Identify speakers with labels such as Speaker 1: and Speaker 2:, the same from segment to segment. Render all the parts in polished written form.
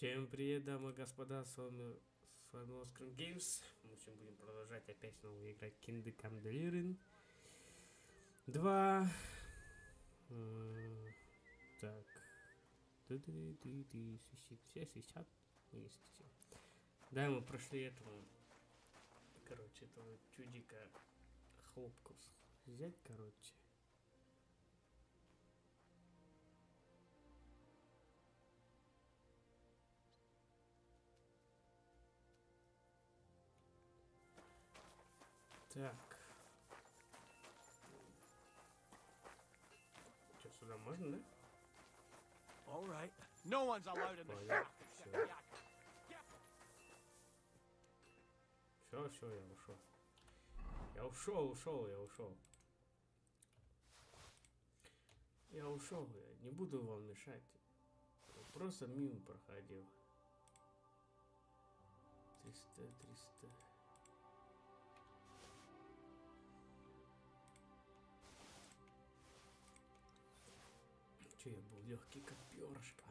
Speaker 1: Всем привет, дамы и господа, с вами Оскар Геймс. Мы сегодня будем продолжать опять снова играть Kingdom Deliverance 2. Так. Все свистят. Есть все. Да, мы прошли этого. Короче, этого чудика хлопков взять, короче. Так. Что, сюда можно, да?
Speaker 2: All right. No one's allowed in the shack except Yak.
Speaker 1: Все, я ушел. Я ушел. Я ушел, я не буду вам мешать. Я просто мимо проходил. 300. Че, я был легкий, как перышко.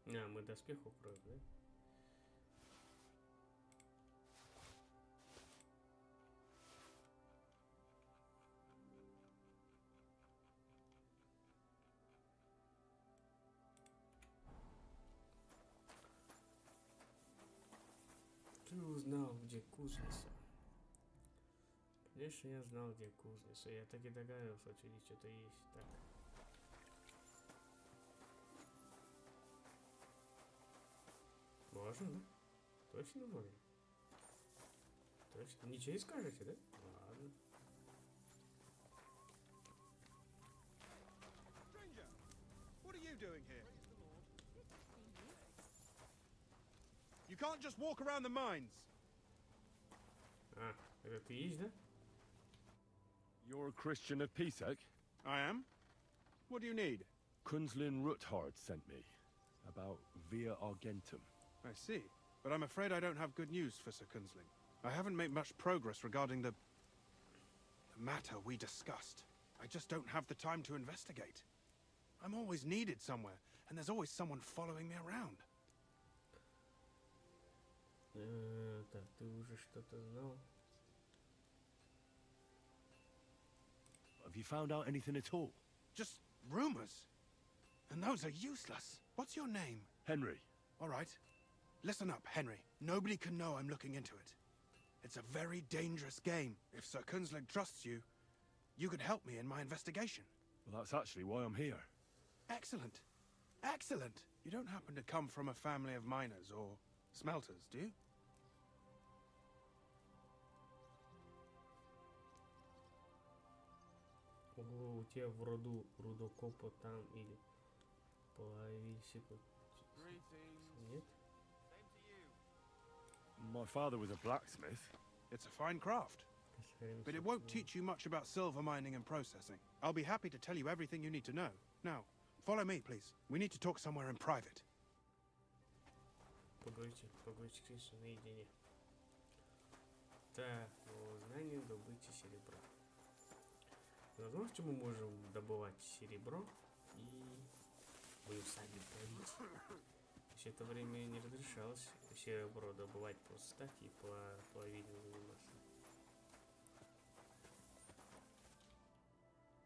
Speaker 1: А, мы доспех укроем, да? Ты узнал, где кузница? Конечно, я знал, где кузница. Я так и догадывался, что здесь что-то есть. Так. Можно, да? Точно можно? Точно? Ничего не скажете, да? Ладно.
Speaker 2: Stranger, what are you doing here? You can't just walk around the mines.
Speaker 1: А, это ты есть, да?
Speaker 3: You're a Christian of Pisek?
Speaker 2: I am. What do you need?
Speaker 3: Kunzlin Ruthard sent me. About Via Argentum.
Speaker 2: I see. But I'm afraid I don't have good news for Sir Kunzling. I haven't made much progress regarding the matter we discussed. I just don't have the time to investigate. I'm always needed somewhere, and there's always someone following me around.
Speaker 1: Так, ты уже что-то знал?
Speaker 3: Have you found out anything at all?
Speaker 2: Just rumors. And those are useless. What's your name?
Speaker 3: Henry.
Speaker 2: All right. Listen up, Henry. Nobody can know I'm looking into it. It's a very dangerous game. If Sir Kunzling trusts you, you could help me in my investigation.
Speaker 3: Well, that's actually why I'm here.
Speaker 2: Excellent. Excellent. You don't happen to come from a family of miners or smelters, do you?
Speaker 1: Ого, у тебя в роду рудокопа там или плавильщика? Нет?
Speaker 3: My father was a blacksmith.
Speaker 2: It's a fine craft. But it won't teach you much about silver mining and processing. I'll be happy to tell you everything you need to know. Now, follow me, please. We need to talk somewhere in private.
Speaker 1: Погодите, Крису, наедине. Так, знание добычи серебра. Возможно, что мы можем добывать серебро и будем сами править. Все это время не разрешалось серебро добывать просто так и по половине заниматься.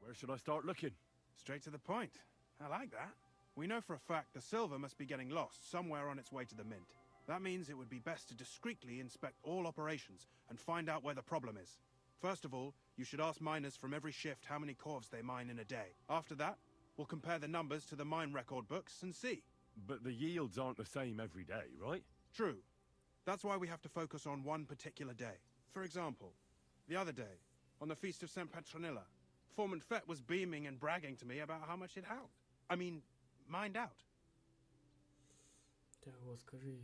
Speaker 3: Where should I start looking?
Speaker 2: Straight to the point. I like that. We know for a fact the silver must be getting lost somewhere on its way to the mint. That means it would be best to discreetly inspect all operations and find out where the problem is. First of all, you should ask miners from every shift how many corves they mine in a day. After that, we'll compare the numbers to the mine record books and see.
Speaker 3: But the yields aren't the same every day, right?
Speaker 2: True. That's why we have to focus on one particular day. For example, the other day, on the Feast of St. Petronilla, Foreman Fett was beaming and bragging to me about how much it held. I mean, mined out.
Speaker 1: Так, вот скажи.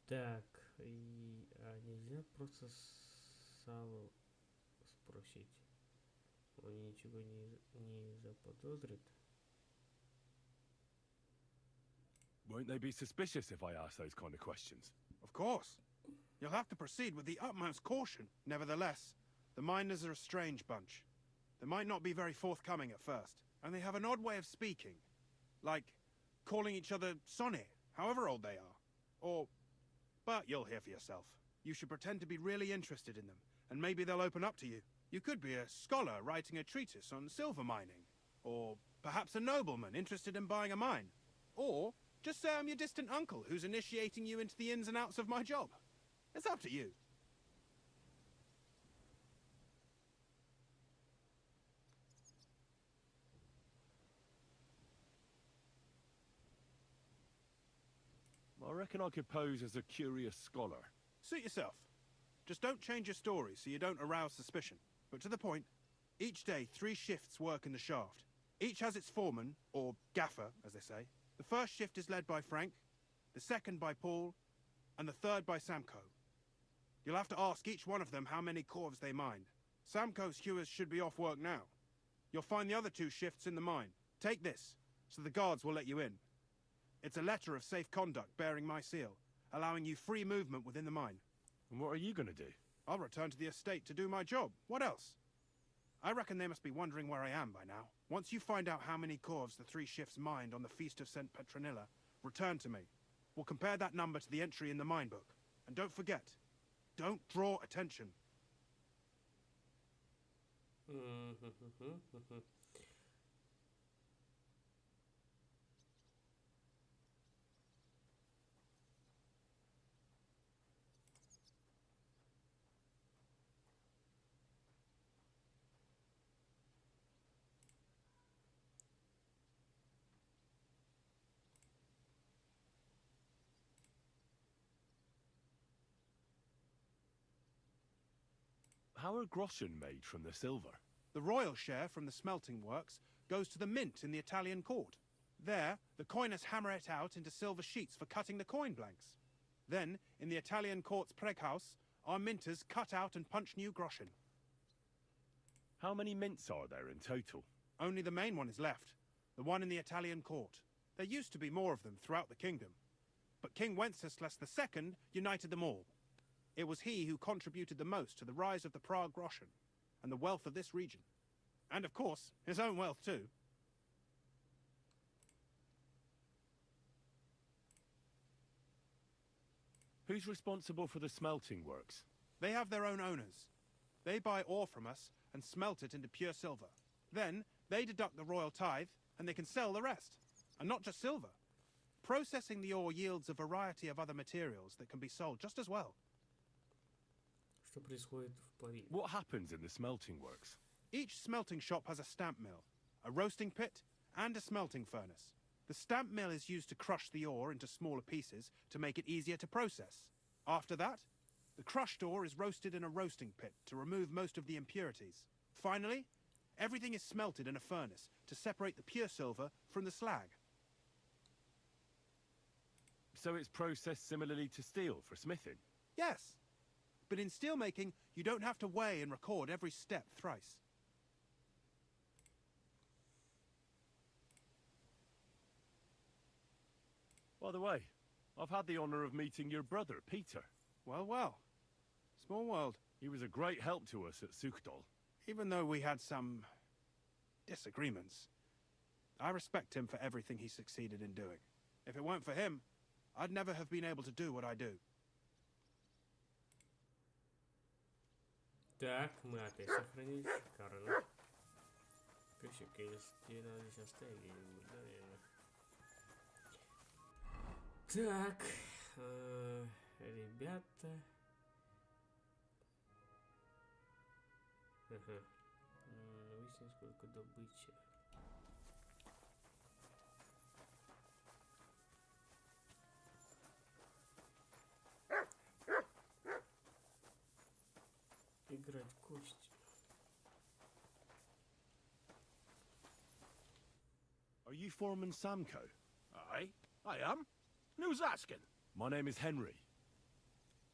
Speaker 1: Так, нельзя просто Салу спросить. Он ничего не заподозрит.
Speaker 3: Were Won't they be suspicious if I ask those kind of questions?
Speaker 2: Of course. You'll have to proceed with the utmost caution. Nevertheless, the miners are a strange bunch. They might not be very forthcoming at first, and they have an odd way of speaking. Like calling each other Sonny, however old they are. Or... but you'll hear for yourself. You should pretend to be really interested in them, and maybe they'll open up to you. You could be a scholar writing a treatise on silver mining. Or perhaps a nobleman interested in buying a mine. Or just say I'm your distant uncle who's initiating you into the ins and outs of my job. It's up to you.
Speaker 3: I reckon I could pose as a curious scholar.
Speaker 2: Suit yourself. Just don't change your story so you don't arouse suspicion. But to the point, each day 3 shifts work in the shaft. Each has its foreman, or gaffer, as they say. The first shift is led by Frank, the second by Paul, and the third by Samko. You'll have to ask each one of them how many corves they mined. Samko's hewers should be off work now. You'll find the other 2 shifts in the mine. Take this, so the guards will let you in. It's a letter of safe conduct bearing my seal, allowing you free movement within the mine.
Speaker 3: And what are you gonna do?
Speaker 2: I'll return to the estate to do my job. What else? I reckon they must be wondering where I am by now. Once you find out how many corves the 3 shifts mined on the Feast of St. Petronilla, return to me. We'll compare that number to the entry in the mine book. And don't forget, don't draw attention.
Speaker 3: How are groschen made from the silver?
Speaker 2: The royal share from the smelting works goes to the mint in the Italian court. There, the coiners hammer it out into silver sheets for cutting the coin blanks. Then, in the Italian court's preghouse, our minters cut out and punch new groschen.
Speaker 3: How many mints are there in total?
Speaker 2: Only the main one is left, the one in the Italian court. There used to be more of them throughout the kingdom, but King Wenceslas II united them all. It was he who contributed the most to the rise of the Prague groschen and the wealth of this region. And of course, his own wealth too.
Speaker 3: Who's responsible for the smelting works?
Speaker 2: They have their own owners. They buy ore from us and smelt it into pure silver. Then, they deduct the royal tithe and they can sell the rest. And not just silver. Processing the ore yields a variety of other materials that can be sold just as well.
Speaker 1: Что происходит в Париже?
Speaker 3: What happens in the smelting works?
Speaker 2: Each smelting shop has a stamp mill, a roasting pit, and a smelting furnace. The stamp mill is used to crush the ore into smaller pieces to make it easier to process. After that, the crushed ore is roasted in a roasting pit to remove most of the impurities. Finally, everything is smelted in a furnace to separate the pure silver from the slag.
Speaker 3: So it's processed similarly to steel for smithing?
Speaker 2: Yes, but in steelmaking, you don't have to weigh and record every step thrice.
Speaker 3: By the way, I've had the honor of meeting your brother, Peter.
Speaker 2: Well, well. Small world.
Speaker 3: He was a great help to us at Suchdol.
Speaker 2: Even though we had some disagreements, I respect him for everything he succeeded in doing. If it weren't for him, I'd never have been able to do what I do.
Speaker 1: Так, мы опять сохранили. Шикарно. Пиши, конечно, надо здесь оставить, наверное. Так, ребята. Ага. Выясним, сколько добычи. Играть кости.
Speaker 3: Are you Foreman Samko?
Speaker 4: Aye, I am. And who's asking?
Speaker 3: My name is Henry.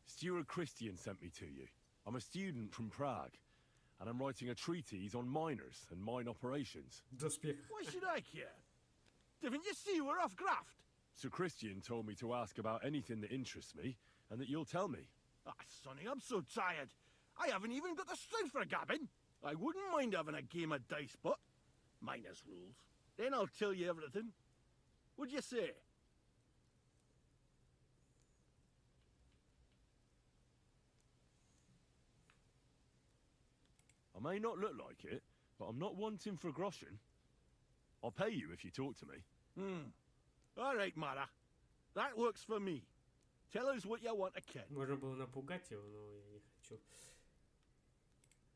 Speaker 3: Steward Christian sent me to you. I'm a student from Prague, and I'm writing a treatise on miners and mine operations.
Speaker 1: Доспех.
Speaker 4: Why should I care? Didn't you see we're off graft?
Speaker 3: Sir Christian told me to ask about anything that interests me, and that you'll tell me.
Speaker 4: Ah, Sonny, I'm so tired. I haven't even got the strength for gabbing. I wouldn't mind having a game of dice, but minus rules. Then I'll tell you everything. What'd you say?
Speaker 3: I may not look like it, but I'm not wanting for a groschen. I'll pay you if you talk to me.
Speaker 4: All right, Mara. That works for me. Tell us what you want to kid.
Speaker 1: Можно было напугать его, но я не хочу.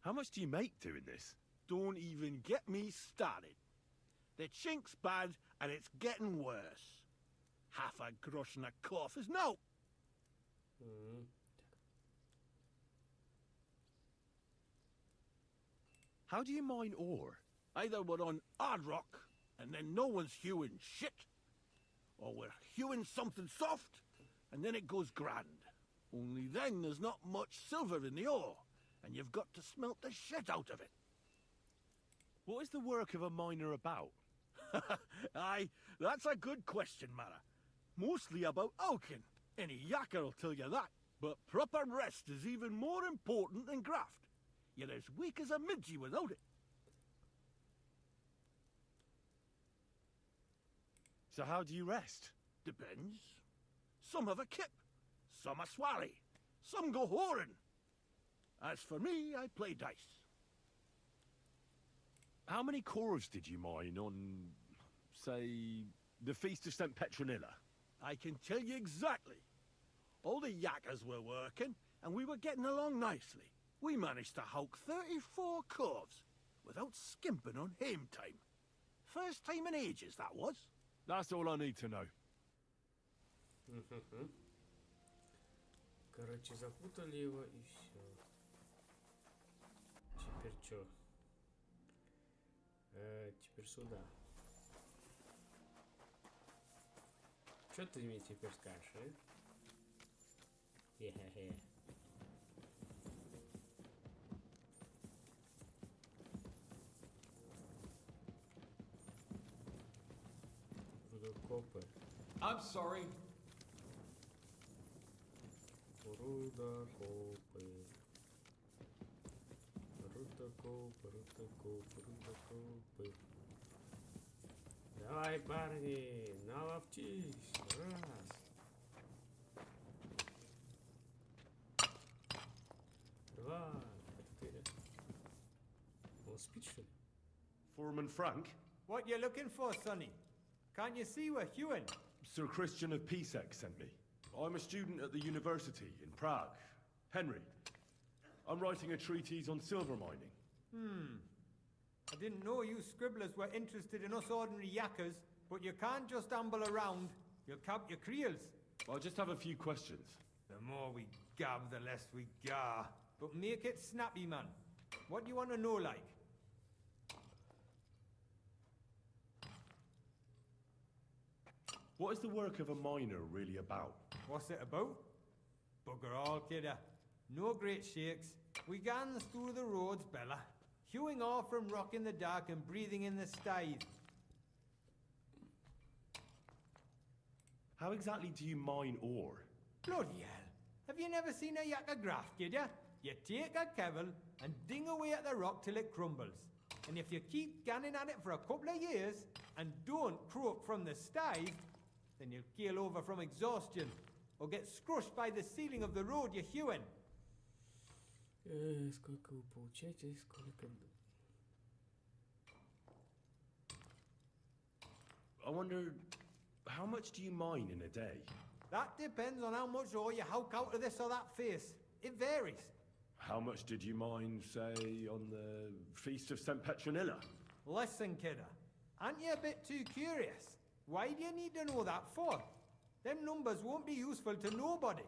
Speaker 3: How much do you make doing this?
Speaker 4: Don't even get me started. The chink's bad, and it's getting worse. Half a grosh and a cough is no.
Speaker 1: М.
Speaker 3: How do you mine ore?
Speaker 4: Either we're on hard rock, and then no one's hewing shit, or we're hewing something soft, and then it goes grand. Only then there's not much silver in the ore, and you've got to smelt the shit out of it.
Speaker 3: What is the work of a miner about?
Speaker 4: Aye, that's a good question, Mara. Mostly about oaken. Any yakker will tell you that. But proper rest is even more important than graft. You're as weak as a midgie without it.
Speaker 3: So how do you rest?
Speaker 4: Depends. Some have a kip, some a swally, some go whoring. As for me, I play dice.
Speaker 3: How many cores did you mine on, say, the Feast of St. Petronilla?
Speaker 4: I can tell you exactly. All the yakkers were working, and we were getting along nicely. We managed to hawk 34 corves, without skimping on hame time. First time in ages, that was.
Speaker 3: That's all I need to know.
Speaker 1: Короче, запутали его и все. Теперь что? Теперь сюда. Что ты мне теперь скажешь, а? Хе-хе-хе. Рудокопы.
Speaker 5: I'm sorry.
Speaker 1: Рудокопы. Рудокопы, рудокопы, рудокопы. Давай, парни, наловчись. Раз. Два. Это ты, да? Он спит, что ли?
Speaker 3: Foreman Frank?
Speaker 5: What you looking for, Sonny? Can't you see we're hewing?
Speaker 3: Sir Christian of Pisek sent me. I'm a student at the university in Prague. Henry. I'm writing a treatise on silver mining.
Speaker 5: I didn't know you scribblers were interested in us ordinary yakkers, but you can't just amble around. You'll cap your creels.
Speaker 3: I just have a few questions.
Speaker 5: The more we gab, the less we gar. But make it snappy, man. What do you want to know, like?
Speaker 3: What is the work of a miner really about?
Speaker 5: What's it about? Bugger all, kidder. No great shakes. We gans through the roads, Bella. Hewing off from rock in the dark and breathing in the styes.
Speaker 3: How exactly do you mine ore?
Speaker 5: Bloody hell. Have you never seen a yakker graft, kid ya? You take a kevel and ding away at the rock till it crumbles. And if you keep ganning at it for a couple of years and don't croak from the styes, then you'll keel over from exhaustion or get scrushed by the ceiling of the road you're hewing.
Speaker 1: Сколько вы получаете, сколько...
Speaker 3: I wonder, how much do you mine in a day?
Speaker 5: That depends on how much ore you howk out of this or that face. It varies.
Speaker 3: How much did you mine, say, on the Feast of St. Petronilla?
Speaker 5: Listen, kidder. Aren't you a bit too curious? Why do you need to know that for? Them numbers won't be useful to nobody.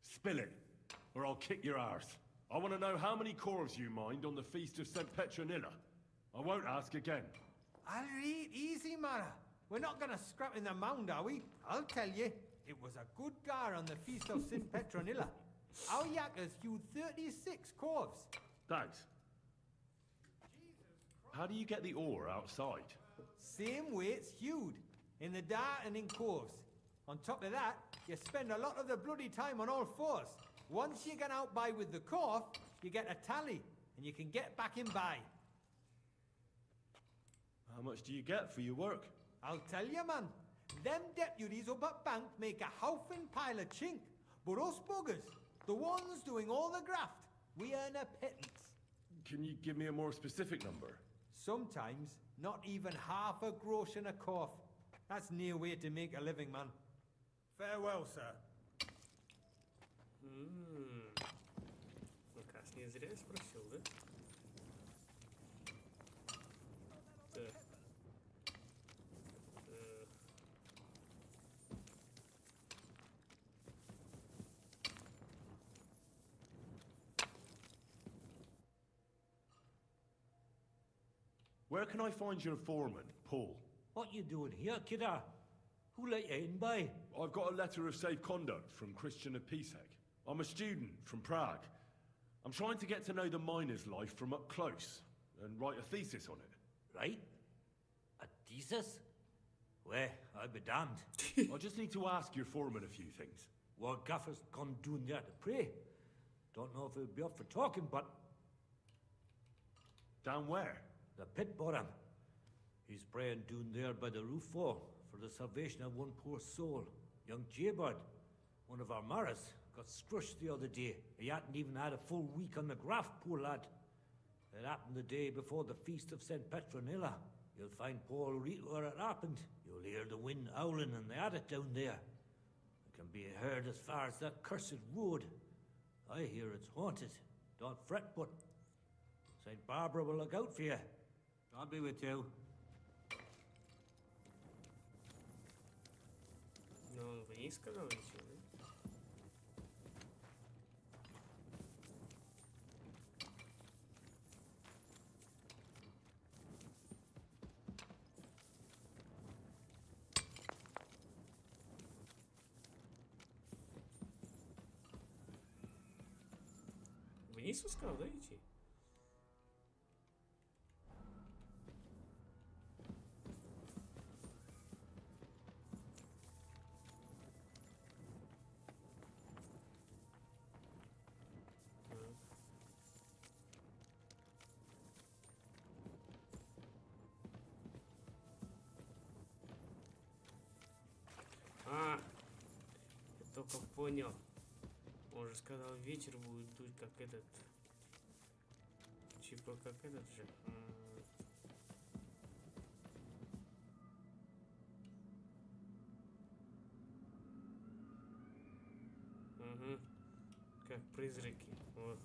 Speaker 3: Spill it, or I'll kick your arse. I want to know how many cores you mined on the Feast of St. Petronilla. I won't ask again.
Speaker 5: I'll read easy, Mara. we're not gonna scrap in the mound, are we? I'll tell you, it was a good gar on the feast of St. Petronilla. Our yakkers hewed 36 corves.
Speaker 3: Thanks. How do you get the ore outside?
Speaker 5: Same way it's hewed, in the dart and in corves. On top of that, you spend a lot of the bloody time on all fours. Once you get out by with the corf, you get a tally, and you can get back in by.
Speaker 3: How much do you get for your work?
Speaker 5: I'll tell you, man. Them deputies up at bank make a howfing pile of chink. But us buggers, the ones doing all the graft, we earn a pittance.
Speaker 3: Can you give me a more specific number?
Speaker 5: Sometimes, not even half a grosh in a corf. That's near way to make a living, man. Farewell, sir.
Speaker 1: Ну, как, не зря я спросил, да? Так.
Speaker 3: Where can I find your foreman, Paul?
Speaker 6: What you doing here, kidder? Who let you in, by?
Speaker 3: I've got a letter of safe conduct from Christian of Pisek. I'm a student from Prague. I'm trying to get to know the miner's life from up close and write a thesis on it.
Speaker 6: Right? A thesis? Well, I'll be damned.
Speaker 3: I just need to ask your foreman a few things.
Speaker 6: What Gaffer's gone doing there to pray? Don't know if he'll be up for talking, but
Speaker 3: Down where?
Speaker 6: the pit bottom. He's praying down there by the roof wall for the salvation of one poor soul. Young Jaybird, one of our maras, got scrushed the other day. He hadn't even had a full week on the graft, poor lad. It happened the day before the feast of St. Petronilla. You'll find Paul read where it happened. You'll hear the wind howling in the attic down there. It can be heard as far as that cursed road. I hear it's haunted. Don't fret, but St. Barbara will look out for you. I'll be with you.
Speaker 1: Ну, вы не сказал ничего, да? Вниз он сказал, да, идти? А, я только понял. Он же сказал, ветер будет дуть, как этот. Типа, как этот же. Угу. Как призраки. Вот.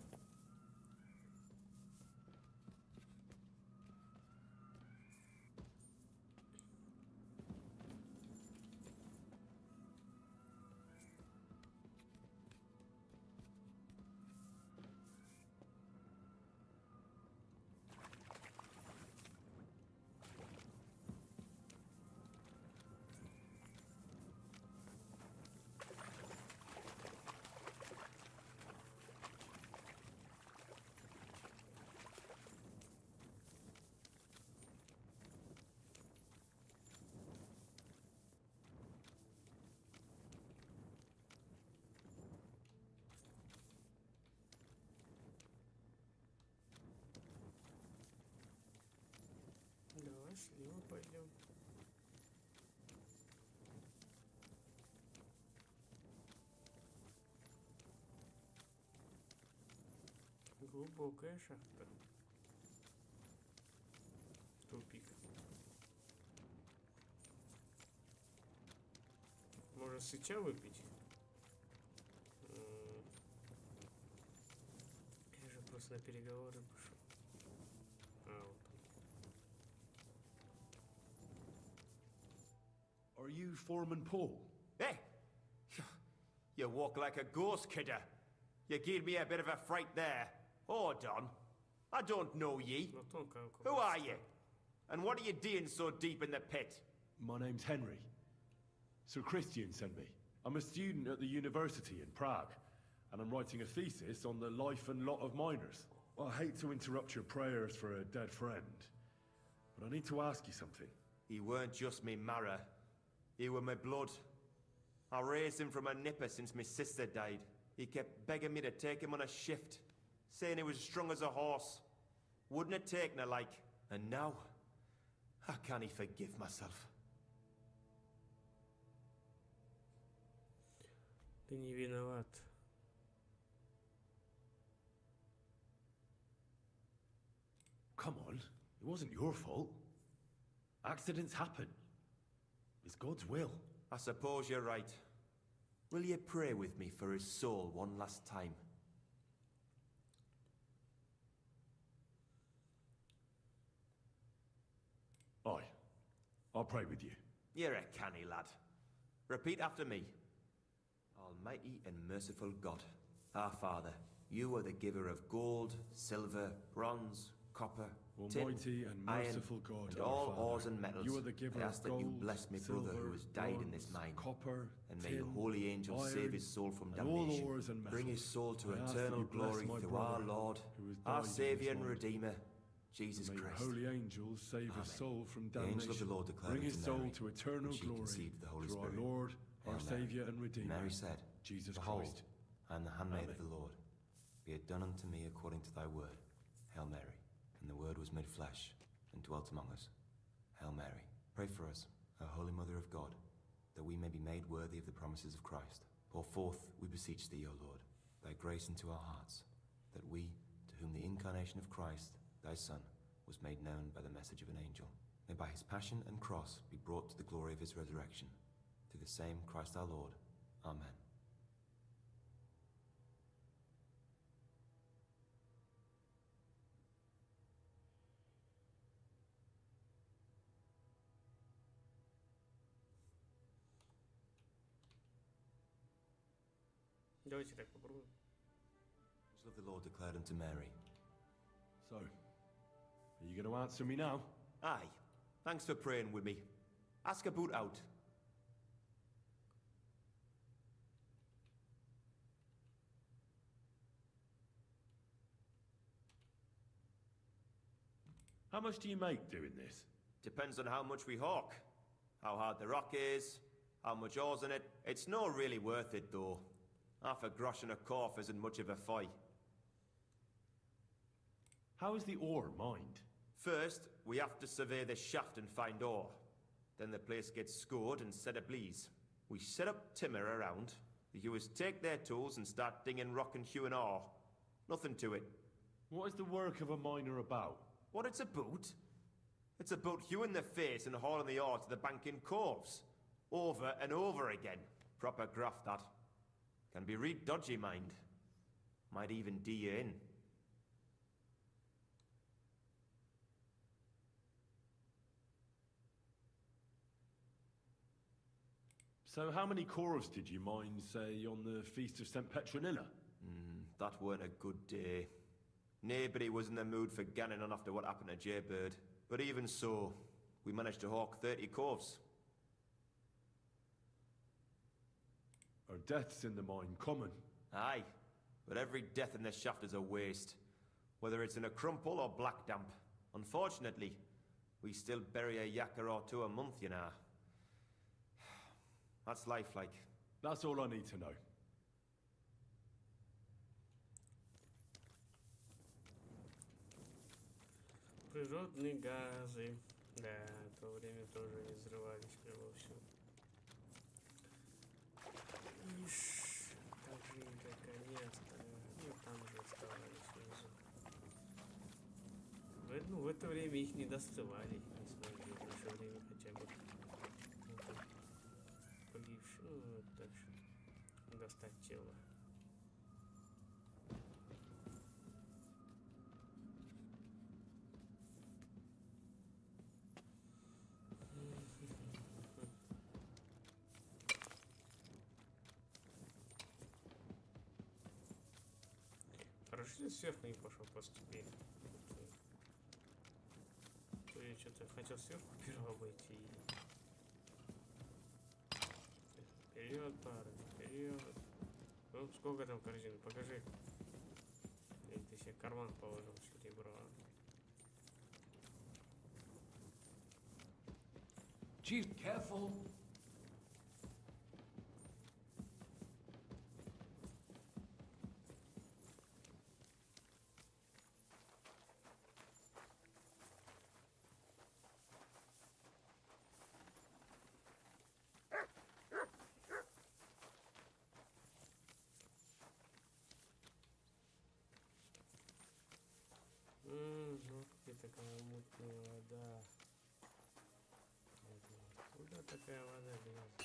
Speaker 1: Давай слева пойдем. Глубокая шахта. Тупик. Можно сыча выпить? Я же просто на переговоры пошел. А, вот он.
Speaker 3: Are you Foreman Paul?
Speaker 7: Hey! You walk like a ghost, kidder. You gave me a bit of a fright there. Hold on. I don't know ye.
Speaker 1: Вот он как.
Speaker 7: Who are you? And what are you doing so deep in the pit?
Speaker 3: My name's Henry. Sir Christian sent me. I'm a student at the university in Prague, and I'm writing a thesis on the life and lot of miners. I hate to interrupt your prayers for a dead friend, but I need to ask you something.
Speaker 7: He weren't just me marrow. He were my blood. I raised him from a nipper since my sister died. He kept begging me to take him on a shift, saying he was strong as a horse. Wouldn't have taken her like. And now, how can he forgive myself?
Speaker 1: Ты не виноват.
Speaker 3: Come on, it wasn't your fault. Accidents happen. It's God's will.
Speaker 7: I suppose you're right. Will you pray with me for his soul one last time?
Speaker 3: Aye, I'll pray with you.
Speaker 7: You're a canny lad. Repeat after me. Almighty and merciful God, our Father, you are the giver of gold, silver, bronze, copper,
Speaker 3: Almighty
Speaker 7: tin,
Speaker 3: and
Speaker 7: iron,
Speaker 3: merciful God,
Speaker 7: and
Speaker 3: our
Speaker 7: all
Speaker 3: Father,
Speaker 7: ores and metals.
Speaker 3: you are the giver
Speaker 7: I
Speaker 3: of
Speaker 7: ask that you
Speaker 3: gold,
Speaker 7: bless my brother
Speaker 3: silver,
Speaker 7: who has died in this
Speaker 3: bronze,
Speaker 7: mine.
Speaker 3: copper,
Speaker 7: And may your
Speaker 3: tin,
Speaker 7: holy angels
Speaker 3: iron,
Speaker 7: save his soul from
Speaker 3: and all
Speaker 7: damnation.
Speaker 3: ores and
Speaker 7: Bring his
Speaker 3: metals.
Speaker 7: soul to
Speaker 3: I ask that
Speaker 7: eternal
Speaker 3: you bless
Speaker 7: glory
Speaker 3: my
Speaker 7: through our
Speaker 3: brother
Speaker 7: Lord,
Speaker 3: who has
Speaker 7: our
Speaker 3: died in
Speaker 7: Saviour
Speaker 3: this
Speaker 7: and
Speaker 3: mine.
Speaker 7: Redeemer, Jesus
Speaker 3: May
Speaker 7: Christ.
Speaker 3: your holy angels save his
Speaker 7: Amen.
Speaker 3: soul from
Speaker 7: The angel of the
Speaker 3: damnation.
Speaker 7: Lord declared
Speaker 3: Bring his
Speaker 7: unto
Speaker 3: soul
Speaker 7: Mary,
Speaker 3: to eternal
Speaker 7: when she
Speaker 3: glory
Speaker 7: conceived the Holy
Speaker 3: through
Speaker 7: Spirit.
Speaker 3: our Lord, our
Speaker 7: Hail Mary.
Speaker 3: Saviour and Redeemer,
Speaker 7: Mary said,
Speaker 3: Jesus
Speaker 7: Behold,
Speaker 3: Christ.
Speaker 7: I am the handmaid
Speaker 3: Amen.
Speaker 7: of the Lord. Be it done unto me according to thy word. Hail Mary. And the word was made flesh and dwelt among us. Hail Mary. Pray for us, O Holy Mother of God, that we may be made worthy of the promises of Christ. Pour forth, we beseech thee, O Lord, thy grace into our hearts, that we, to whom the incarnation of Christ, thy Son, was made known by the message of an angel, may by his passion and cross be brought to the glory of his resurrection. Through the same Christ our Lord. Amen.
Speaker 1: Давайте так попробуем.
Speaker 7: The angel of the Lord declared unto Mary,
Speaker 3: So, are you going to answer me now?
Speaker 7: Aye, thanks for praying with me. Ask a boot out.
Speaker 3: How much do you make doing this?
Speaker 7: Depends on how much we hawk, how hard the rock is, how much ore's in it. It's not really worth it, though. Half a grosh and a corf isn't much of a fight.
Speaker 3: How is the ore mined?
Speaker 7: First, we have to survey the shaft and find ore. Then the place gets scored and set ablaze. We set up timber around. The hewers take their tools and start dinging rock and hewing ore. Nothing to it.
Speaker 3: What is the work of a miner about?
Speaker 7: What it's about? It's about hewing the face and hauling the ore to the bank in coves. Over and over again. Proper graft, that. Can be real dodgy, mind. Might even D you in.
Speaker 3: So how many corves did you mine, say, on the Feast of St. Petronilla?
Speaker 7: That weren't a good day. Nobody was in the mood for ganning on after what happened to Jaybird. But even so, we managed to hawk 30 corves.
Speaker 3: Are deaths in the mine common?
Speaker 7: Aye, but every death in the shaft is a waste. Whether it's in a crumple or black damp. Unfortunately, we still bury a yakka or two a month, you know. That's life like.
Speaker 3: That's all I need to know.
Speaker 1: Природные газы. Да, в то время тоже не взрывались прямо вовсю. Ишь, так живенько кони оставили. Ну, там же оставались внизу. В это время их не доставали. Не смогли в наше время хотя бы. Погибшие. Ну, так что достать тело. Хорошо, что сверху не пошел по ступени. То я что-то хотел сверху первого обойти. Вперед, парень, вперед. Ну, сколько там корзин? Покажи. Или ты себе карман положил серебро?
Speaker 6: Chief, careful.
Speaker 1: Вот где такая мутная вода. Куда такая вода лезет?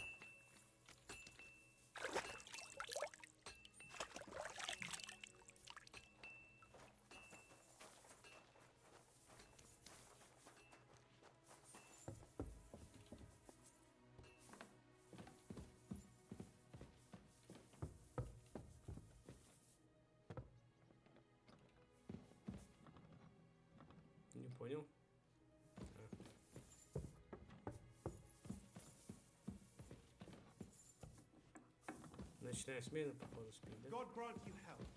Speaker 1: Не понял. Ночная смена, походу, спит, да?
Speaker 2: God grant you health.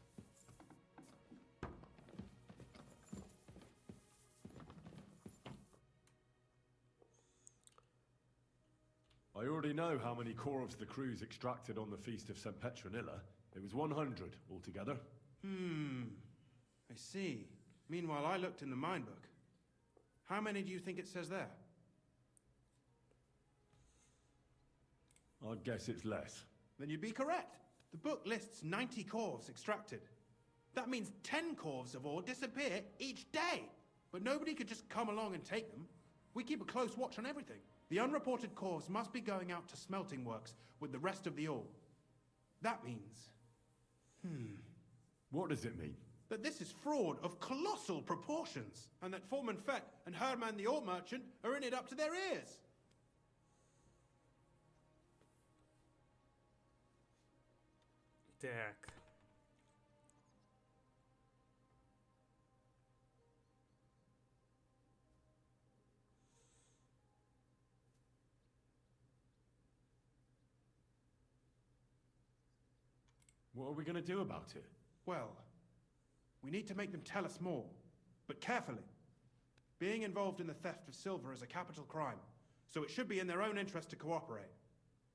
Speaker 3: I already know how many corvs the crews extracted on the Feast of St. Petronilla. It was 100 altogether.
Speaker 2: I see. Meanwhile, I looked in the mine book. How many do you think it says there?
Speaker 3: I'd guess it's less.
Speaker 2: Then you'd be correct. The book lists 90 corvs extracted. That means 10 corvs of ore disappear each day. But nobody could just come along and take them. We keep a close watch on everything. The unreported corvs must be going out to smelting works with the rest of the ore. That means...
Speaker 3: What does it mean?
Speaker 2: that this is fraud of colossal proportions, and that Foreman Fett and Herman the ore merchant are in it up to their ears.
Speaker 1: Так.
Speaker 3: What are we going to do about it?
Speaker 2: Well, we need to make them tell us more, but carefully. Being involved in the theft of silver is a capital crime, so it should be in their own interest to cooperate.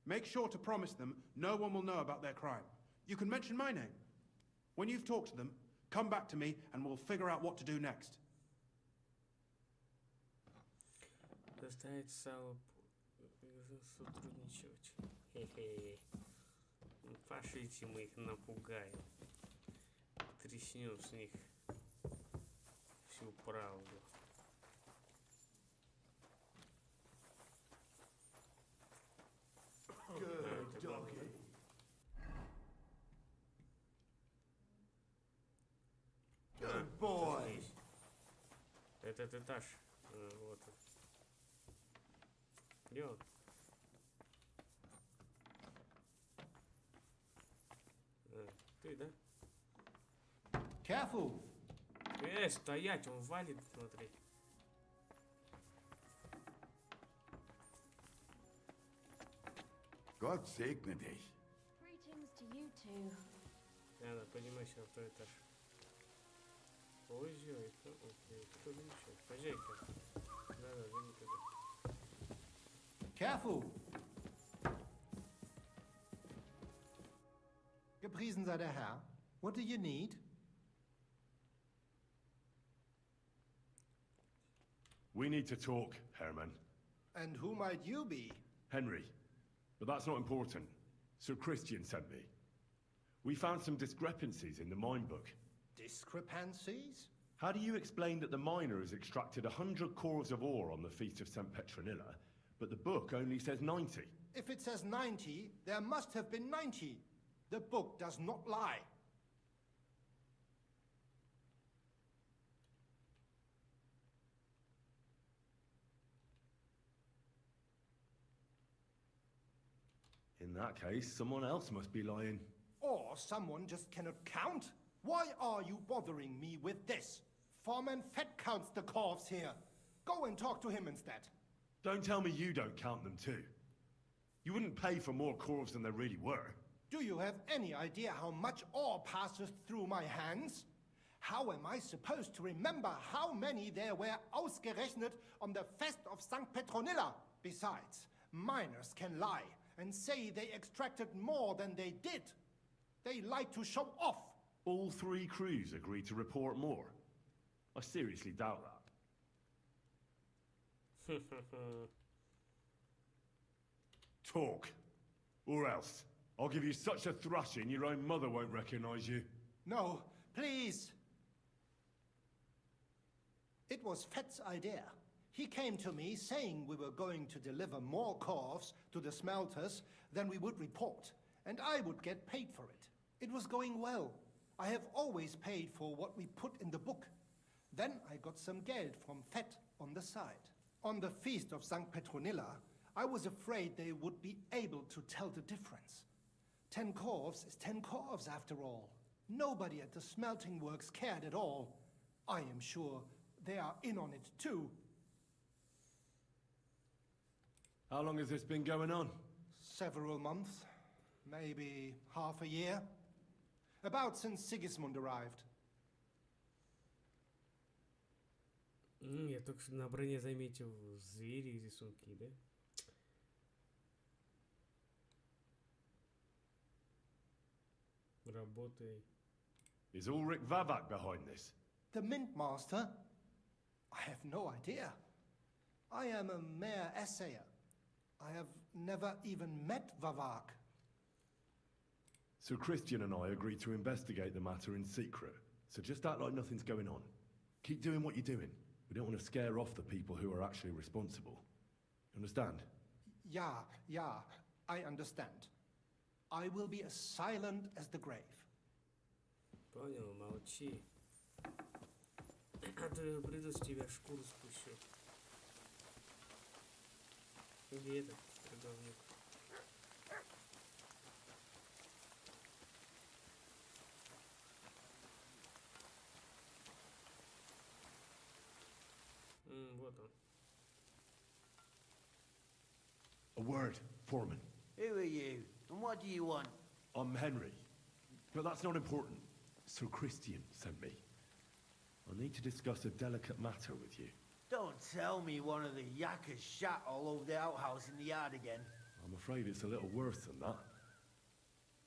Speaker 2: Make sure to promise them no one will know about their crime. You can mention my name. When you've talked to them, come back to me and we'll figure out what to do next.
Speaker 1: Заставить сотрудничать. Хе-хе. Пошлите, мы их напугаем. Треснем с них всю правду.
Speaker 4: Good doggy. Good boy.
Speaker 1: Этот этаж. Вот. Где он? Ты, да?
Speaker 5: Careful!
Speaker 1: Стоять, он валит, смотри.
Speaker 8: God segne dich.
Speaker 9: Greetings to you two.
Speaker 1: Надо поднимайся на второй этаж. Хозяйка, окей, кто же еще? Хозяйка. Да, зайди туда.
Speaker 5: Careful! Gepriesen sei der Herr. What do you need?
Speaker 3: We need to talk, Herman.
Speaker 5: And who might you be?
Speaker 3: Henry. But that's not important. Sir Christian sent me. We found some discrepancies in the mine book.
Speaker 5: Discrepancies?
Speaker 3: How do you explain that the miner has extracted 100 corvs of ore on the Feast of St. Petronilla, but the book only says 90?
Speaker 5: If it says 90, there must have been 90. The book does not lie.
Speaker 3: In that case, someone else must be lying.
Speaker 5: Or someone just cannot count. Why are you bothering me with this? Foreman Fett counts the corvs here. Go and talk to him instead.
Speaker 3: Don't tell me you don't count them too. You wouldn't pay for more corves than there really were.
Speaker 8: Do you have any idea how much ore passes through my hands? How am I supposed to remember how many there were ausgerechnet on the Fest of St. Petronilla? Besides, miners can lie and say they extracted more than they did. They like to show off.
Speaker 3: All 3 crews agreed to report more. I seriously doubt that. Talk. Or else. I'll give you such a thrashing your own mother won't recognize you.
Speaker 8: No, please. It was Fett's idea. He came to me saying we were going to deliver more corves to the smelters than we would report, and I would get paid for it. It was going well. I have always paid for what we put in the book. Then I got some geld from Fett on the side. On the feast of St. Petronilla, I was afraid they would be able to tell the difference. 10 corves is 10 corves after all. Nobody at the smelting works cared at all. I am sure they are in on it too.
Speaker 3: How long has this been going on?
Speaker 8: Several months, maybe half a year. About since Sigismund arrived.
Speaker 1: Я только что на броне заметил звери и рисунки, да? Работай.
Speaker 3: Is Ulrich Vavak behind this?
Speaker 8: The Mint Master? I have no idea. I am a mere essayer. I have never even met Vavak.
Speaker 3: So Christian and I agreed to investigate the matter in secret. So just act like nothing's going on. Keep doing what you're doing. We don't want to scare off the people who are actually responsible. You understand?
Speaker 8: Yeah, I understand. I will be as silent as the grave.
Speaker 1: Понял, молчи. А то я приду с тебя шкуру спущу. Где этот торговник? Вот он.
Speaker 3: A word, Foreman.
Speaker 6: Who are you? And what do you want?
Speaker 3: I'm Henry. But that's not important. Sir Christian sent me. I need to discuss a delicate matter with you.
Speaker 6: Don't tell me one of the yakkers shat all over the outhouse in the yard again.
Speaker 3: I'm afraid it's a little worse than that.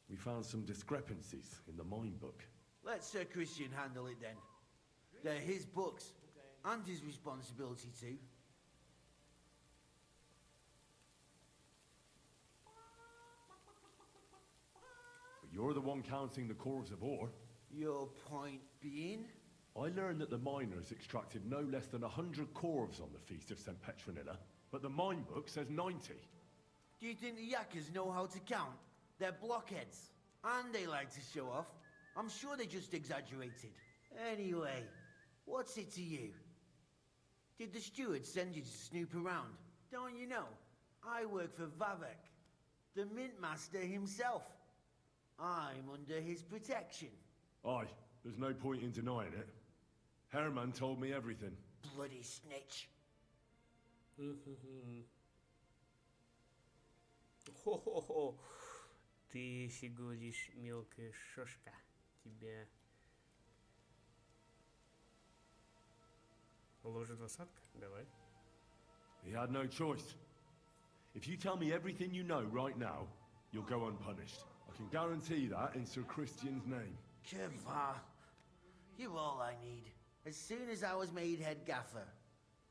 Speaker 3: We found some discrepancies in the mine book.
Speaker 6: Let Sir Christian handle it then. They're his books, and his responsibility too.
Speaker 3: But you're the one counting the corves of ore.
Speaker 6: Your point being?
Speaker 3: I learned that the miners extracted no less than 100 corves on the Feast of St. Petronilla, but the mine book says 90.
Speaker 6: Do you think the yakkers know how to count? They're blockheads, and they like to show off. I'm sure they just exaggerated. Anyway, what's it to you? Did the steward send you to snoop around? Don't you know? I work for Vavek, the mint master himself. I'm under his protection.
Speaker 3: Aye, there's no point in denying it. Herman told me everything.
Speaker 6: Bloody snitch.
Speaker 1: Хо-хо-хо. Ты всего лишь мелкая шошка. Тебя ложит двадцатка? Давай.
Speaker 3: He had no choice. If you tell me everything you know right now, you'll go unpunished. I can guarantee that in Sir Christian's name.
Speaker 6: Keva, you're all I need. As soon as I was made head gaffer,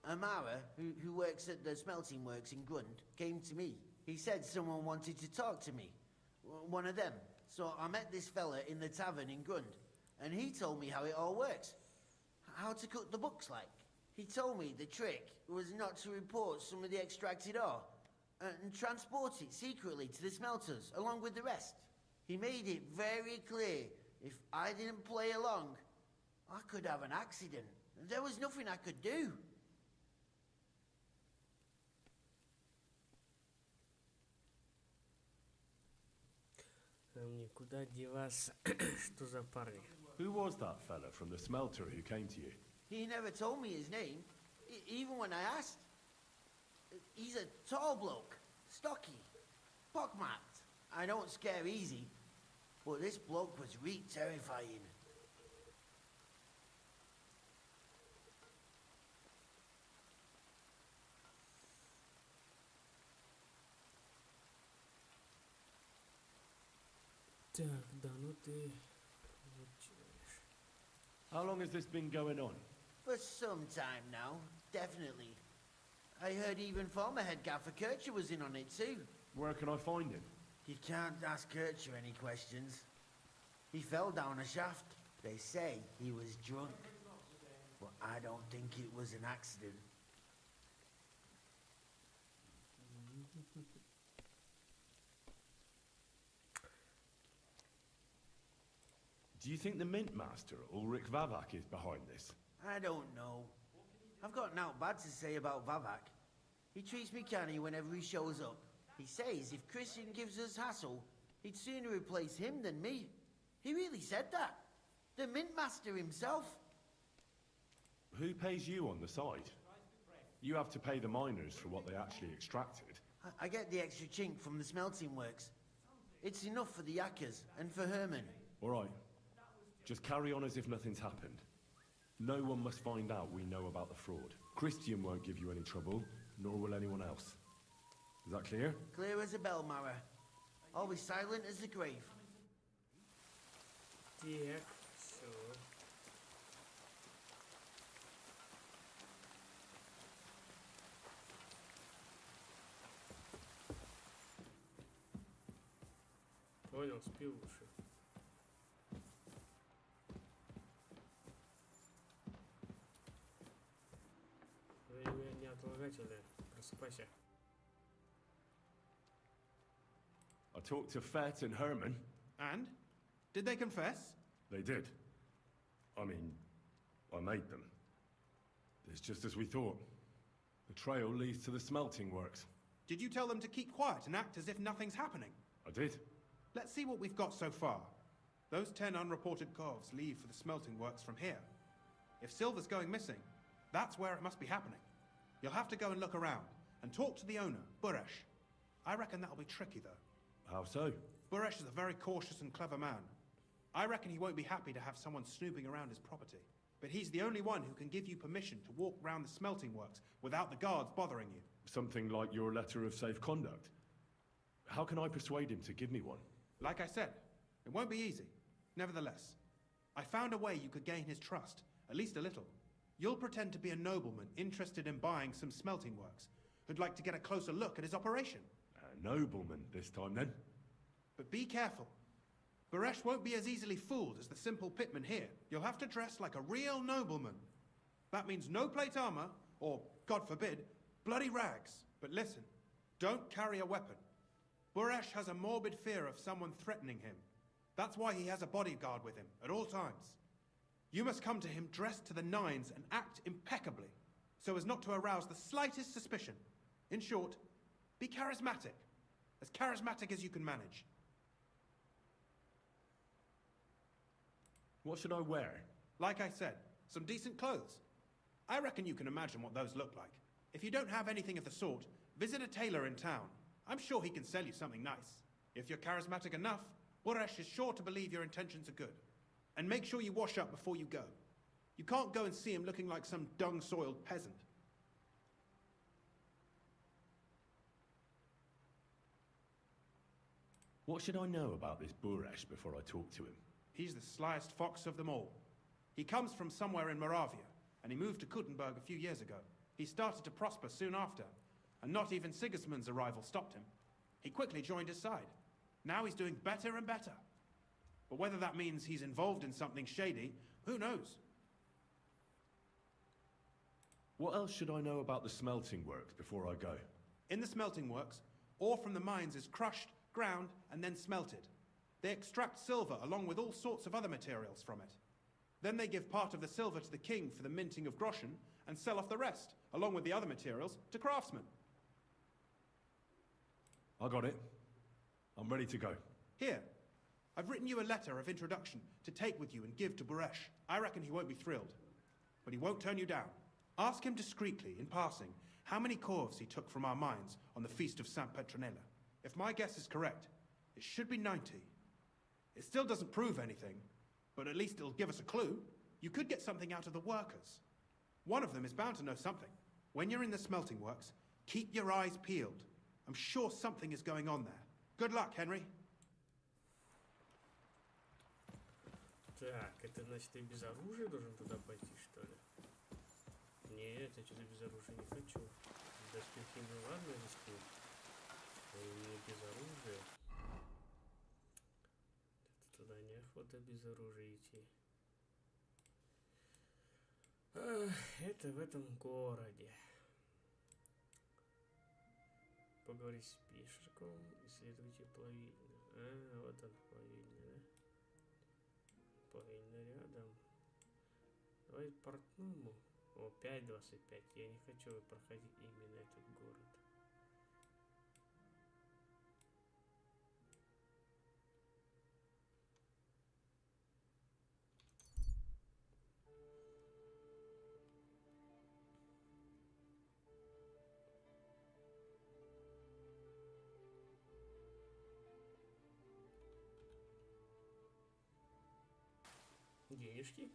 Speaker 6: Amara, who works at the smelting works in Grund, came to me. He said someone wanted to talk to me. One of them. So I met this fella in the tavern in Grund, and he told me how it all works. How to cook the books like. He told me the trick was not to report some of the extracted ore, and transport it secretly to the smelters, along with the rest. He made it very clear, if I didn't play along, I could have an accident. There was nothing I could do.
Speaker 1: Никуда деваться. Что за парни?
Speaker 3: Who was that fella from the smelter who came to you?
Speaker 6: He never told me his name, even when I asked. He's a tall bloke, stocky.
Speaker 10: Pockmarked. I don't scare easy, but this bloke was terrifying.
Speaker 1: Так, да, ну ты... вот чё.
Speaker 3: How long has this been going on?
Speaker 10: For some time now, definitely. I heard even former head gaffer Kircher was in on it too.
Speaker 3: Where can I find him?
Speaker 10: You can't ask Kircher any questions. He fell down a shaft. They say he was drunk. But I don't think it was an accident.
Speaker 3: Do you think the Mint Master, Ulrich Vavak, is behind this?
Speaker 10: I don't know. I've got nothing bad to say about Vavak. He treats me canny whenever he shows up. He says if Christian gives us hassle, he'd sooner replace him than me. He really said that. The Mint Master himself.
Speaker 3: Who pays you on the side? You have to pay the miners for what they actually extracted.
Speaker 10: I get the extra chink from the smelting works. It's enough for the Yakkers and for Herman.
Speaker 3: All right. Just carry on as if nothing's happened. No one must find out we know about the fraud. Christian won't give you any trouble, nor will anyone else. Is that clear?
Speaker 10: Clear as a bell, Mara. Always silent as the grave.
Speaker 1: Так, все. Понял, спи лучше. Время неотлагательное. Просыпайся.
Speaker 3: I talked to Fett and Herman.
Speaker 2: And? Did they confess?
Speaker 3: They did. I mean, I made them. It's just as we thought. The trail leads to the smelting works.
Speaker 2: Did you tell them to keep quiet and act as if nothing's happening?
Speaker 3: I did.
Speaker 2: Let's see what we've got so far. Those 10 unreported calves leave for the smelting works from here. If silver's going missing, that's where it must be happening. You'll have to go and look around, and talk to the owner, Buresh. I reckon that'll be tricky, though.
Speaker 3: How so?
Speaker 2: Buresh is a very cautious and clever man. I reckon he won't be happy to have someone snooping around his property. But he's the only one who can give you permission to walk round the smelting works without the guards bothering you.
Speaker 3: Something like your letter of safe conduct. How can I persuade him to give me one?
Speaker 2: Like I said, it won't be easy. Nevertheless, I found a way you could gain his trust, at least a little. You'll pretend to be a nobleman interested in buying some smelting works, who'd like to get a closer look at his operation.
Speaker 3: A nobleman this time, then?
Speaker 2: But be careful. Buresh won't be as easily fooled as the simple pitman here. You'll have to dress like a real nobleman. That means no plate armor, or, God forbid, bloody rags. But listen, don't carry a weapon. Buresh has a morbid fear of someone threatening him. That's why he has a bodyguard with him at all times. You must come to him dressed to the nines and act impeccably, so as not to arouse the slightest suspicion. In short, be charismatic as you can manage.
Speaker 3: What should I wear?
Speaker 2: Like I said, some decent clothes. I reckon you can imagine what those look like. If you don't have anything of the sort, visit a tailor in town. I'm sure he can sell you something nice. If you're charismatic enough, Buresh is sure to believe your intentions are good. And make sure you wash up before you go. You can't go and see him looking like some dung-soiled peasant.
Speaker 3: What should I know about this Buresh before I talk to him?
Speaker 2: He's the slyest fox of them all. He comes from somewhere in Moravia, and he moved to Kuttenberg a few years ago. He started to prosper soon after, and not even Sigismund's arrival stopped him. He quickly joined his side. Now he's doing better and better. But whether that means he's involved in something shady, who knows?
Speaker 3: What else should I know about the smelting works before I go?
Speaker 2: In the smelting works, ore from the mines is crushed, ground, and then smelted. They extract silver along with all sorts of other materials from it. Then they give part of the silver to the king for the minting of groschen and sell off the rest, along with the other materials, to craftsmen.
Speaker 3: I got it. I'm ready to go.
Speaker 2: Here, I've written you a letter of introduction to take with you and give to Buresh. I reckon he won't be thrilled, but he won't turn you down. Ask him discreetly, in passing, how many corves he took from our mines on the feast of Saint Petronella. If my guess is correct, it should be 90. It still doesn't prove anything, but at least it'll give us a clue. You could get something out of the workers. One of them is bound to know something. When you're in the smelting works, keep your eyes peeled. I'm sure something is going on there. Good luck, Henry.
Speaker 1: Так, это значит, я без оружия должен туда пойти, что ли? Нет, я что-то без оружия не хочу. Доспехи, ну ладно, рискну. Но не без оружия. Туда неохота без оружия идти. Это в этом городе. Поговорить с пешком, исследуйте плавильню. Вот он, плавильня, да? Плавильня рядом. Давай портному. О, 5:25. Я не хочу проходить именно этот город. Денежки?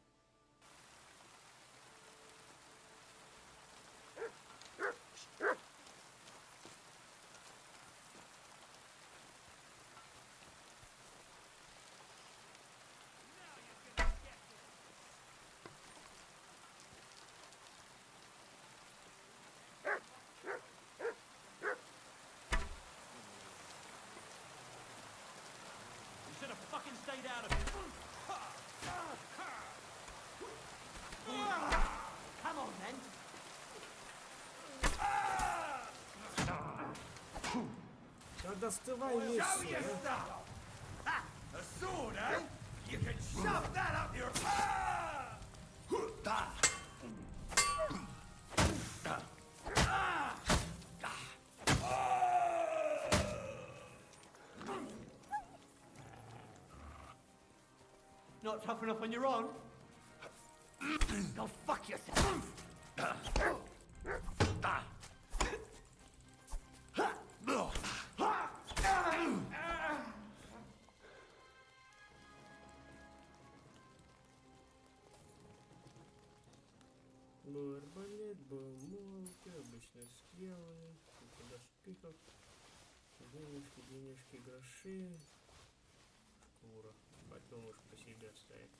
Speaker 5: Come on, then.
Speaker 1: Да доставай миссию.
Speaker 4: A sword, eh? You can shove that up your...
Speaker 5: Not tough enough on your own? Go fuck yourself.
Speaker 1: Был арбалет, был молот, обычные стрелы, куча доспехов, денежки, денежки, гроши, шкура. Потом уж по себе оставить.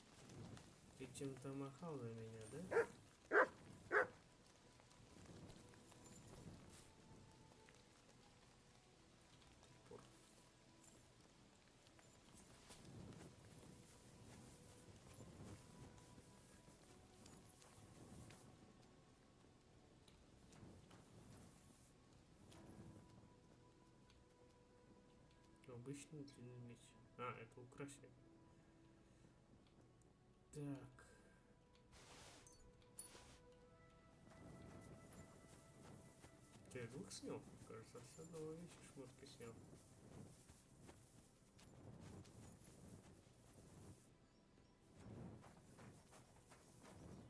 Speaker 1: Ты чем-то махал на меня, да? Обычный длинный меч. Это украшение. Так. Ты двух снял? Кажется, с одного вещи шмотки снял.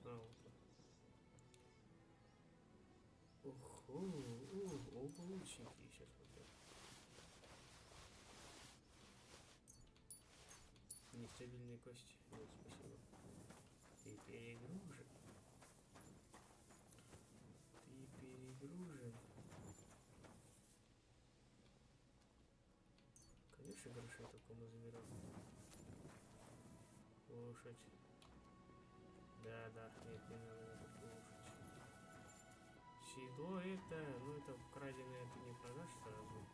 Speaker 1: Вот. Оба лучники. Сейчас смотрю. Нестабильные кости. Нет, спасибо. Ты перегружен. Конечно, грошей только мы заберем. Лошадь. Да, нет, не надо кушать. Седло это, это краденое, ты не продашь сразу.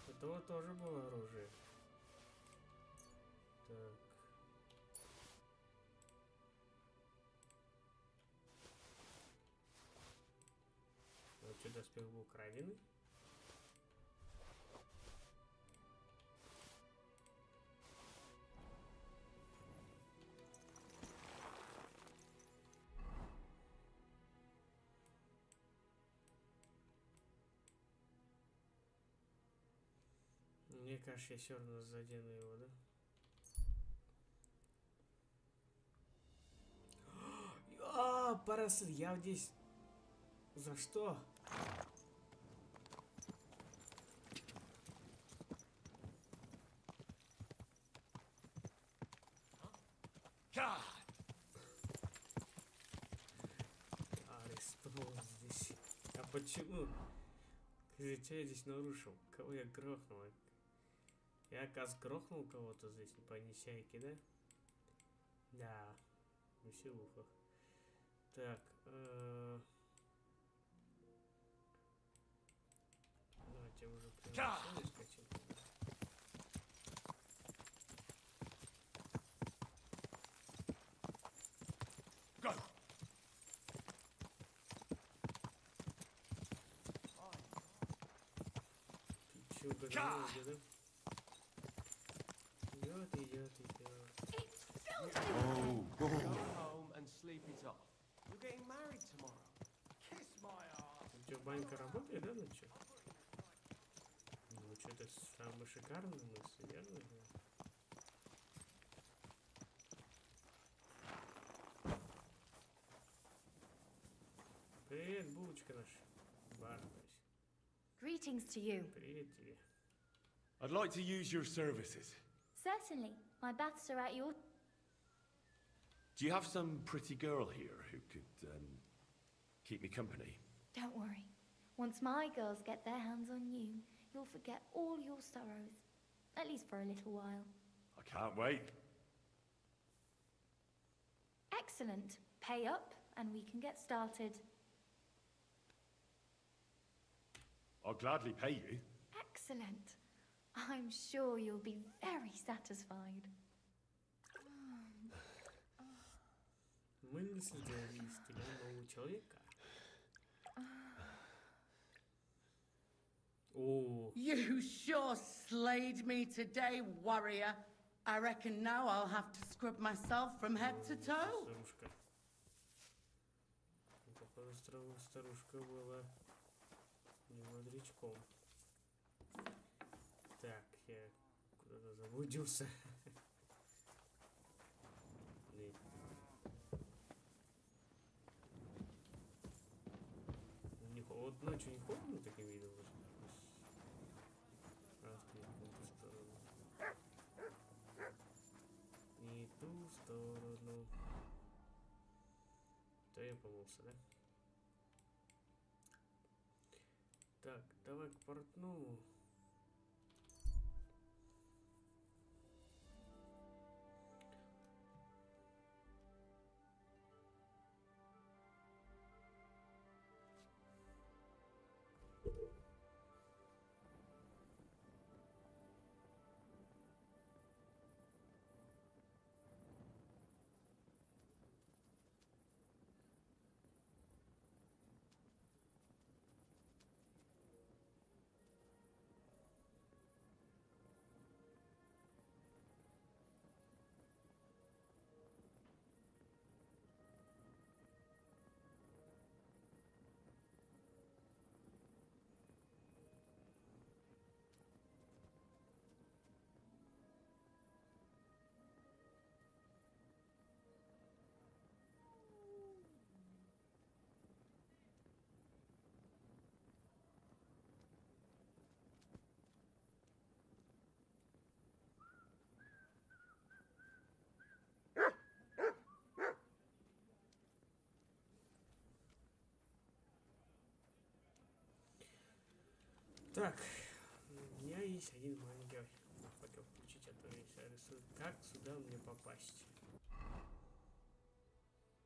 Speaker 1: Этого тоже было оружие. Так. Вот что, доспех был краденый? Мне кажется, я все равно задену его, да? Ёпарасы, я здесь... За что? Арестовал здесь. А почему? Что я здесь нарушил? Кого я грохнул? Я, оказывается, грохнул кого-то здесь по несяйке, да? Да, веселуха. Так, давайте уже прямо скачем.
Speaker 3: Go.
Speaker 1: Ты чё, годовой, да? Идет.
Speaker 3: Oh,
Speaker 11: Go home and sleep it off. You're getting married tomorrow. Kiss my ass.
Speaker 1: У тебя банька работает, да, ночью? Ну, что-то самое шикарное мысль, верно? Привет, булочка наша. Барбась.
Speaker 9: Greetings to you.
Speaker 1: Привет тебе.
Speaker 3: I'd like to use your services.
Speaker 9: Certainly. My baths are at your...
Speaker 3: Do you have some pretty girl here who could keep me company?
Speaker 9: Don't worry. Once my girls get their hands on you, you'll forget all your sorrows. At least for a little while.
Speaker 3: I can't wait.
Speaker 9: Excellent. Pay up and we can get started.
Speaker 3: I'll gladly pay you.
Speaker 9: Excellent. I'm sure you'll be very satisfied.
Speaker 1: Мы не следили из тебя нового человека. О,
Speaker 12: You sure slayed me today, warrior. I reckon now I'll have to scrub myself from head to toe.
Speaker 1: старушка. Походу, старушка была не мудрячком. Так, я куда-то заблудился. Вот ночью не холодно таким видом? Раз, не в ту сторону. Не ту сторону. То я помылся, да? Так, давай к портному. Так, у меня есть один маленький... Хотел включить, а то весь рисует. Как сюда мне попасть?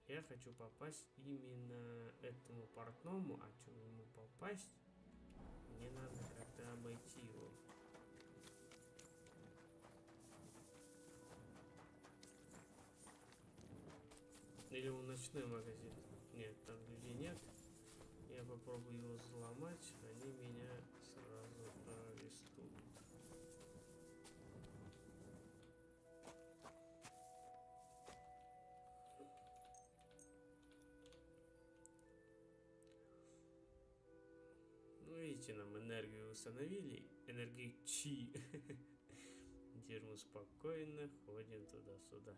Speaker 1: Я хочу попасть именно этому портному, а чтобы ему попасть, мне надо как-то обойти его. Или он ночной магазин? Нет, там людей нет. Я попробую его взломать, они меня сразу арестуют. Ну, видите, нам энергию установили, энергию чи. Теперь мы спокойно ходим туда-сюда.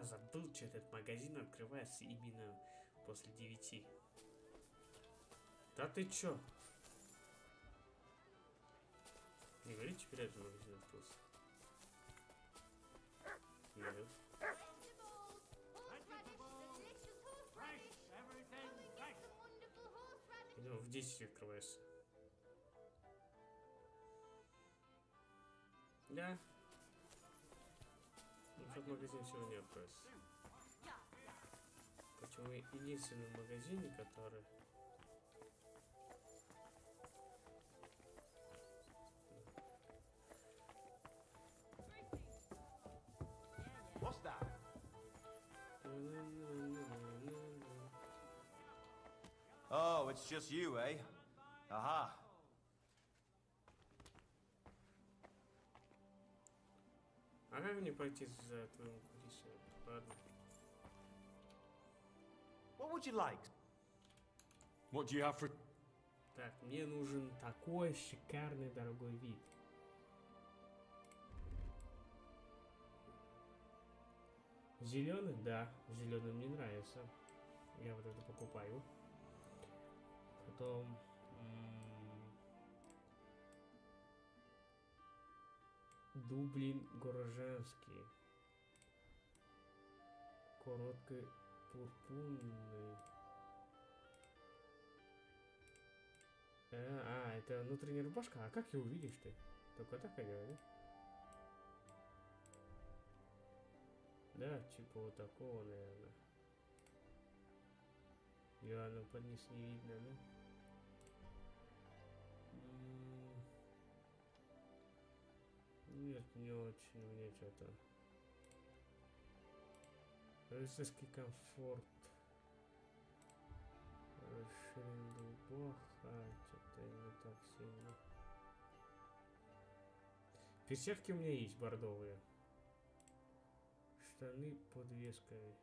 Speaker 1: забыл, что этот магазин открывается именно после 9. Да ты чё? Не говори, теперь этот магазин открылся. Нет. Ну, в 10 открывается. Да. Ну, тот магазин сегодня откроется. Почему единственный магазин, который...
Speaker 11: What's that? Oh, it's just you, eh? Aha.
Speaker 1: А как мне пойти за твоим кулисом? Ладно.
Speaker 11: What would you like?
Speaker 3: What do you have for...
Speaker 1: Так, мне нужен такой шикарный дорогой вид. Зеленый? Да, зеленый мне нравится. Я вот это покупаю. Потом... Дублин горожанский. Короткий пурпурный. Это внутренняя рубашка? А как его увидишь ты? Только так и говорю. Да, типа вот такого, наверное. Явно подниз не видно, да? Нет, не очень мне что-то. Рыцарский комфорт. Расширен глубоко, что-то не так сильно. Перчатки у меня есть бордовые. Штаны подвесками.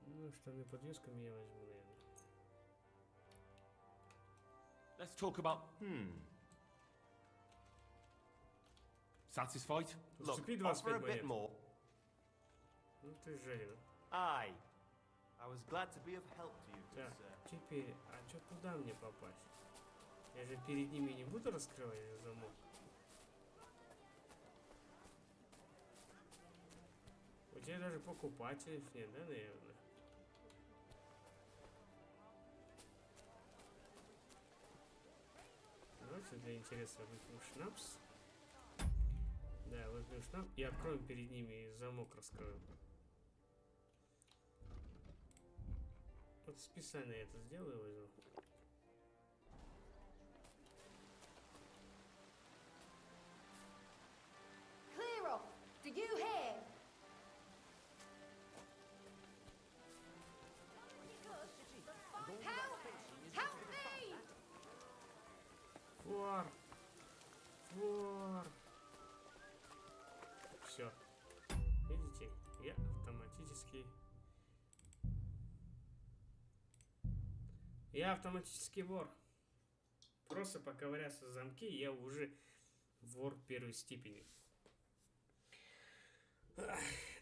Speaker 1: Ну, штаны подвесками я возьму, наверное.
Speaker 3: Let's talk about... Satisfied?
Speaker 11: Look,
Speaker 1: Вступи
Speaker 11: offer a
Speaker 1: 25
Speaker 11: bit
Speaker 1: монет.
Speaker 11: more.
Speaker 1: Ну ты жадина.
Speaker 11: Aye. I was glad to be of help to you, good
Speaker 1: Так,
Speaker 11: sir.
Speaker 1: теперь, а что куда мне попасть? Я же перед ними не буду раскрывать замок. У тебя даже покупателей нет, да, наверное? Давайте для интереса выпьем шнапс. Да, выпьем шнапс и откроем перед ними и замок раскроем. Вот специально я это сделаю, возьму.
Speaker 9: Clear off! Do you hear? Help! Help me!
Speaker 1: Вор! Вор! Все. Видите, я автоматически... Я автоматически вор. Просто поковыряться в замке, я уже вор первой степени.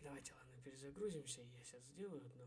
Speaker 1: Давайте, ладно, перезагрузимся. Я сейчас сделаю одно.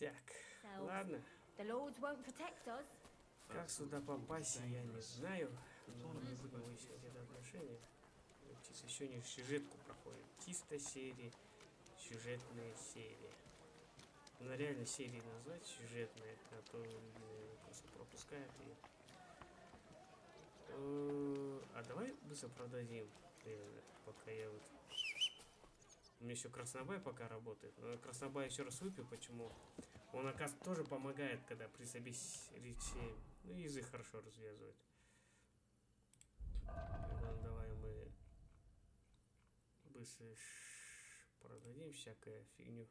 Speaker 1: Так, ладно.
Speaker 9: The lords won't protect us.
Speaker 1: Как сюда попасть, я не знаю. Но не будем выяснять это отношение. Еще не сюжетку проходит. Чисто серии, сюжетные серии. Но реально серии назвать сюжетные, а то люди просто пропускают ее. А давай быстро продадим, реально, пока я вот... У меня еще краснобай пока работает. Но краснобай еще раз выпью, почему? Он, оказывается, тоже помогает, когда при собеседовании, ну, язык хорошо развязывает. Давай мы быстро продадим всякую фигню.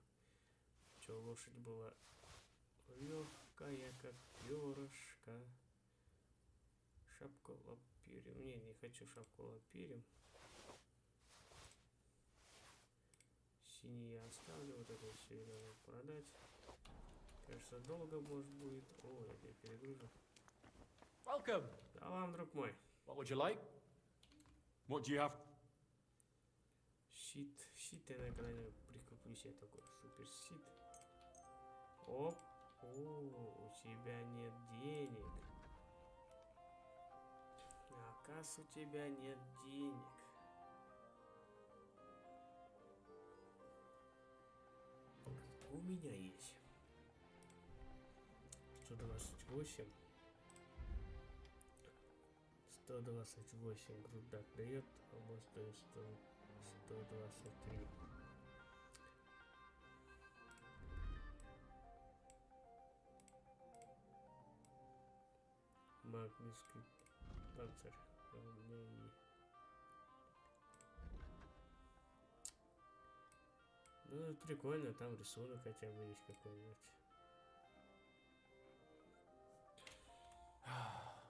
Speaker 1: Че, лошадь была легкая, как перышко. Шапку лапирем. Не хочу шапку лапирем. Синий я оставлю. Вот это все надо продать. Кажется, долго может будет. О, я тебя перегружу.
Speaker 11: Welcome.
Speaker 1: Да вам, друг мой.
Speaker 11: What would you like?
Speaker 3: What do you have?
Speaker 1: Щит. Щит я когда-нибудь прикуплю себе такой супер щит. Оп. О, у тебя нет денег. Оказывается, у тебя нет денег. У меня есть 128. 128 грудак дает, а может дает 123. Магнитский панцирь. У меня и... Ну, это прикольно, там рисунок хотя бы есть какой-нибудь.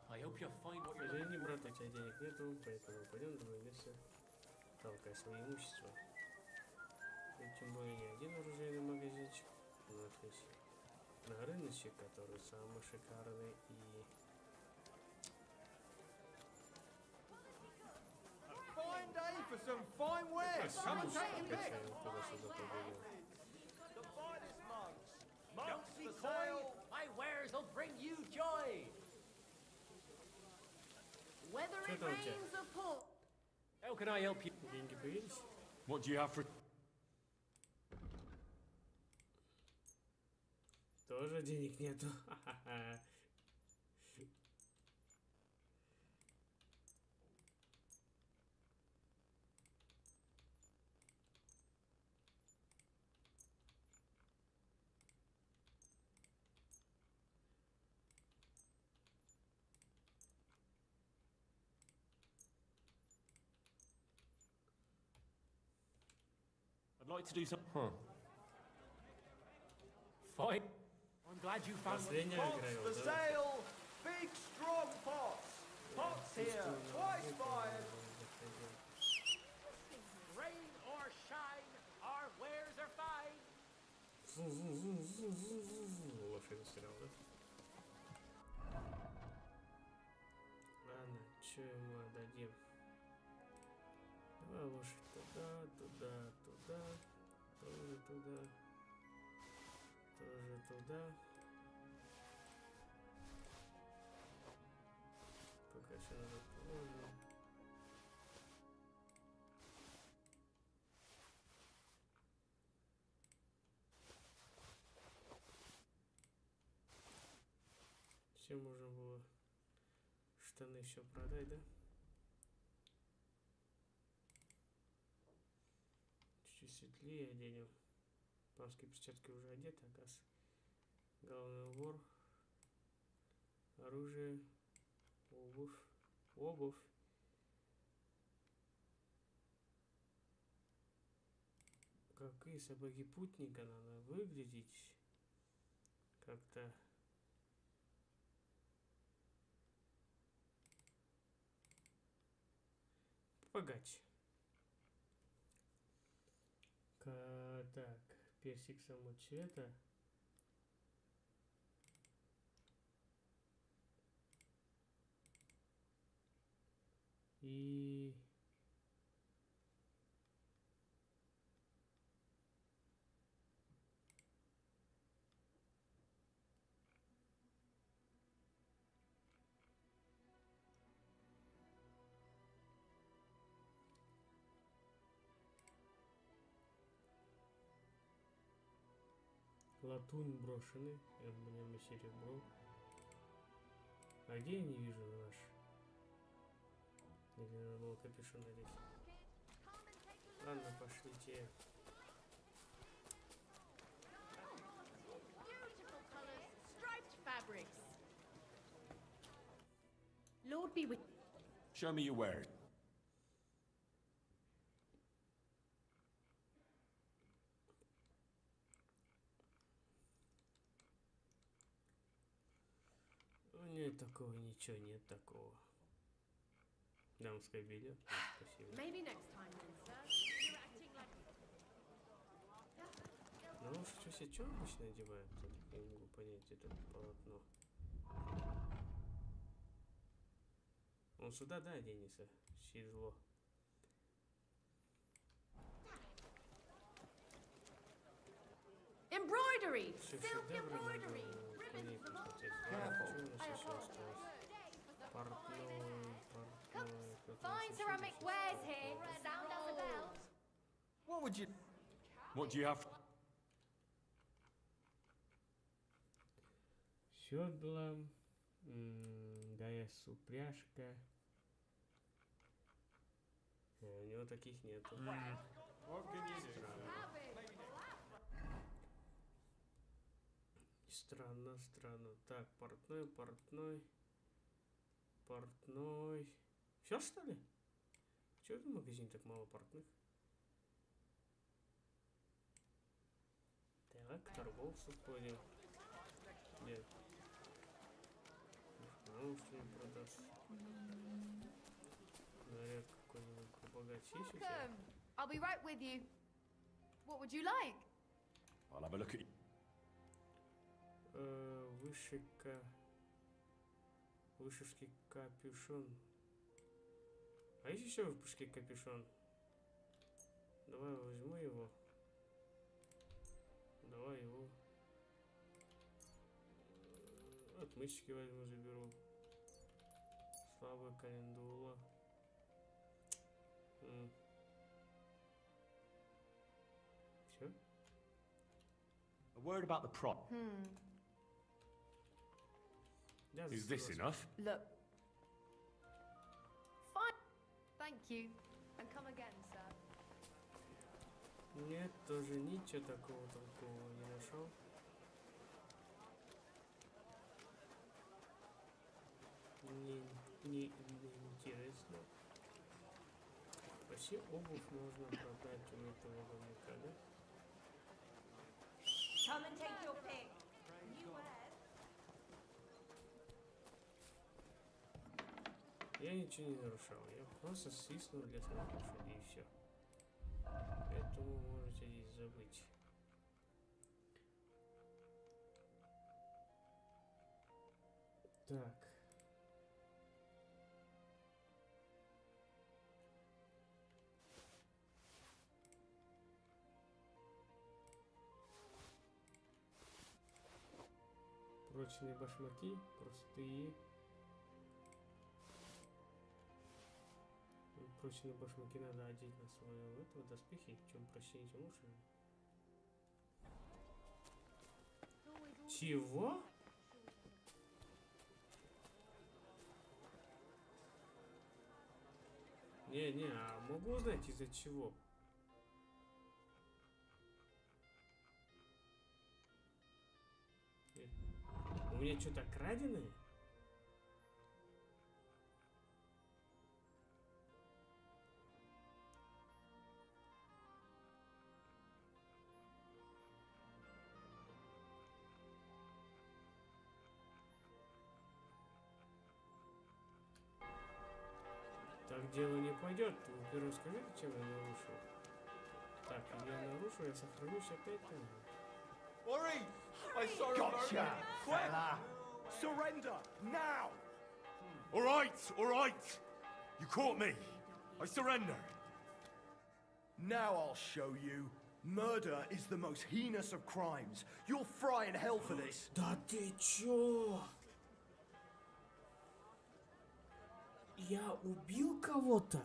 Speaker 11: I hope you find what you're
Speaker 1: Извини, брат, у тебя денег нету, поэтому пойдем в другое место. Толкай свое имущество. И тем более не один оружейный магазинчик. Но здесь на рыночке, который самый шикарный и...
Speaker 5: Fine day for some fine wares. Come and take your pick.
Speaker 11: the finest mugs. Mugs for sale. My wares will bring you joy.
Speaker 12: Whether it
Speaker 1: Что там у тебя?
Speaker 12: rains or pours.
Speaker 11: How can I help you?
Speaker 1: Деньги появились?
Speaker 3: What do you have for...
Speaker 1: Тоже денег нету. Ха-ха-ха.
Speaker 11: I'd like to do some. Fine. I'm glad you found what you
Speaker 1: Последняя
Speaker 11: want.
Speaker 1: игра его,
Speaker 10: For
Speaker 1: да?
Speaker 10: sale, big strong pots. Pots here, twice fired.
Speaker 11: Rain or shine, our wares are fine.
Speaker 1: Лошадь застрял, да? Ладно, что ему отдадим? Давай лошадь туда, туда, туда, тоже туда, тоже туда. Пока все надо положим. Все можно было штаны еще продать, да? Чуть светлее оденем. Панские перчатки уже одеты, оказывается. Головной убор. Оружие. Обувь. Обувь. Какие сапоги путника надо выглядеть как-то. Богаче. Так, персик самого цвета. И Латунь брошены, эмблемы серебро. А где я не вижу наш? Или надо было капюшон надеть? Ладно, пошлите.
Speaker 12: Lord be with.
Speaker 3: Show me your wearing.
Speaker 1: Нет такого, ничего, нет такого. Дамское белье. Спасибо. Ну уж что себе, что обычно одевают? Я не могу понять это полотно. Он сюда, да, оденется? Седло.
Speaker 12: Embroidery!
Speaker 1: Все
Speaker 12: Silk
Speaker 1: шедевры
Speaker 12: embroidery!
Speaker 1: надо по ней посмотреть. Что у нас еще осталось? Портной.
Speaker 9: Fine ceramic wares here. Sound us about.
Speaker 5: What would you...
Speaker 3: What do you have?
Speaker 1: Седла. ГС упряжка. У него таких нету. Странно, странно. Так, портной. Все, что ли? Чего в магазине так мало портных? Так, к торговцу ходим. Нет. Ну, что не продаст. Наряд какой-нибудь побогаче есть у тебя?
Speaker 9: I'll be right with you. What would you like?
Speaker 3: I'll have a look at you.
Speaker 1: Вышивки капюшон. А есть еще вышивки капюшон? Давай возьму его. Давай его. Отмычки возьму, заберу. Слабая календула. Все?
Speaker 3: A word about the prop. Is this enough?
Speaker 9: Look. Fine. Thank you. And come again, sir.
Speaker 1: Нет, тоже ничего такого толкового не нашел. Не интересно. Вообще обувь можно продать у этого домика, да?
Speaker 9: Come and take your pick. New wares.
Speaker 1: Я ничего не нарушал, я просто свистнул для своих лошадей и все. Поэтому можете здесь забыть. Так. Прочные башмаки, простые. Прочные башмаки надо одеть на свое этого доспехи. Чем прочнее, тем лучше. Чего? Не, а могу узнать из-за чего? У меня что-то краденое? Так дело не пойдет. Ты, во-первых, скажи, чем я нарушил. Так, я нарушу, я сохранюсь опять там же.
Speaker 11: Worry! I saw
Speaker 2: Gotcha, fella! Surrender, now!
Speaker 3: All right! You caught me. I surrender.
Speaker 11: Now I'll show you. Murder is the most heinous of crimes. You'll fry in hell for this.
Speaker 1: Да ты чё? Я убил кого-то?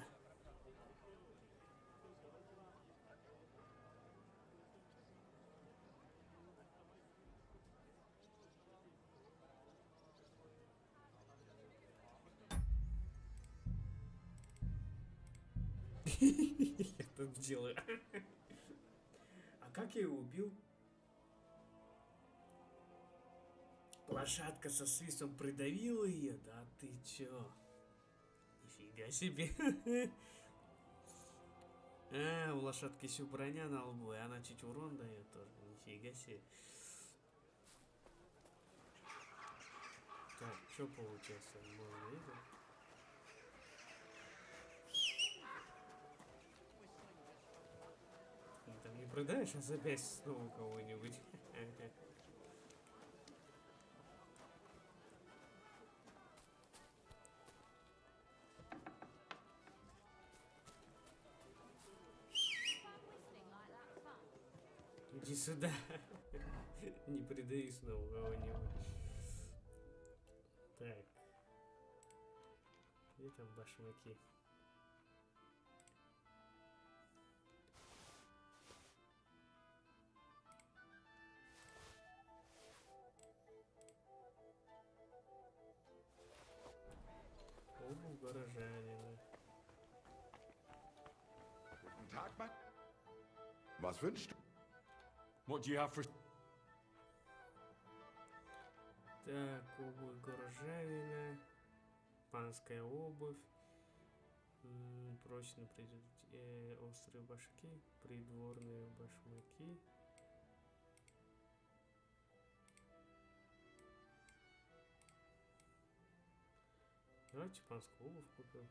Speaker 1: Я тут делаю. А как я его убил? Лошадка со свистом придавила ее? Да ты чё? Нифига себе. А, у лошадки еще броня на лбу, и она чуть урон дает тоже. Нифига себе. Так, что получается? Можно видеть? Там не продаешь, а опять снова кого-нибудь. Иди сюда. Не предай снова кого-нибудь. Так. Где там башмаки? Обувь горожанина.
Speaker 13: Guten Tag, Mann. Was wünschst du?
Speaker 3: What do you have for...
Speaker 1: Так, обувь горожанина. Панская обувь. Прочно придет острые башки. Придворные башмаки. Давайте панскую обувь купим.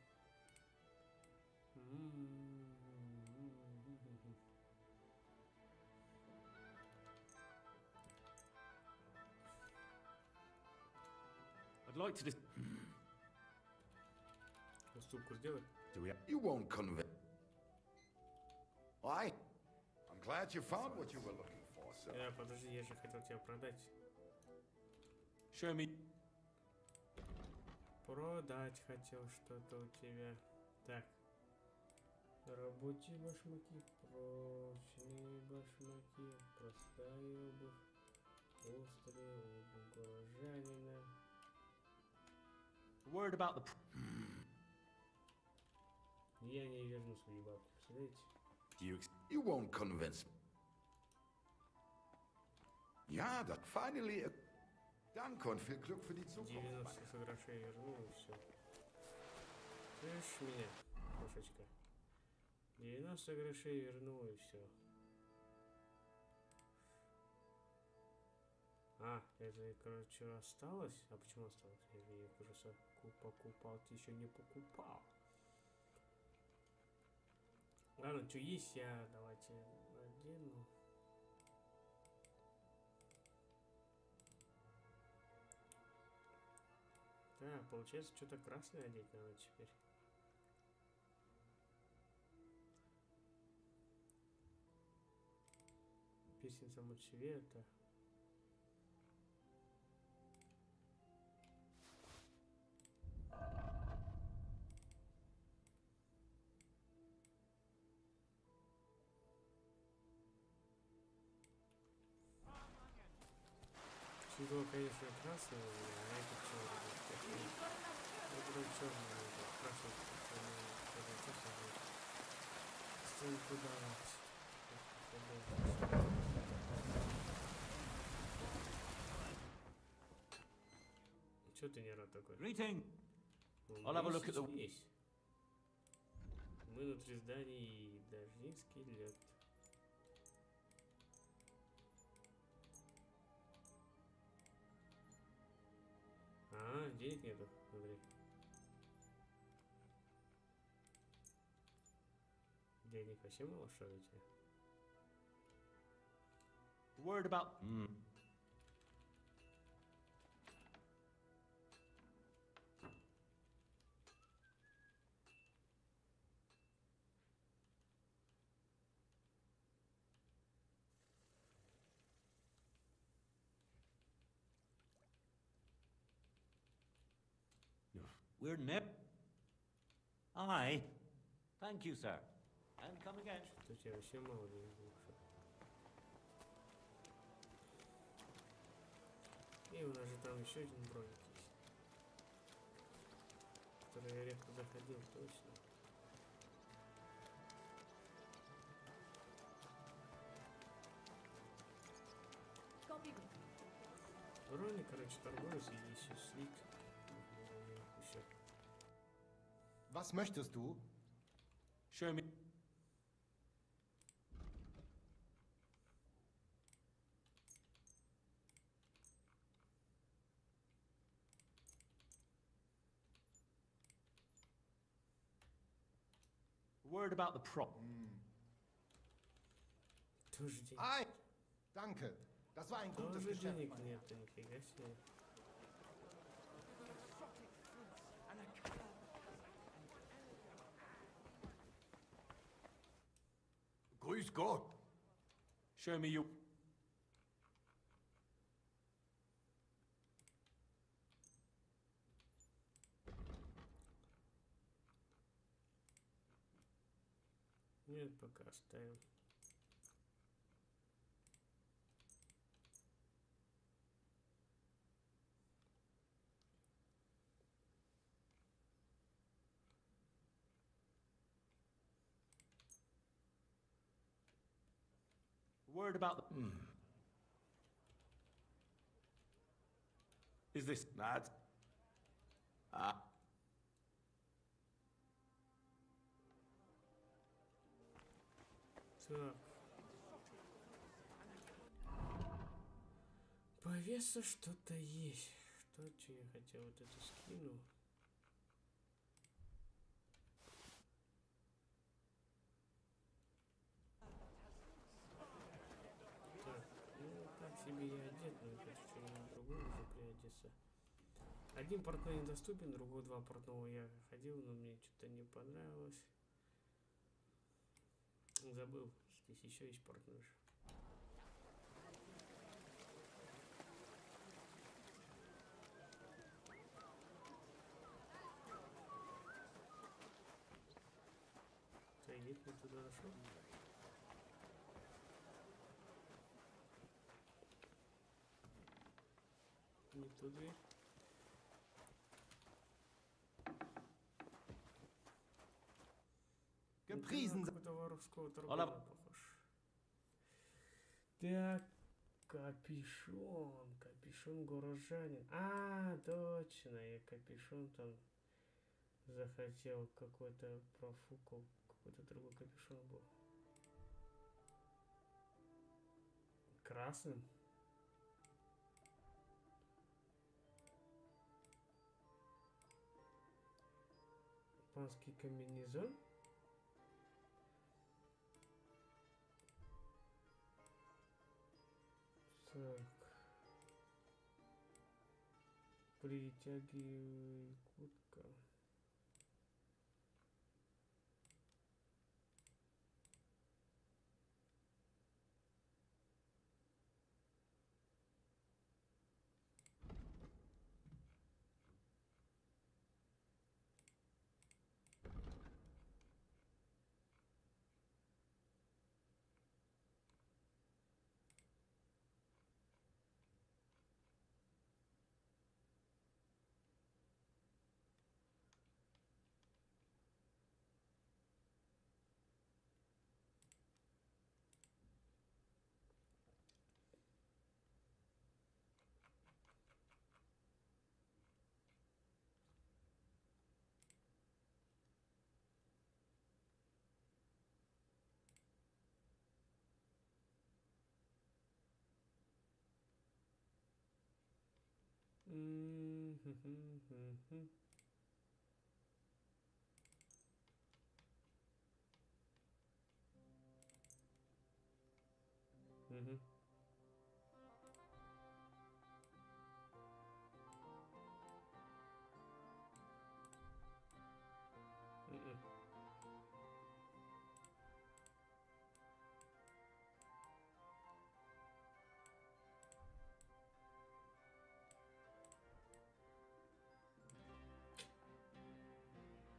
Speaker 3: I'd like to just...
Speaker 1: Уступку сделать?
Speaker 13: You won't convince. Why? I'm glad you found what you were looking for, sir.
Speaker 1: Подожди, я же хотел тебя продать.
Speaker 3: Show me...
Speaker 1: Продать хотел что-то у тебя. Так. Рабочие башмаки, прочные башмаки, простая обувь, острая обувь горожанина.
Speaker 3: Word about the...
Speaker 1: Я не верну свои бабки, представляете?
Speaker 13: You won't convince me. Ja, that finally... Danke und viel Glück für die Zukunft.
Speaker 1: 90 грошей верну и все. Слышишь меня, кошечка? 90 грошей верну и все. А, это, короче, осталось? А почему осталось? Я же их уже покупал, ты еще не покупал. Ладно, что есть, я давайте одену. Да, получается, что-то красное одеть надо теперь. Песня самоцвета. Всего, конечно, красное, а это черный. Это черный, красный, красный. Сценку давать. Чё ты не рад такой?
Speaker 6: Greeting. I'll have a look at the...
Speaker 1: Есть. Мы внутри здания и дождинский лед. А, денег нету, смотри. Денег вообще мало, что ли, у тебя?
Speaker 6: Word about... We're nip. Aye. Thank you, sir. And come again.
Speaker 1: Что у тебя вообще мало денег, что? И у нас же там еще один броник есть, который я редко заходил, точно. Вроде, короче, торговец, иди все слить. Все.
Speaker 8: Was möchtest du?
Speaker 2: Show me.
Speaker 14: Word about the prop.
Speaker 1: Тоже денег.
Speaker 8: Ei! Danke. Das war ein gutes
Speaker 1: Тоже
Speaker 8: Geschäft.
Speaker 1: денег
Speaker 8: mein
Speaker 1: нет, нифига себе.
Speaker 13: Grüß Gott.
Speaker 2: Show me your.
Speaker 1: Нет, пока оставим.
Speaker 14: Word about the. Is this mad? Ah.
Speaker 1: Так. По весу что-то есть. Что я хотел? Вот это скину. Так, ну так себе я одет, но я хочу что-нибудь другое уже приодеться. Один портной недоступен, другой два портного я ходил, но мне что-то не понравилось. Забыл, здесь еще есть портной. Нет, не туда нашел. Не ту дверь.
Speaker 8: Gepriesen sei.
Speaker 1: Какой-то воровского торговля похож. Так, капюшон. Капюшон горожанин. А, точно, я капюшон там захотел какой-то профукал. Какой-то другой капюшон был. Красным. Панский комбинезон. Так. Притягивай куртка.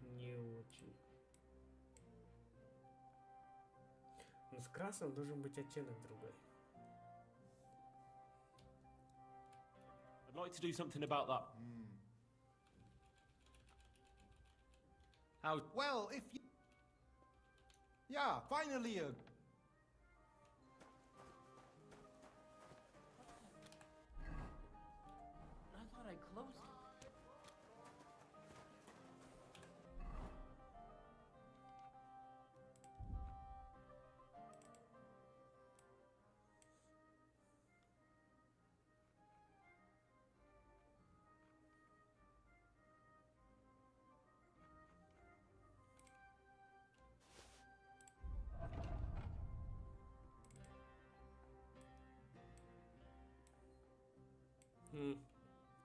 Speaker 1: Не очень. Но с красным должен быть оттенок другой.
Speaker 14: I'd like to do something about that. How?
Speaker 8: Well, if you... Yeah, finally a...
Speaker 12: closed.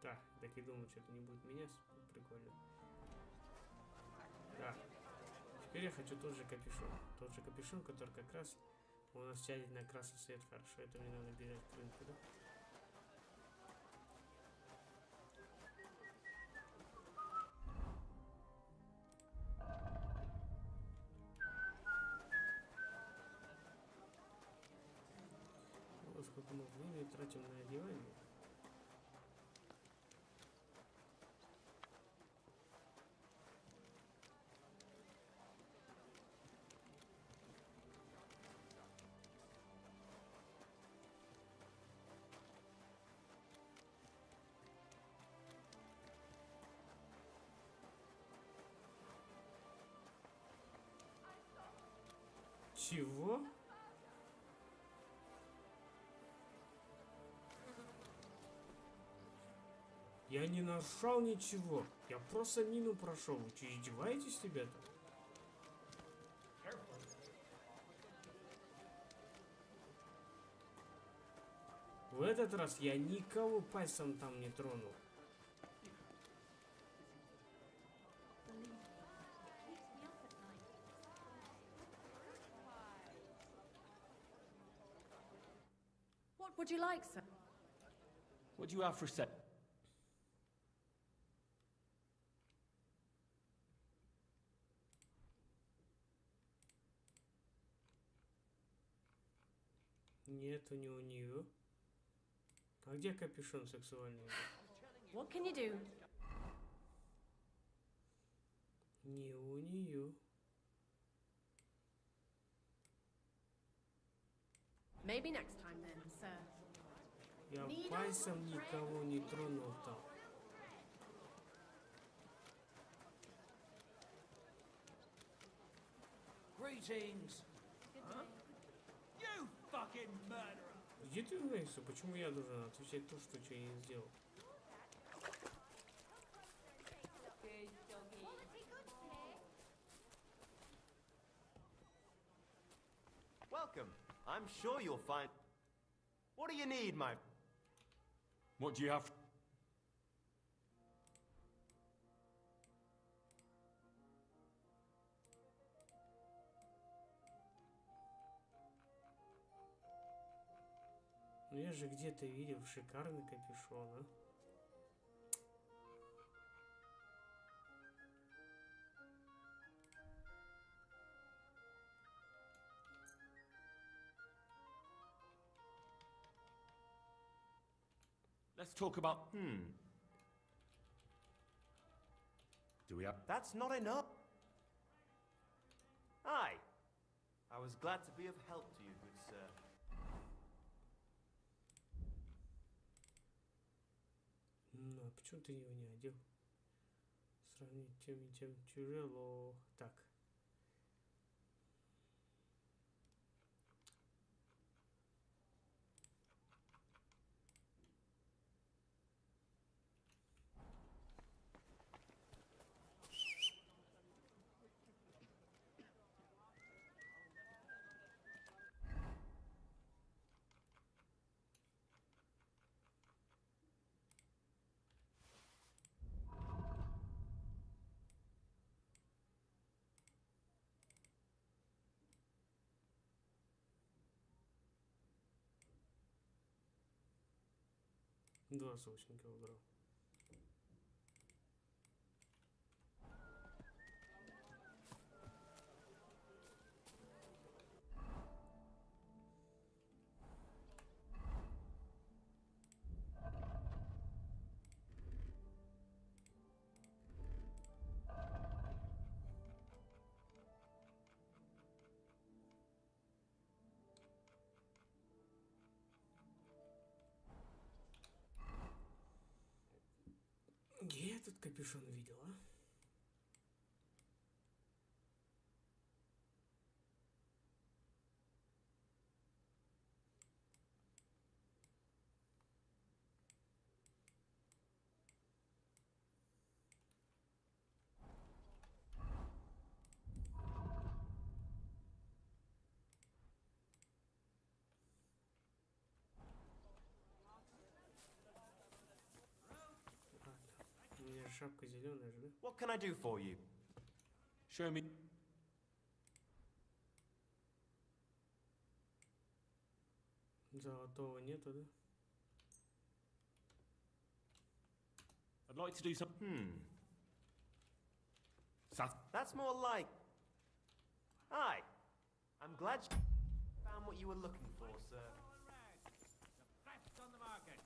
Speaker 1: Так, так и думал, что это не будет меня. Прикольно. Так. Теперь я хочу тот же капюшон. Тот же капюшон, который как раз у нас тянет на красный свет. Хорошо, это мне надо бежать к рынку, да? Вот сколько мы времени тратим на одевание. Чего? Я не нашел ничего. Я просто мину прошел. Вы что, издеваетесь, ребята? В этот раз я никого пальцем там не тронул.
Speaker 12: What would you like, sir?
Speaker 14: What do you have for set?
Speaker 1: Нету не у нее. А где капюшон сексуальный?
Speaker 12: What can you do?
Speaker 1: Не у нее.
Speaker 12: Maybe next time then, sir.
Speaker 1: Я пальцем никого не тронул там.
Speaker 6: Greetings. Huh? You fucking murderer.
Speaker 1: Иди ты в Мейсу, почему я должен отвечать то, что я не сделал?
Speaker 15: Welcome. I'm sure you'll find... What do you need, my...
Speaker 14: What do you have?
Speaker 1: Ну я же где-то видел шикарный капюшон, а?
Speaker 14: Let's talk about... Do we have...
Speaker 15: That's not enough. Aye. I was glad to be of help to you, good sir.
Speaker 1: Ну, а почему ты его не одел? Сравнить тем тяжело. Так. Два соучника убрал. капюшон видел, а? У меня же шапка зеленая же, да?
Speaker 15: What can I do for you?
Speaker 14: Show me.
Speaker 1: Золотого нету, да?
Speaker 14: I'd like to do something.
Speaker 15: That's more like... Hi. I'm glad you found what you were looking for, sir.
Speaker 6: The best on the market.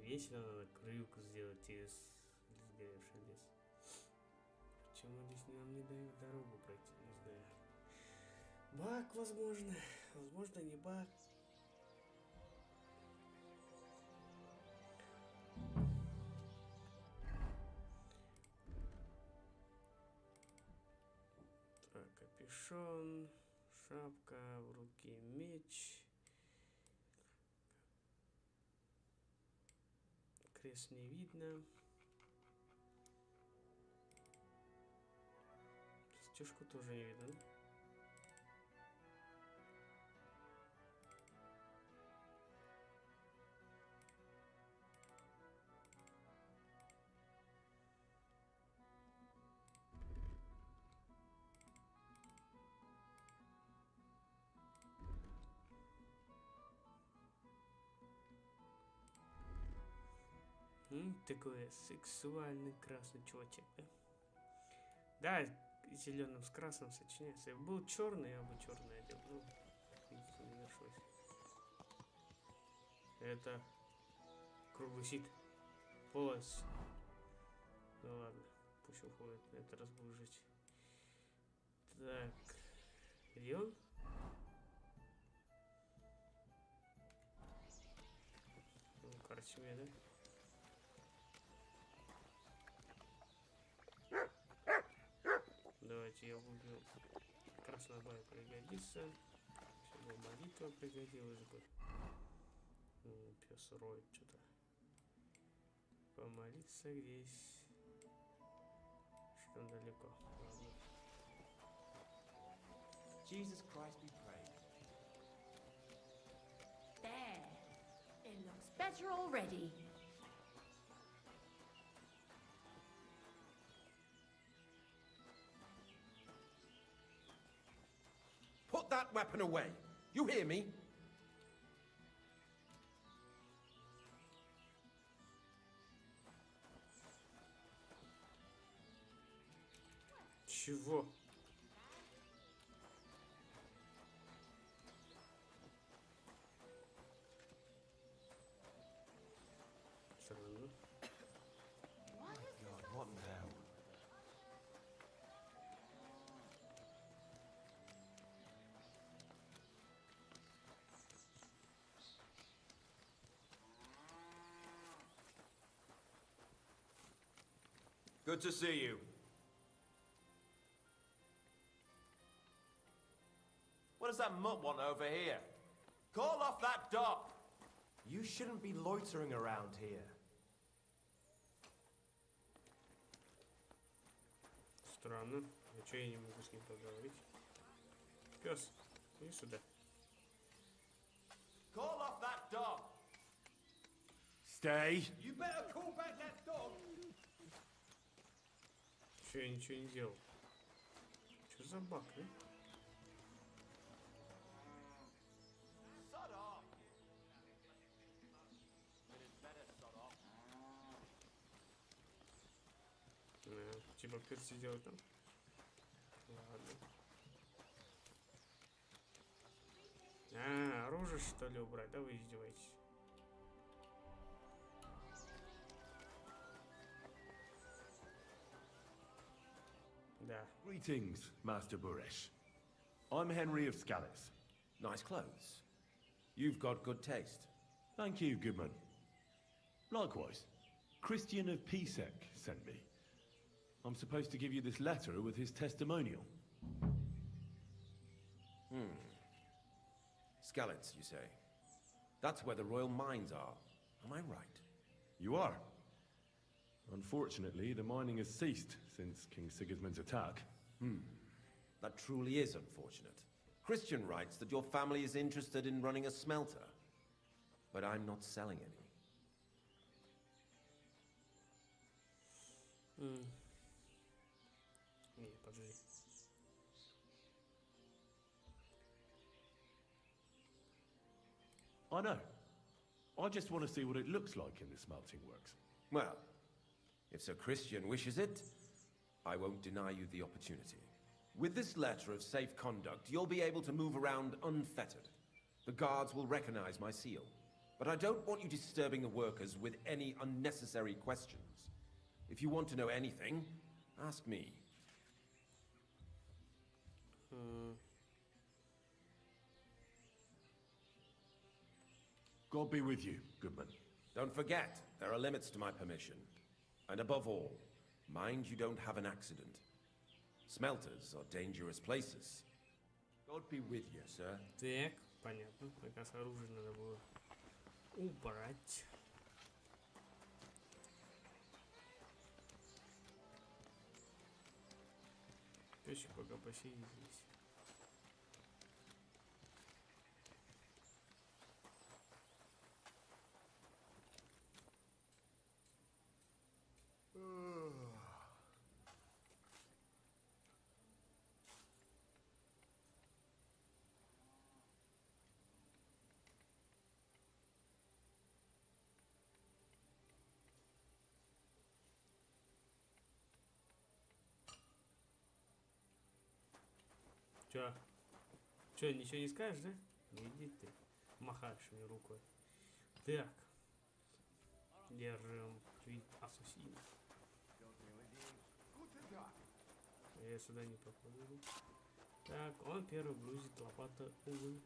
Speaker 1: Весело надо крюк сделать из сгоревший лес. Почему здесь нам не дают дорогу пройти, не знаю. Баг, возможно. Возможно, не баг. Так, капюшон, шапка, в руке меч. Крест не видно. Стежку тоже не видно, да? Такой сексуальный красный чувачек, да? Да, зеленым с красным сочиняется. Если бы был черный, я бы черный одел. Ну, видите, не нашлось. Это круглый щит. Полос. Ну ладно, пусть уходит. На этот раз буду жить. Так. Где он? Ну, короче, да? Давайте я буду... Красная бая пригодится. Чтобы молитва пригодилась бы. Пес роет что-то. Помолиться здесь. Что далеко. Ладно.
Speaker 15: Jesus Christ be praised.
Speaker 16: There. It looks better already.
Speaker 17: Put that weapon away. You hear me?
Speaker 1: Чего? Странно.
Speaker 7: God, what now?
Speaker 15: Good to see you. What does that mutt want over here? Call off that dog! You shouldn't be loitering around here.
Speaker 1: Странно. А чё я не могу с ним поговорить? Пес, иди сюда.
Speaker 15: Call off that dog!
Speaker 17: Stay.
Speaker 4: You better call back that dog.
Speaker 1: Чё я ничего не делал? Чё за баг, а?
Speaker 15: Sod off! It is better sod off.
Speaker 1: Типа пес сидел там. Ладно. Оружие что ли убрать? Да вы издеваетесь. Да.
Speaker 3: Greetings, Master Buresh. I'm Henry of Scallics.
Speaker 17: Nice clothes. You've got good taste.
Speaker 3: Thank you, Goodman. Likewise, Christian of Pisek sent me. I'm supposed to give you this letter with his testimonial.
Speaker 17: Skalitz, you say? That's where the royal mines are. Am I right?
Speaker 3: You are. Unfortunately, the mining has ceased since King Sigismund's attack.
Speaker 17: That truly is unfortunate. Christian writes that your family is interested in running a smelter. But I'm not selling any.
Speaker 1: Не, подожди.
Speaker 3: I know. I just want to see what it looks like in the smelting works.
Speaker 17: Well, if Sir Christian wishes it, I won't deny you the opportunity. With this letter of safe conduct, you'll be able to move around unfettered. The guards will recognize my seal. But I don't want you disturbing the workers with any unnecessary questions. If you want to know anything, ask me.
Speaker 3: God be with you, Goodman.
Speaker 17: Don't forget, there are limits to my permission. And above all, mind you don't have an accident. Smelters are dangerous places. God be with you, sir.
Speaker 1: Так, понятно. Как раз оружие надо было убрать. Песик пока посидит здесь. Чё, ничего не скажешь, да? Ну иди ты, махаешь мне рукой. Так. Держим вид ассасина. Я сюда не попаду. Так, он первый грузит лопата уголь.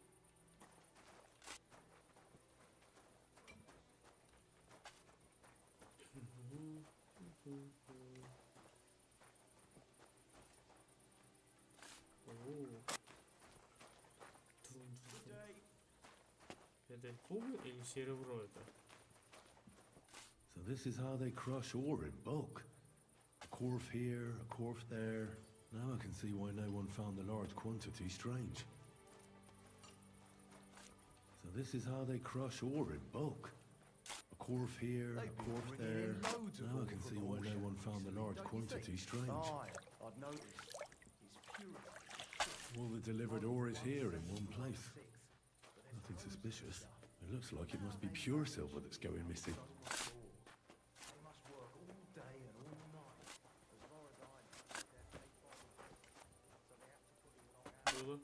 Speaker 1: Это уголь или серебро это?
Speaker 3: So this is how they crush ore in bulk. A quarf here, a quarf there. Now I can see why no one found the large quantity strange. So this is how they crush ore in bulk. A quarf here, a quarf there. Now I can see why no one found the large quantity strange.
Speaker 11: I'd noticed.
Speaker 3: All the delivered ore is here in one place. Nothing suspicious. It looks like it must be pure silver that's going missing.
Speaker 1: Было.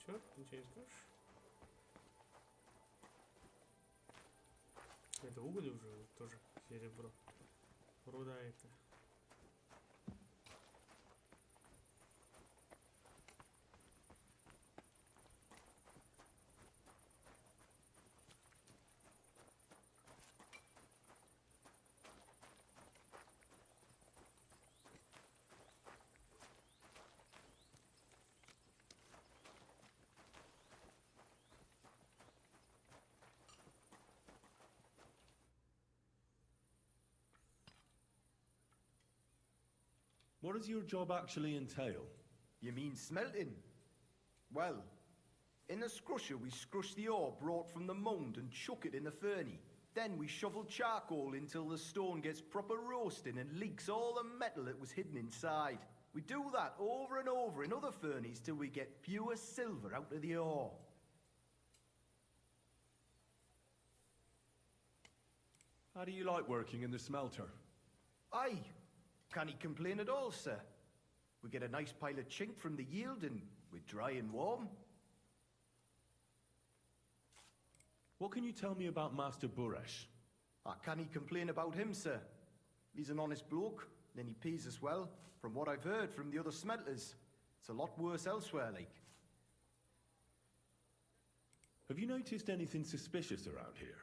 Speaker 1: Чё? Ничего не скажешь? Это уголь уже тоже серебро. Руда это.
Speaker 3: What does your job actually entail?
Speaker 11: You mean smelting? Well, in the scrusher we scrush the ore brought from the mound and chuck it in the furnace. Then we shovel charcoal until the stone gets proper roasting and leaks all the metal that was hidden inside. We do that over and over in other furnaces till we get pure silver out of the ore.
Speaker 3: How do you like working in the smelter?
Speaker 11: Aye. Can't he complain at all, sir? We get a nice pile of chink from the yield and we're dry and warm.
Speaker 3: What can you tell me about Master Buresh?
Speaker 11: Can he complain about him, sir? He's an honest bloke, and he pays us well. From what I've heard from the other smelters, it's a lot worse elsewhere, like.
Speaker 3: Have you noticed anything suspicious around here?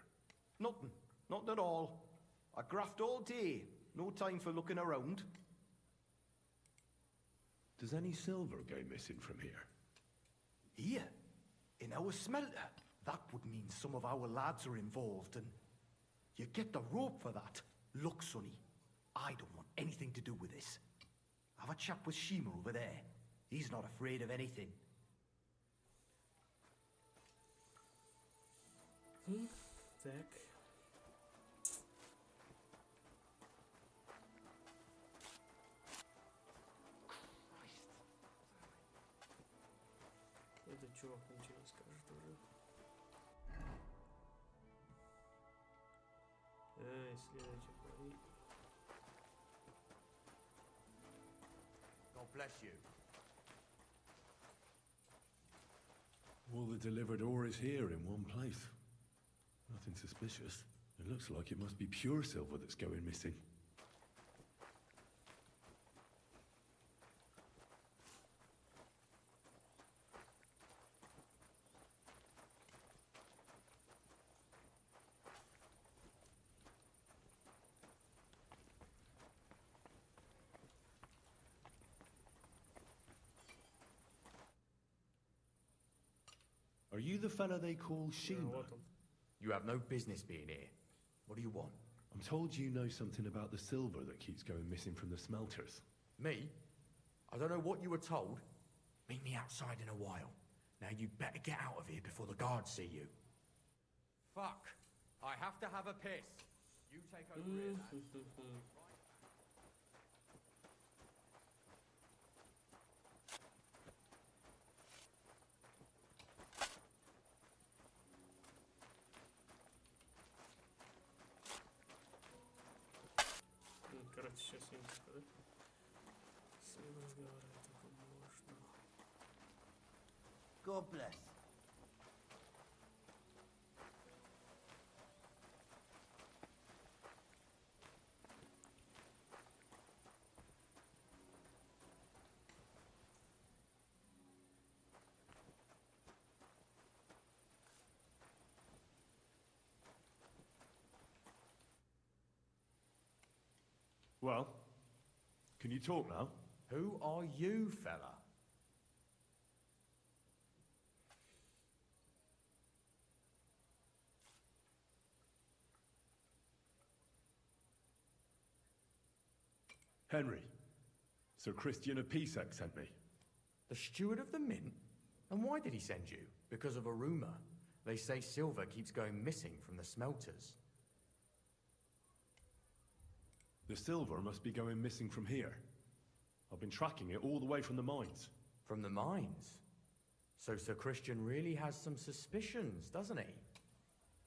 Speaker 11: Nothing. Nothing at all. I graft all day. No time for looking around.
Speaker 3: Does any silver go missing from here?
Speaker 11: Here? In our smelter? That would mean some of our lads are involved, and you get the rope for that. Look, Sonny, I don't want anything to do with this. Have a chat with Shima over there. He's not afraid of anything.
Speaker 1: Так. Этот чувак ничего не скажет уже. Исследуйте пари.
Speaker 15: God bless you.
Speaker 3: All the delivered ore is here in one place. Nothing suspicious. It looks like it must be pure silver that's going missing. Are you the fella they call Shima?
Speaker 15: You have no business being here. What do you want?
Speaker 3: I'm told you know something about the silver that keeps going missing from the smelters.
Speaker 15: Me? I don't know what you were told. Meet me outside in a while. Now you better get out of here before the guards see you. Fuck. I have to have a piss. You take over here, lad.
Speaker 1: Короче, сейчас я не скажу. С ним разговаривать только можно.
Speaker 10: God bless.
Speaker 3: Well, can you talk now?
Speaker 15: Who are you, fella?
Speaker 3: Henry. Sir Christian of Pisac sent me.
Speaker 15: The steward of the mint? And why did he send you? Because of a rumor. They say silver keeps going missing from the smelters.
Speaker 3: The silver must be going missing from here. I've been tracking it all the way from the mines.
Speaker 15: From the mines? So Sir Christian really has some suspicions, doesn't he?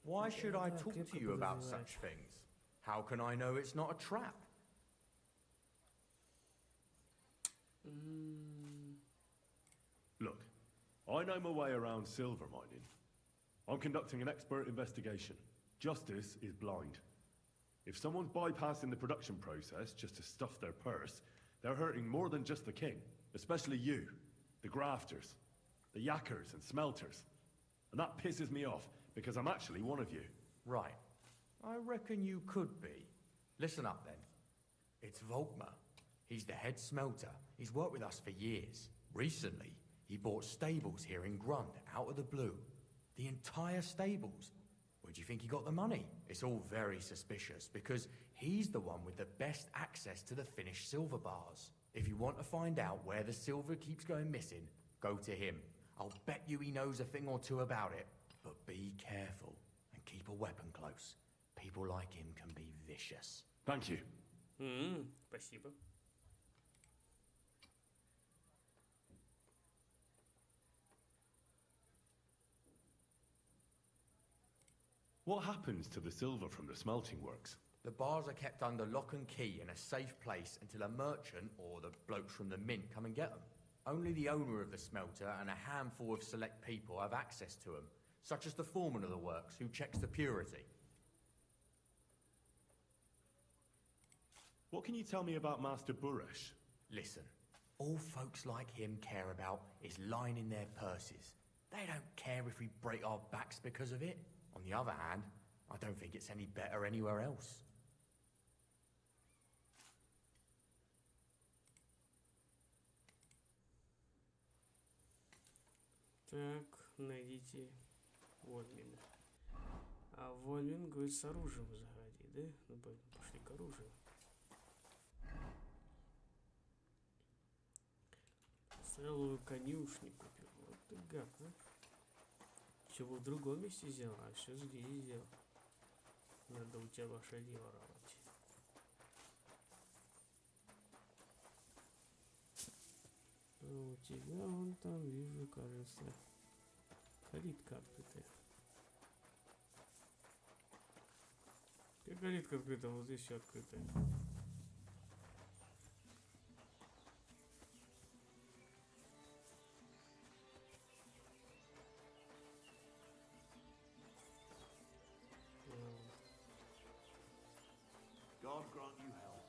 Speaker 15: Why should I talk to you about such things? How can I know it's not a trap?
Speaker 3: Look, I know my way around silver mining. I'm conducting an expert investigation. Justice is blind. If someone's bypassing the production process just to stuff their purse, they're hurting more than just the king, especially you, the grafters, the yakkers and smelters. And that pisses me off, because I'm actually one of you.
Speaker 15: Right. I reckon you could be. Listen up then. It's Volkmar. He's the head smelter. He's worked with us for years. Recently, he bought stables here in Grund, out of the blue. The entire stables. Where do you think he got the money? It's all very suspicious, because he's the one with the best access to the finished silver bars. If you want to find out where the silver keeps going missing, go to him. I'll bet you he knows a thing or two about it. But be careful, and keep a weapon close. People like him can be vicious.
Speaker 3: Thank you.
Speaker 1: Спасибо.
Speaker 3: What happens to the silver from the smelting works?
Speaker 15: The bars are kept under lock and key in a safe place until a merchant or the blokes from the mint come and get them. Only the owner of the smelter and a handful of select people have access to them, such as the foreman of the works who checks the purity.
Speaker 3: What can you tell me about Master Buresh?
Speaker 15: Listen, all folks like him care about is lining their purses. They don't care if we break our backs because of it. On the other hand, I don't think it's any better anywhere else.
Speaker 1: Так, найдите Вольмина. А Вольмин, говорит, с оружием заходи, да? Ну, пошли к оружию. Целую конюшню купил. Вот ты гад, а? Чего в другом месте сделал, а все здесь сделал. Надо у тебя лошадей воровать. А у тебя вон там, вижу, кажется, калитка открытая. Как калитка открыта, вот здесь все открытое.
Speaker 4: God grant you health.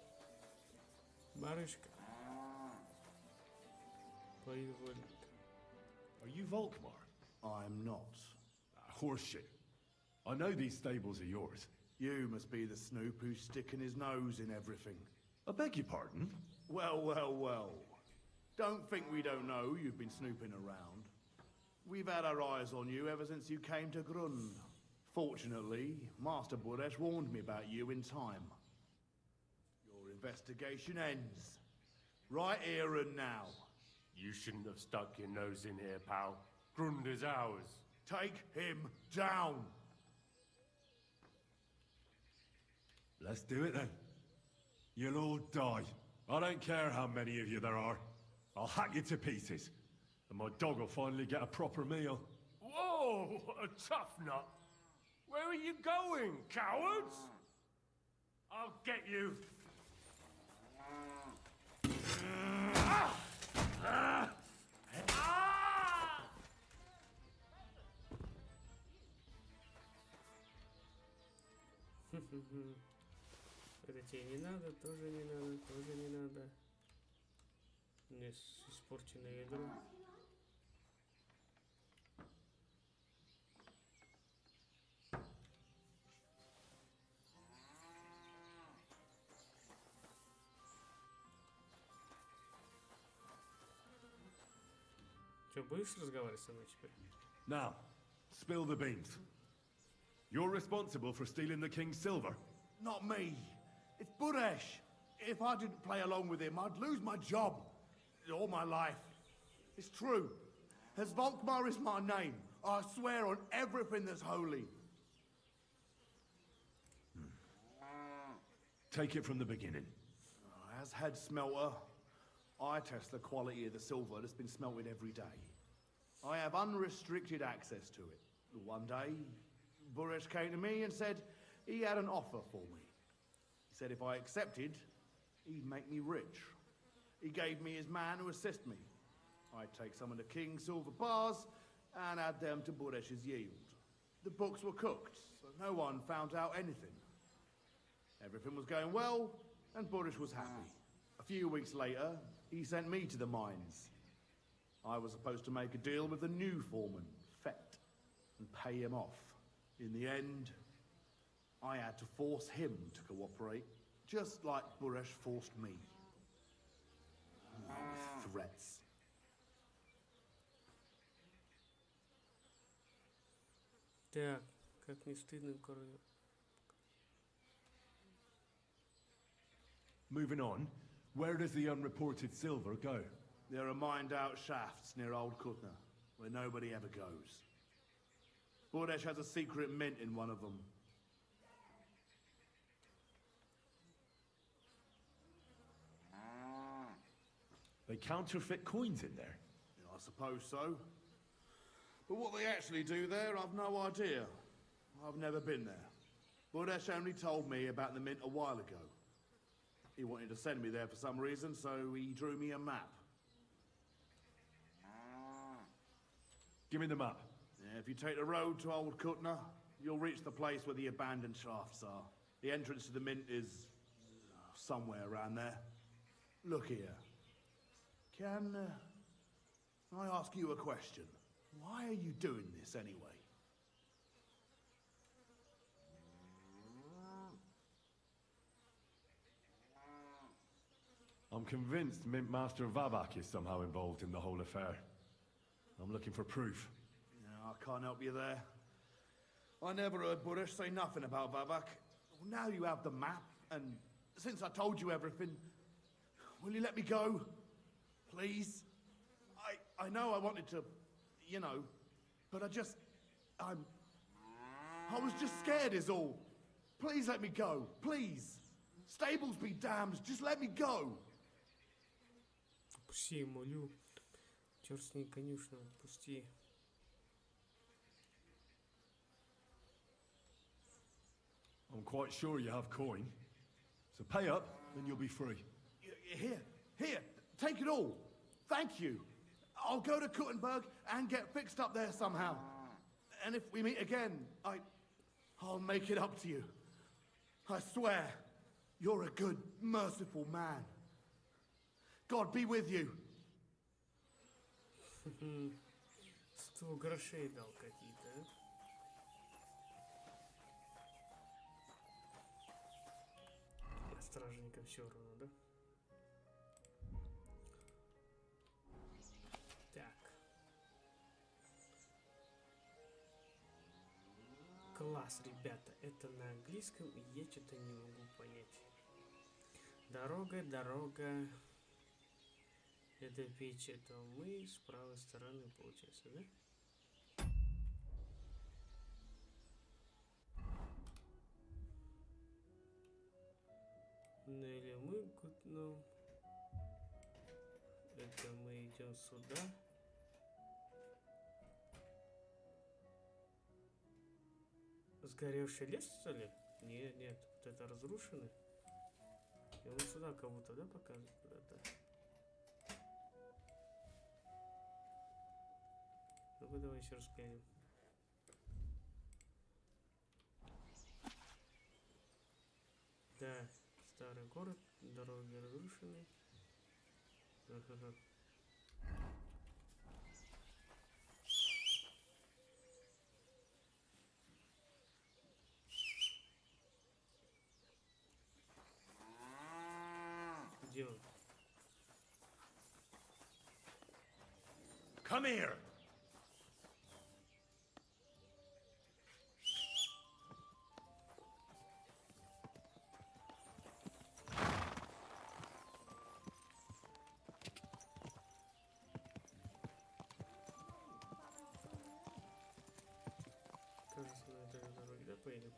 Speaker 1: Барышка. Поехали.
Speaker 3: Are you Volkmar?
Speaker 4: I'm not.
Speaker 3: Horseshit. I know these stables are yours.
Speaker 4: You must be the snoop who's sticking his nose in everything.
Speaker 3: I beg your pardon?
Speaker 4: Well, well, well. Don't think we don't know you've been snooping around. We've had our eyes on you ever since you came to Grund. Fortunately, Master Buresh warned me about you in time. Your investigation ends. Right here and now.
Speaker 18: You shouldn't have stuck your nose in here, pal. Grund is ours.
Speaker 4: Take him down!
Speaker 3: Let's do it then. You'll all die. I don't care how many of you there are. I'll hack you to pieces. And my dog will finally get a proper meal.
Speaker 18: Whoa, a tough nut. Where are you going, cowards? I'll get you.
Speaker 1: Это тебе не надо, тоже не надо, тоже не надо. У меня испорченное ядро. Что, будешь разговаривать со мной теперь?
Speaker 3: Now, spill the beans. You're responsible for stealing the king's silver.
Speaker 4: Not me. It's Buresh. If I didn't play along with him, I'd lose my job. All my life. It's true. As Volkmar is my name, I swear on everything that's holy.
Speaker 3: Take it from the beginning.
Speaker 4: As head smelter, I test the quality of the silver that's been smelted every day. I have unrestricted access to it. One day, Buresh came to me and said he had an offer for me. He said if I accepted, he'd make me rich. He gave me his man to assist me. I'd take some of the king's silver bars and add them to Buresh's yield. The books were cooked, so no one found out anything. Everything was going well, and Buresh was happy. A few weeks later, he sent me to the mines. I was supposed to make a deal with the new foreman, Fett, and pay him off. In the end, I had to force him to cooperate, just like Buresh forced me. With threats.
Speaker 1: Так, как не стыдно, королю.
Speaker 3: Moving on, where does the unreported silver go?
Speaker 4: There are mined-out shafts near Old Kutna, where nobody ever goes. Buresh has a secret mint in one of them.
Speaker 3: They counterfeit coins in there?
Speaker 4: I suppose so. But what they actually do there, I've no idea.
Speaker 19: I've never been there. Budesh only told me about the mint a while ago. He wanted to send me there for some reason, so he drew me a map.
Speaker 3: Give me the map.
Speaker 19: Yeah, if you take the road to Old Kutna, you'll reach the place where the abandoned shafts are. The entrance to the mint is somewhere around there. Look here. Can I ask you a question? Why are you doing this anyway?
Speaker 3: I'm convinced Mint Master Vavak is somehow involved in the whole affair. I'm looking for proof.
Speaker 19: No, I can't help you there. I never heard Budesh say nothing about Vavak. Well, now you have the map, and since I told you everything, will you let me go? Please? I know I wanted to, you know, but I was just scared is all. Please let me go, please. Stables be damned, just let me go.
Speaker 1: Отпусти, молю. Черт с ней, конюшню, отпусти.
Speaker 3: I'm quite sure you have coin. So pay up, and you'll be free.
Speaker 19: Here, take it all. Thank you. I'll go to Kuttenberg and get fixed up there somehow. And if we meet again, I'll make it up to you. I swear, you're a good, merciful man. God be with you.
Speaker 1: 100 грошей дал какие-то, а? Стражникам все равно, да? Так. Класс, ребята. Это на английском, и я что-то не могу понять. Дорога. Это печь, это мы, с правой стороны, получается, да? Ну или мы кутнем. Это мы идем сюда. Сгоревший лес, что ли? Нет, вот это разрушенный. И он сюда кого-то, да, показывает куда-то? Ну-ка, давай еще раз глянем. Да, старый город, дороги разрушены. Ага. Где он?
Speaker 3: Come here!
Speaker 1: Кажется, на этой дороге, да, поедем?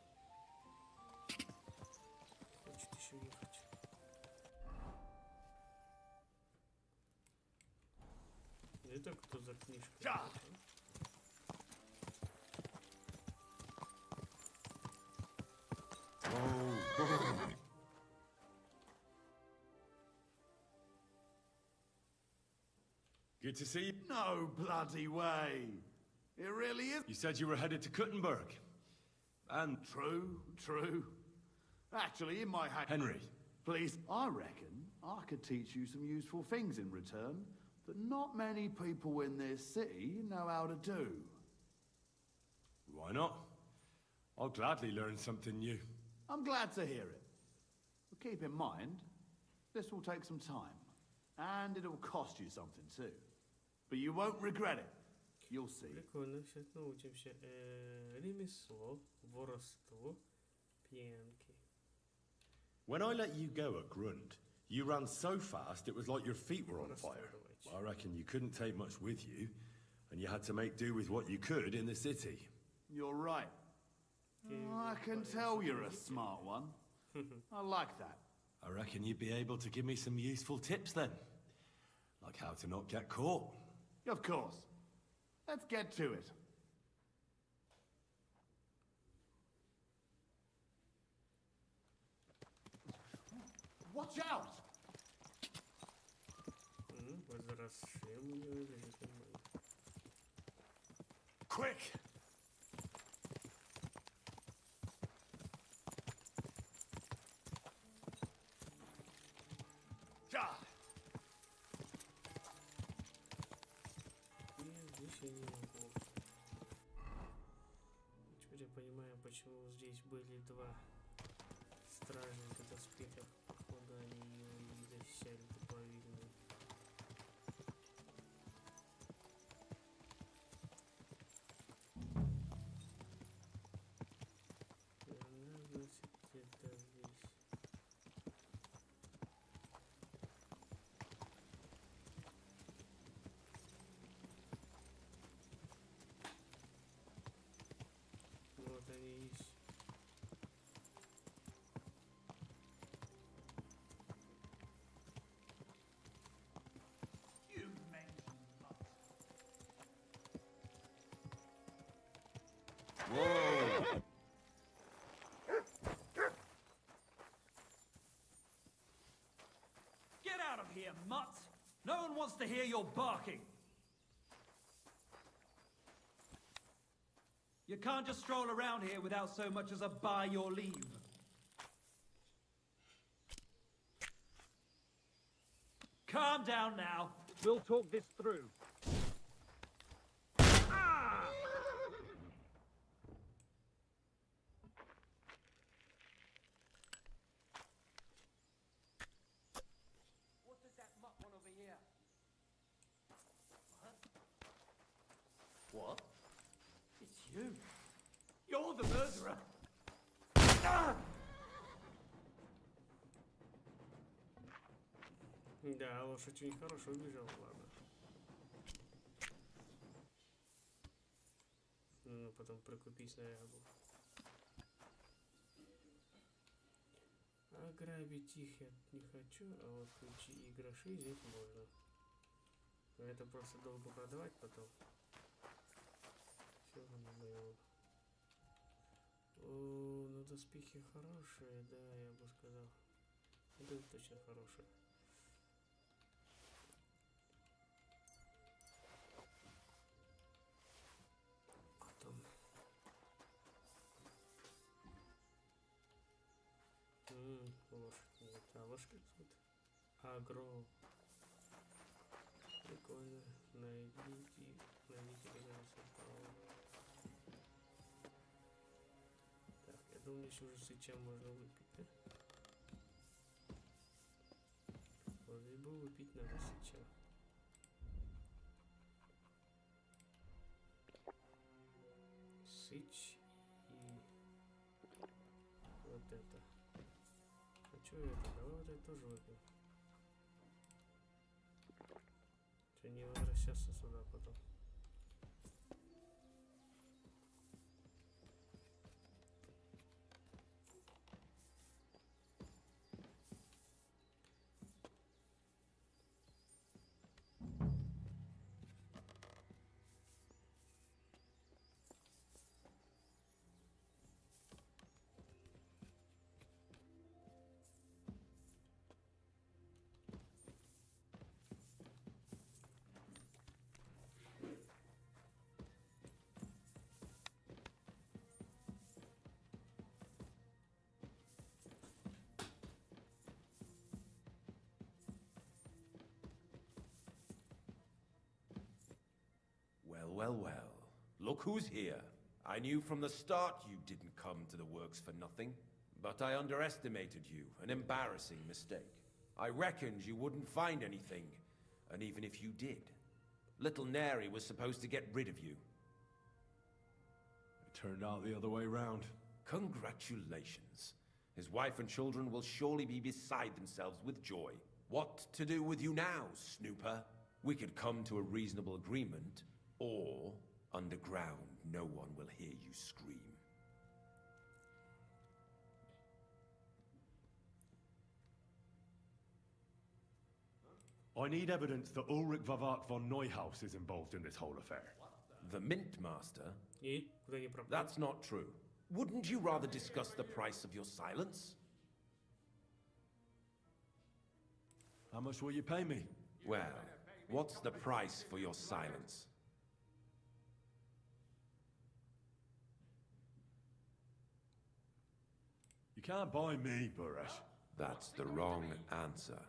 Speaker 1: Хочет еще ехать. Это кто за книжка?
Speaker 3: Good to see you.
Speaker 19: No bloody way. It really is.
Speaker 3: You said you were headed to Kuttenberg. And
Speaker 19: True. Actually, in my hat.
Speaker 3: Henry.
Speaker 19: Please, I reckon I could teach you some useful things in return that not many people in this city know how to do.
Speaker 3: Why not? I'll gladly learn something new.
Speaker 19: I'm glad to hear it. But keep in mind, this will take some time. And it'll cost you something too. But you won't regret it. You'll see.
Speaker 1: Прикольно, сейчас научимся. Ремесло, воровство, пьянки.
Speaker 3: When I let you go at Grund, you ran so fast it was like your feet were on fire. I reckon you couldn't take much with you, and you had to make do with what you could in the city.
Speaker 19: You're right. I can tell you're a smart one. I like that.
Speaker 3: I reckon you'd be able to give me some useful tips then. Like how to not get caught.
Speaker 19: Of course. Let's get to it. Watch out!
Speaker 1: Возвращение Сигизмунда.
Speaker 18: Quick! Ja!
Speaker 1: Здесь я не могу. Теперь я понимаю, почему здесь были два стражника в доспехах. Походу они его и защищали дополнительно. Значит, это здесь. Вот они есть.
Speaker 17: Whoa!
Speaker 20: Get out of here, mutt! No one wants to hear your barking. You can't just stroll around here without so much as a by your leave. Calm down now. We'll talk this through. Ah!
Speaker 10: What does that mutt want over here?
Speaker 20: What? It's you. You're the murderer. Ah!
Speaker 1: Да, лошадь очень хорошо убежала, ладно. Ну, потом прикупить снаряду. Ограбить их я не хочу, а вот ключи и гроши здесь можно. Но это просто долго продавать потом. Все равно моего. О, ну доспехи хорошие, да, я бы сказал. Это точно хорошие. Потом. Лошадь нет, а лошадь тут. Агро. Прикольно. Найдите, кажется, так, я думаю, еще уже сыча можно выпить, да? Вроде бы выпить надо сыча. Сыч и вот это. А что это? Давай вот это тоже выпьем. Что не возвращаться сюда потом.
Speaker 17: Well, well. Look who's here. I knew from the start you didn't come to the works for nothing. But I underestimated you. An embarrassing mistake. I reckoned you wouldn't find anything. And even if you did, little Neri was supposed to get rid of you.
Speaker 3: It turned out the other way round.
Speaker 17: Congratulations. His wife and children will surely be beside themselves with joy. What to do with you now, snooper? We could come to a reasonable agreement, or underground, no one will hear you scream.
Speaker 3: I need evidence that Ulrich Vavart von Neuhaus is involved in this whole affair.
Speaker 17: The Mint Master? That's not true. Wouldn't you rather discuss the price of your silence?
Speaker 3: How much will you pay me?
Speaker 17: Well, what's the price for your silence?
Speaker 3: You can't buy me, Burrett.
Speaker 17: That's the wrong answer.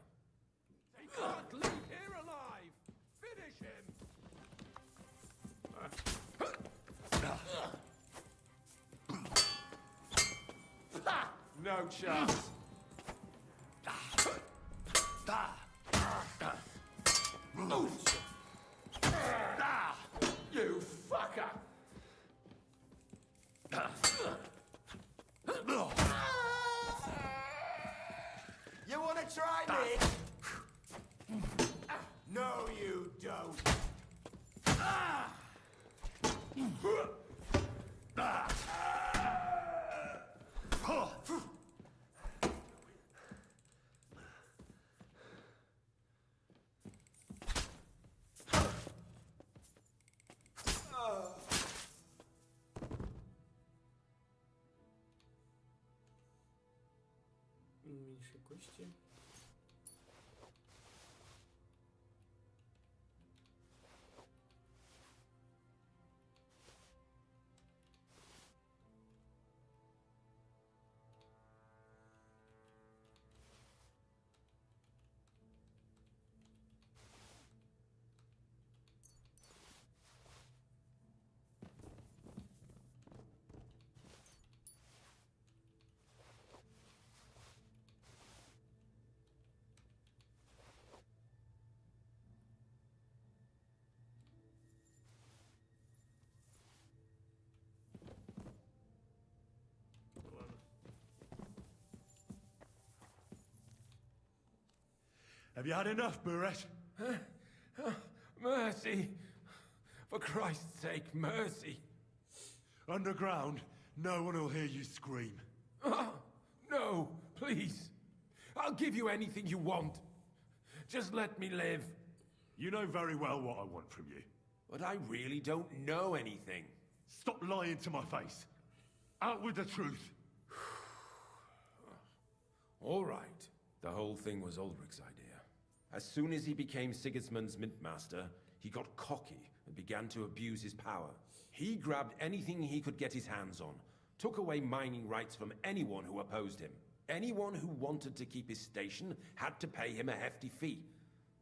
Speaker 4: He can't leave here alive! Finish him!
Speaker 17: No chance.
Speaker 3: You fucker!
Speaker 10: You wanna try me? No, you don't.
Speaker 1: Меньше кости.
Speaker 3: Have you had enough, Burrett?
Speaker 17: Mercy. For Christ's sake, mercy.
Speaker 3: Underground, no one will hear you scream.
Speaker 17: No, please. I'll give you anything you want. Just let me live.
Speaker 3: You know very well what I want from you.
Speaker 17: But I really don't know anything.
Speaker 3: Stop lying to my face. Out with the truth.
Speaker 17: All right. The whole thing was Ulrich's idea. As soon as he became Sigismund's Mintmaster, he got cocky and began to abuse his power. He grabbed anything he could get his hands on, took away mining rights from anyone who opposed him. Anyone who wanted to keep his station had to pay him a hefty fee.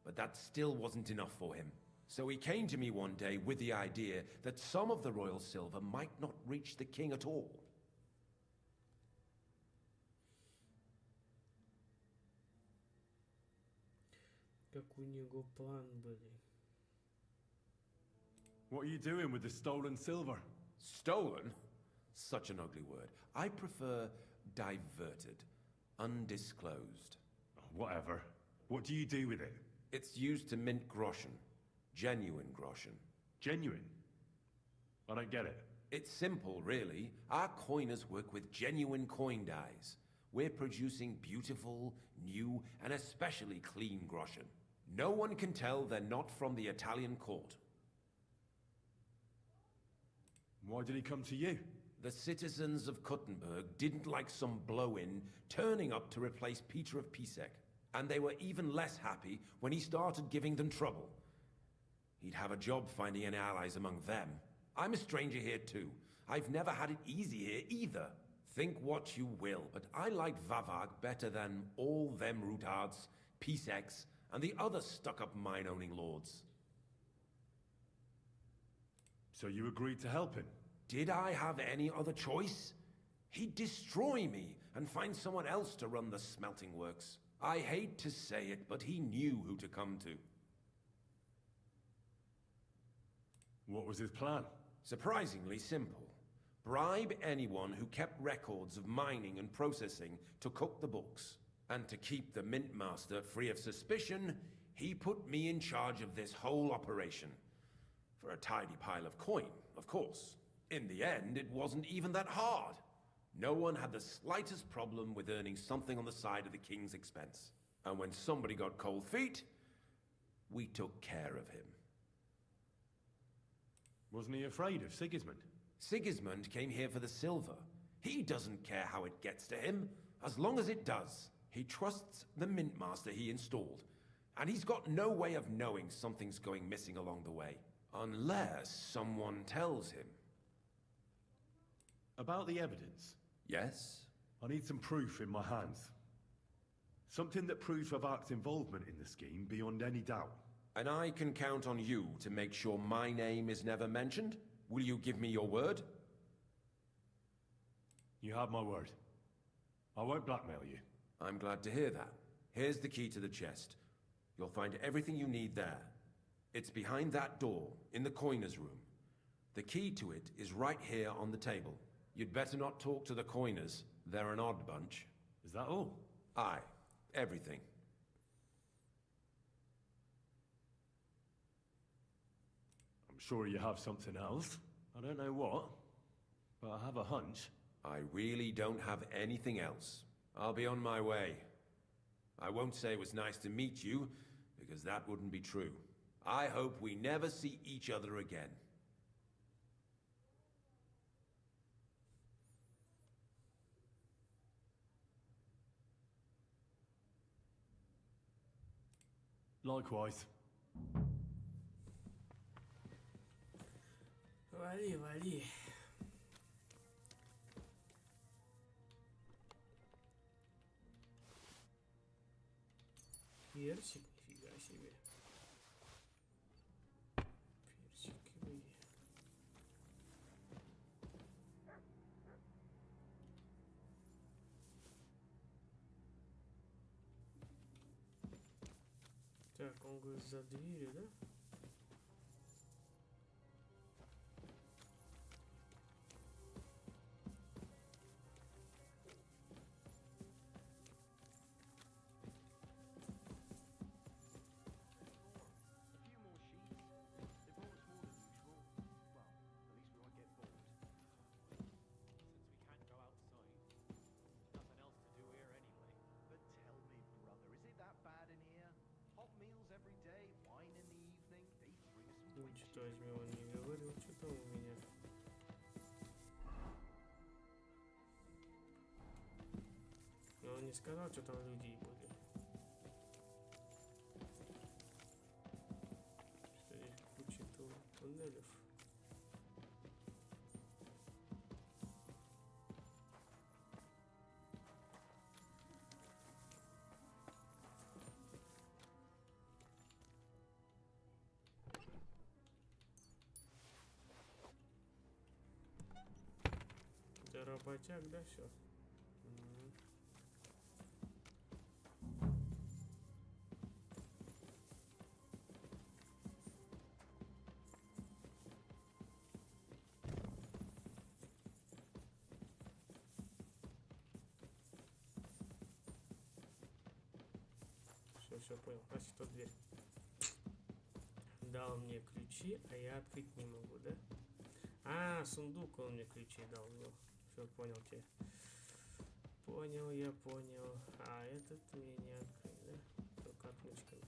Speaker 17: But that still wasn't enough for him. So he came to me one day with the idea that some of the royal silver might not reach the king at all.
Speaker 1: Как у него план были.
Speaker 3: What are you doing with the stolen silver?
Speaker 17: Stolen? Such an ugly word. I prefer diverted, undisclosed.
Speaker 3: Whatever. What do you do with it?
Speaker 17: It's used to mint groschen. Genuine groschen.
Speaker 3: Genuine? I don't get it.
Speaker 17: It's simple, really. Our coiners work with genuine coin dies. We're producing beautiful, new, and especially clean groschen. No one can tell they're not from the Italian court.
Speaker 3: Why did he come to you?
Speaker 17: The citizens of Kuttenberg didn't like some blow-in turning up to replace Peter of Pisek, and they were even less happy when he started giving them trouble. He'd have a job finding any allies among them. I'm a stranger here too. I've never had it easy here either. Think what you will, but I like Vavag better than all them Rutards, Piseks, and the other stuck-up mine-owning lords.
Speaker 3: So you agreed to help him?
Speaker 17: Did I have any other choice? He'd destroy me and find someone else to run the smelting works. I hate to say it, but he knew who to come to.
Speaker 3: What was his plan?
Speaker 17: Surprisingly simple. Bribe anyone who kept records of mining and processing to cook the books. And to keep the Mintmaster free of suspicion, he put me in charge of this whole operation. For a tidy pile of coin, of course. In the end, it wasn't even that hard. No one had the slightest problem with earning something on the side of the king's expense. And when somebody got cold feet, we took care of him.
Speaker 3: Wasn't he afraid of Sigismund?
Speaker 17: Sigismund came here for the silver. He doesn't care how it gets to him, as long as it does. He trusts the Mintmaster he installed, And he's got no way of knowing something's going missing along the way. Unless someone tells him.
Speaker 3: About the evidence?
Speaker 17: Yes?
Speaker 3: I need some proof in my hands. Something that proves Vavak's involvement in the scheme beyond any doubt.
Speaker 17: And I can count on you to make sure my name is never mentioned? Will you give me your word?
Speaker 3: You have my word. I won't blackmail you.
Speaker 17: I'm glad to hear that. Here's the key to the chest. You'll find everything you need there. It's behind that door, in the coiner's room. The key to it is right here on the table. You'd better not talk to the coiners. They're an odd bunch.
Speaker 3: Is that all?
Speaker 17: Aye. Everything.
Speaker 3: I'm sure you have something else. I don't know what, but I have a hunch.
Speaker 17: I really don't have anything else. I'll be on my way. I won't say it was nice to meet you, because that wouldn't be true. I hope we never see each other again.
Speaker 3: Likewise.
Speaker 1: Вали, вали. Персик, нифига себе. Персиковый. Так, он говорит за дверью, да? Что возьми, он не говорил, что там у меня. Но он не сказал, что там люди были. Что здесь куча туннелев. Работяг, да, все. Все понял. Значит, тут дверь. Дал мне ключи, а я открыть не могу, да? А, сундук он мне ключи дал. Ну, все, понял тебя. Понял, я понял. А этот мне не открыть, да? Только отмычками.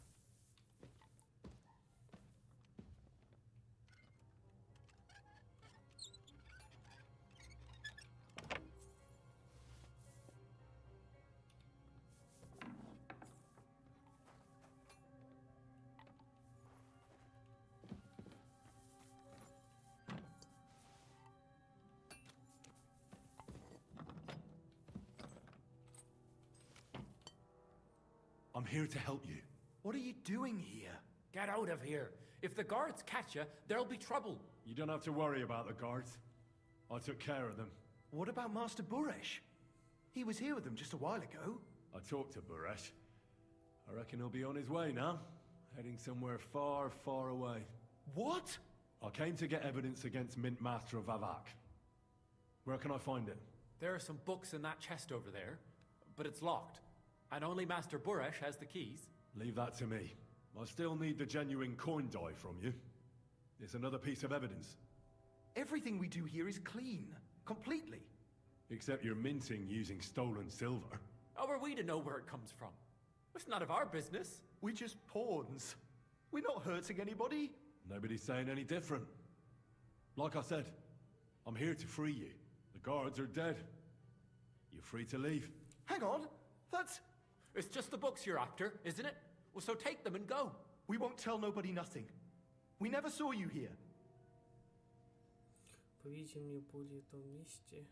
Speaker 3: I'm here to help you.
Speaker 19: What are you doing here?
Speaker 15: Get out of here. If the guards catch you, there'll be trouble.
Speaker 3: You don't have to worry about the guards. I took care of them.
Speaker 19: What about Master Buresh? He was here with them just a while ago.
Speaker 3: I talked to Buresh. I reckon he'll be on his way now, heading somewhere far, far away.
Speaker 19: What?
Speaker 3: I came to get evidence against Mint Master of Vavak. Where can I find it?
Speaker 20: There are some books in that chest over there, but it's locked. And only Master Buresh has the keys.
Speaker 3: Leave that to me. I still need the genuine coin die from you. It's another piece of evidence.
Speaker 19: Everything we do here is clean. Completely.
Speaker 3: Except you're minting using stolen silver.
Speaker 20: How are we to know where it comes from? It's none of our business.
Speaker 19: We're just pawns. We're not hurting anybody.
Speaker 3: Nobody's saying any different. Like I said, I'm here to free you. The guards are dead. You're free to leave.
Speaker 19: Hang on. That's...
Speaker 20: It's just the books you're after, isn't it? Well, so take them and go.
Speaker 11: We won't tell nobody nothing. We never saw you here.
Speaker 1: Поведите мне пули в том месте.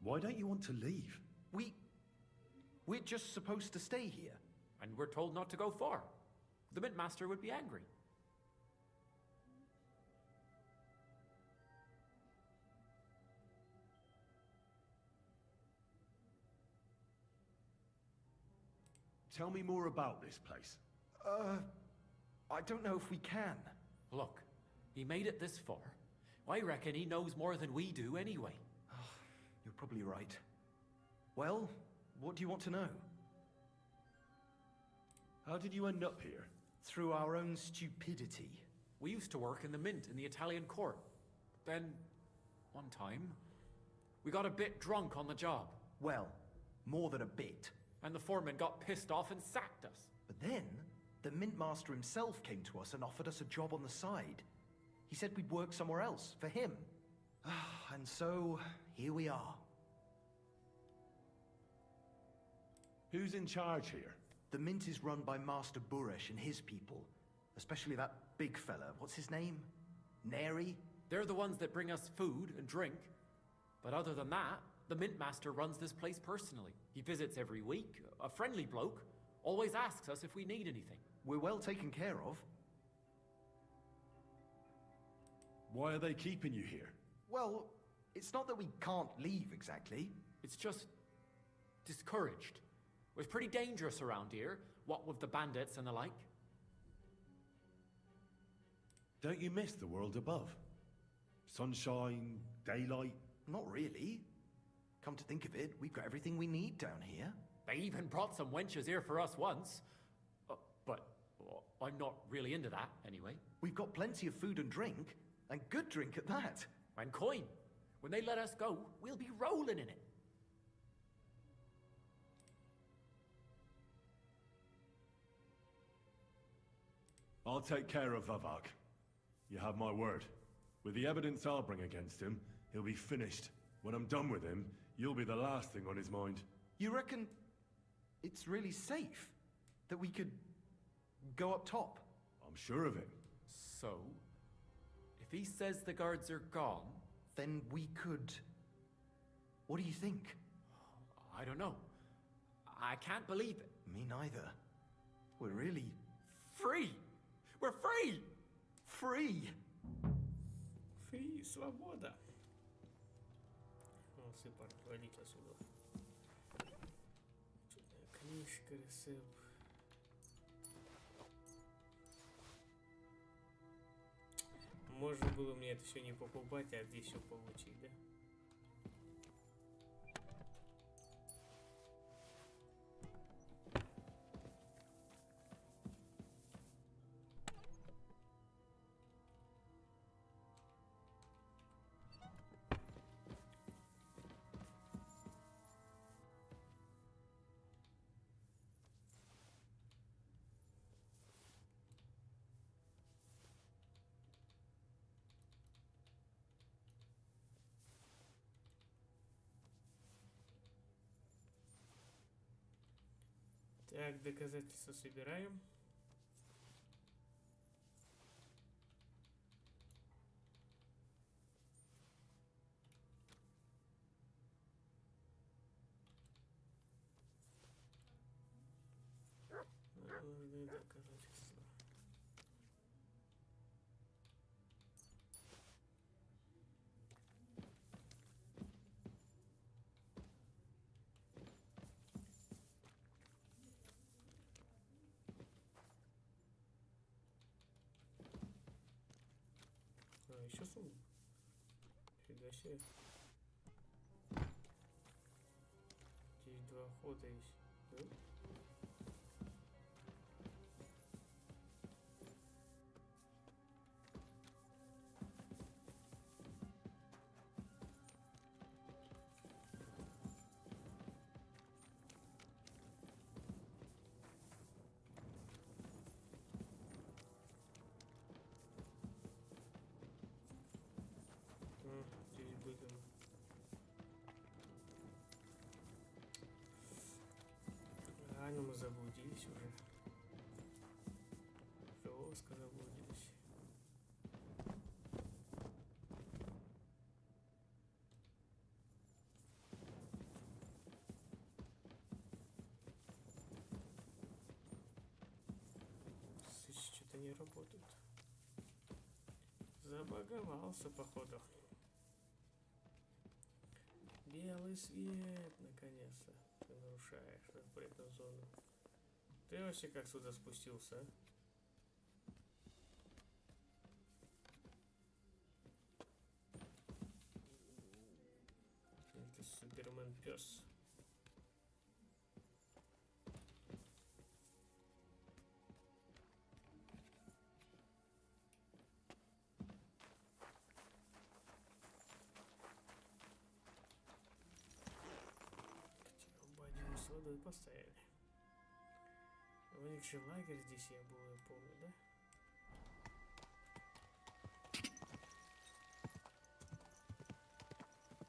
Speaker 3: Why don't you want to leave?
Speaker 11: We're just supposed to stay here.
Speaker 20: And we're told not to go far. The Mint Master would be angry.
Speaker 3: Tell me more about this place.
Speaker 11: I don't know if we can.
Speaker 20: Look, he made it this far. I reckon he knows more than we do anyway.
Speaker 11: You're probably right. Well, what do you want to know?
Speaker 3: How did you end up here?
Speaker 11: Through our own stupidity.
Speaker 20: We used to work in the Mint in the Italian court. Then, one time, we got a bit drunk on the job.
Speaker 11: Well, more than a bit.
Speaker 20: And the foreman got pissed off and sacked us.
Speaker 11: But then, the Mint Master himself came to us and offered us a job on the side. He said we'd work somewhere else, for him. And so, here we are.
Speaker 3: Who's in charge here?
Speaker 11: The Mint is run by Master Buresh and his people. Especially that big fella. What's his name? Neri?
Speaker 20: They're the ones that bring us food and drink. But other than that, the Mint Master runs this place personally. He visits every week, a friendly bloke, always asks us if we need anything.
Speaker 11: We're well taken care of.
Speaker 3: Why are they keeping you here?
Speaker 11: Well, it's not that we can't leave exactly.
Speaker 20: It's just discouraged. It's pretty dangerous around here, what with the bandits and the like.
Speaker 3: Don't you miss the world above? Sunshine, daylight?
Speaker 11: Not really. Come to think of it, we've got everything we need down here.
Speaker 20: They even brought some wenches here for us once. But I'm not really into that, anyway.
Speaker 11: We've got plenty of food and drink, and good drink at that.
Speaker 20: And coin. When they let us go, we'll be rolling in it.
Speaker 3: I'll take care of Vavak. You have my word. With the evidence I'll bring against him, he'll be finished. When I'm done with him, you'll be the last thing on his mind.
Speaker 11: You reckon it's really safe that we could go up top?
Speaker 3: I'm sure of it.
Speaker 20: So, if he says the guards are gone,
Speaker 11: then we could... What do you think?
Speaker 20: I don't know. I can't believe it.
Speaker 11: Me neither. We're really...
Speaker 20: free! We're free!
Speaker 11: Free!
Speaker 1: Free, свобода. О, супер, валить отсюда. Книжка, рецепт. Можно было мне это все не покупать, а здесь все получить, да? Так, доказательства собираем. Нужны доказательства. Еще сумма. Фига себе. Здесь два хода есть. Да? заблудились уже. Жестко заблудились. Что-то не работает. Забаговался, походу. Белый свет, наконец-то. Ты нарушаешь запретную зону. Ты вообще как сюда спустился, а? Ты Супермен-пес. С водой поставили. У них же лагерь здесь, я был, я помню, да?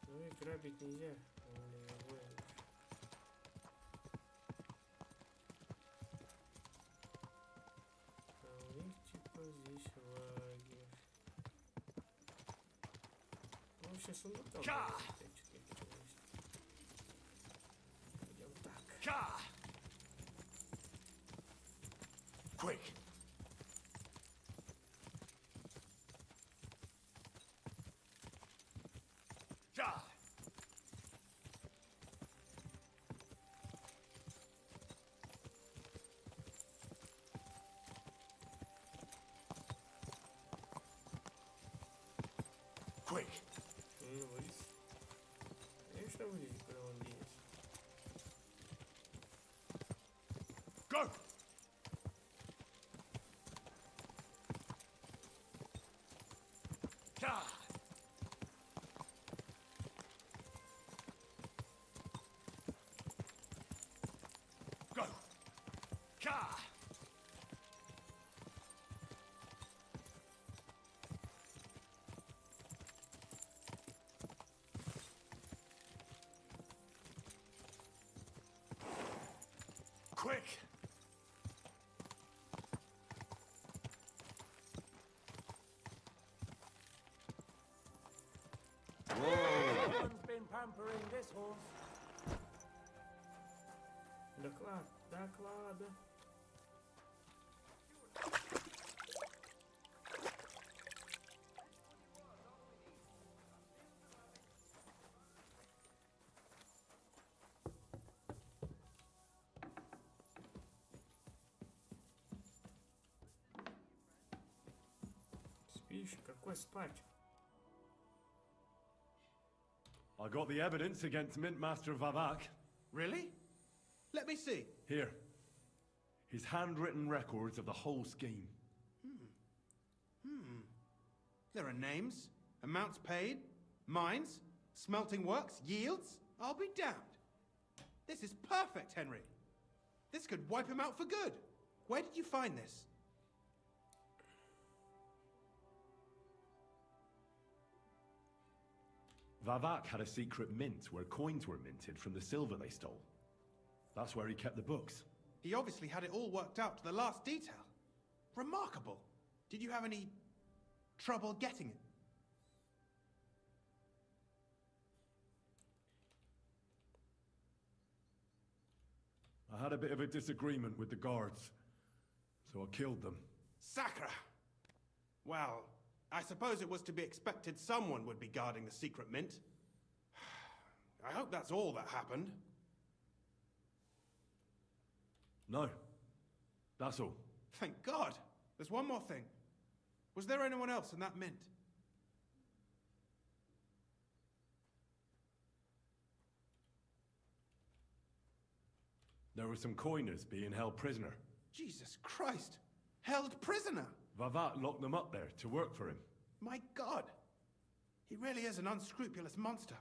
Speaker 1: Ну и грабить нельзя. А у них типа здесь лагерь. Ну сейчас он вот там.
Speaker 18: Quick! Ja! Quick!
Speaker 1: Вылез. Конечно, вылез, куда он денется.
Speaker 18: Go! Ja! Go! Ja! Quick!
Speaker 6: Someone's been pampering this horse.
Speaker 1: Доклад, доклада. Спишь? Какой спать?
Speaker 3: I got the evidence against Mintmaster Vavak.
Speaker 2: Really? Let me see.
Speaker 3: Here. His handwritten records of the whole scheme.
Speaker 2: There are names, amounts paid, mines, smelting works, yields. I'll be damned. This is perfect, Henry. This could wipe him out for good. Where did you find this?
Speaker 3: Vavak had a secret mint where coins were minted from the silver they stole. That's where he kept the books.
Speaker 2: He obviously had it all worked out to the last detail. Remarkable. Did you have any trouble getting it?
Speaker 3: I had a bit of a disagreement with the guards, so I killed them.
Speaker 2: Sacre! Well, I suppose it was to be expected someone would be guarding the secret mint. I hope that's all that happened.
Speaker 3: No. That's all.
Speaker 2: Thank God! There's one more thing. Was there anyone else in that mint?
Speaker 3: There were some coiners being held prisoner.
Speaker 2: Jesus Christ! Held prisoner!
Speaker 3: Vavak locked them up there to work for him.
Speaker 2: My God! He really is an unscrupulous monster.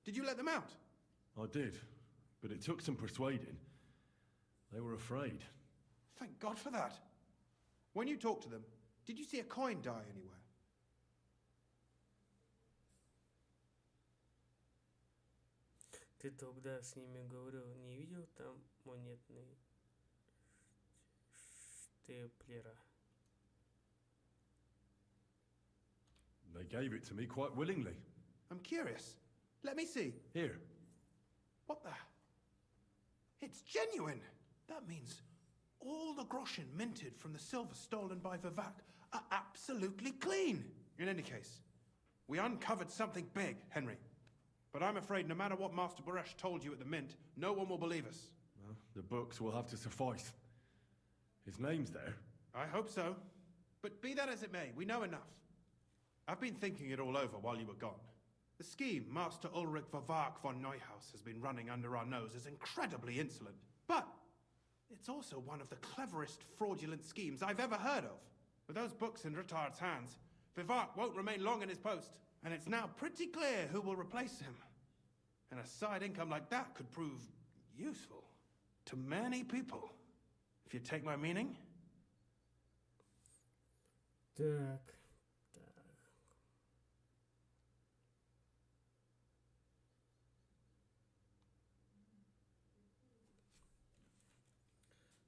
Speaker 2: Did you let them out?
Speaker 3: I did, but it took some persuading. They were afraid.
Speaker 2: Thank God for that. When you talked to them, did you see a coin die anywhere?
Speaker 1: Ты тогда с ними говорил, не видел там монетный Теплера.
Speaker 3: They gave it to me quite willingly.
Speaker 2: I'm curious. Let me see.
Speaker 3: Here.
Speaker 2: What the? It's genuine! That means all the groschen minted from the silver stolen by Vivak are absolutely clean! In any case, we uncovered something big, Henry. But I'm afraid no matter what Master Baresh told you at the mint, no one will believe us.
Speaker 3: Well, the books will have to suffice. His name's there.
Speaker 2: I hope so. But be that as it may, we know enough. I've been thinking it all over while you were gone. The scheme Master Ulrich Vivak von Neuhaus has been running under our nose is incredibly insolent. But it's also one of the cleverest fraudulent schemes I've ever heard of. With those books in Rittard's hands, Vivak won't remain long in his post, and it's now pretty clear who will replace him. And a side income like that could prove useful to many people, if you take my meaning.
Speaker 1: Так.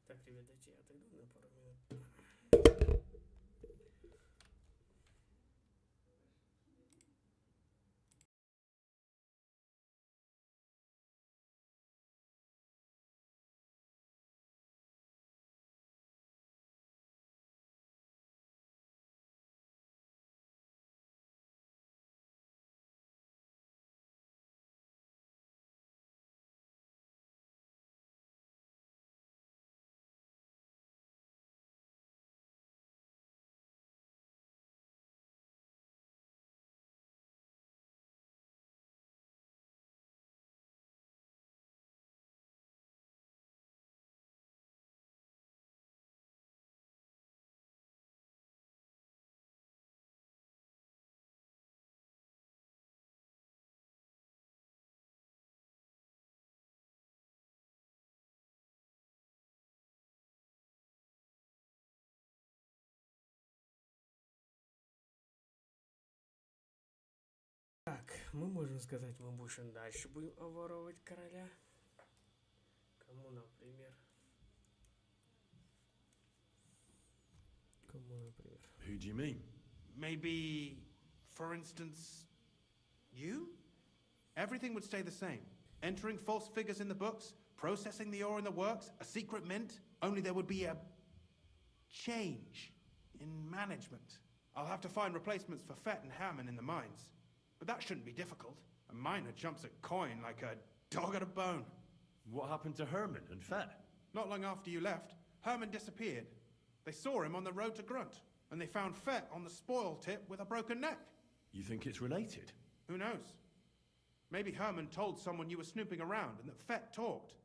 Speaker 1: Так, ребят, дайте я отойду на пару минут. Так, мы можем сказать, мы больше дальше будем обворовывать короля. Кому, например? Кому, например?
Speaker 3: Who do you mean?
Speaker 2: Maybe, for instance, you? Everything would stay the same. Entering false figures in the books, processing the ore in the works, a secret mint, only there would be a change in management. I'll have to find replacements for Fett and Hammond in the mines. But that shouldn't be difficult. A miner jumps at coin like a dog at a bone.
Speaker 3: What happened to Herman and Fett?
Speaker 2: Not long after you left, Herman disappeared. They saw him on the road to Grunt, and they found Fett on the spoil tip with a broken neck.
Speaker 3: You think it's related?
Speaker 2: Who knows? Maybe Herman told someone you were snooping around and that Fett talked.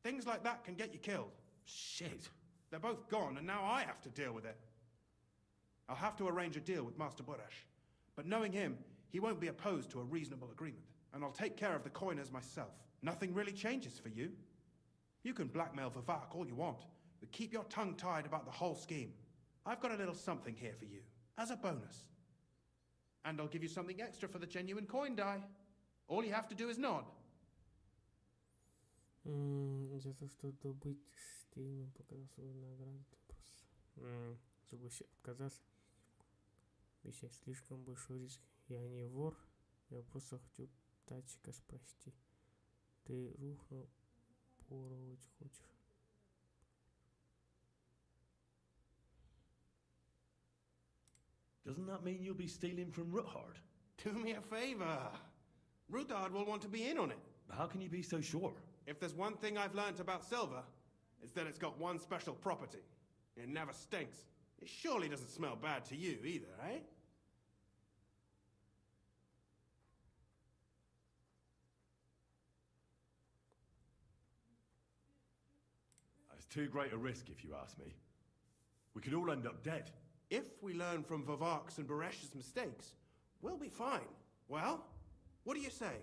Speaker 2: Things like that can get you killed.
Speaker 3: Shit.
Speaker 2: They're both gone, and now I have to deal with it. I'll have to arrange a deal with Master Boresh. But knowing him, he won't be opposed to a reasonable agreement. And I'll take care of the coiners myself. Nothing really changes for you. You can blackmail Vivak all you want, but keep your tongue tied about the whole scheme. I've got a little something here for you, as a bonus. And I'll give you something extra for the genuine coin die. All you have to do is nod.
Speaker 1: За то, что добыть стильно показал свою награду, ты просто... Чтобы отказаться. Вещать слишком большой риск. Я не вор, я просто хочу тачка спасти. Ты рухнул, поровать хочешь.
Speaker 3: Doesn't that mean you'll be stealing from Ruthard?
Speaker 2: Do me a favor. Ruthard will want to be in on it.
Speaker 3: How can you be so sure?
Speaker 2: If there's one thing I've learnt about silver, it's that it's got one special property. It never stinks. It surely doesn't smell bad to you either, eh?
Speaker 3: It's too great a risk, if you ask me. We could all end up dead.
Speaker 2: If we learn from Vivak's and Baresh's mistakes, we'll be fine. Well, what do you say?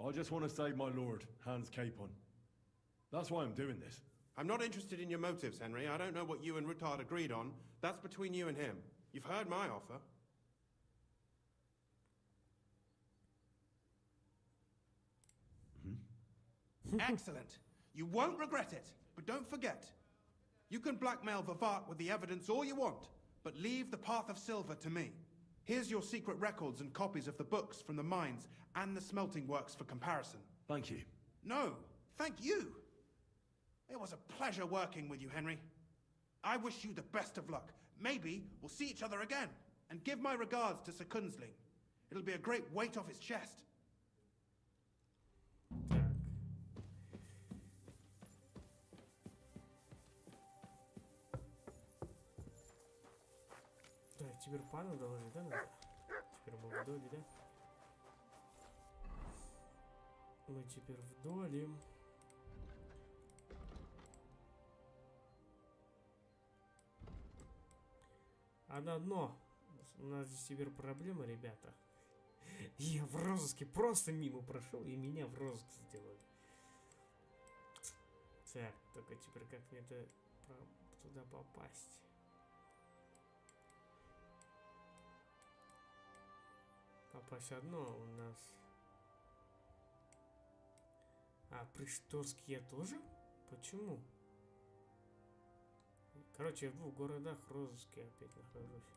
Speaker 3: I just want to save my lord, Hans Capon. That's why I'm doing this.
Speaker 2: I'm not interested in your motives, Henry. I don't know what you and Ruthard agreed on. That's between you and him. You've heard my offer. Excellent. You won't regret it, but don't forget. You can blackmail Vavart with the evidence all you want, but leave the path of silver to me. Here's your secret records and copies of the books from the mines and the smelting works for comparison.
Speaker 3: Thank you.
Speaker 2: No, thank you. It was a pleasure working with you, Henry. I wish you the best of luck. Maybe we'll see each other again. And give my regards to Sir Kunzling. It'll be a great weight off his chest.
Speaker 1: Так, теперь пану доложить, да, надо? Теперь мы в доле, да? Мы теперь в доле. Но у нас здесь теперь проблема, ребята. Я в розыске просто мимо прошел, и меня в розыск сделали. Так, только теперь как мне это туда попасть? Попасть одно у нас. А, Пришторский я тоже? Почему? Короче, я в двух городах розыске опять нахожусь.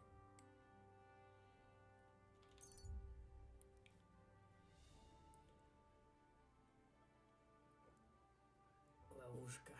Speaker 1: Ловушка.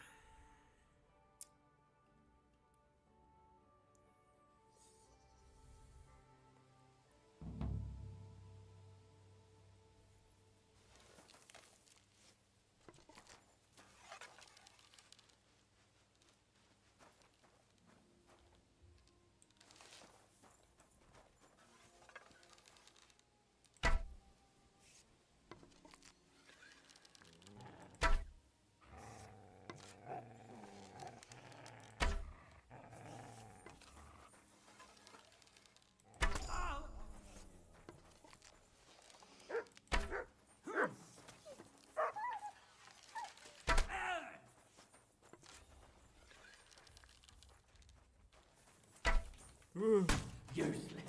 Speaker 10: Useless.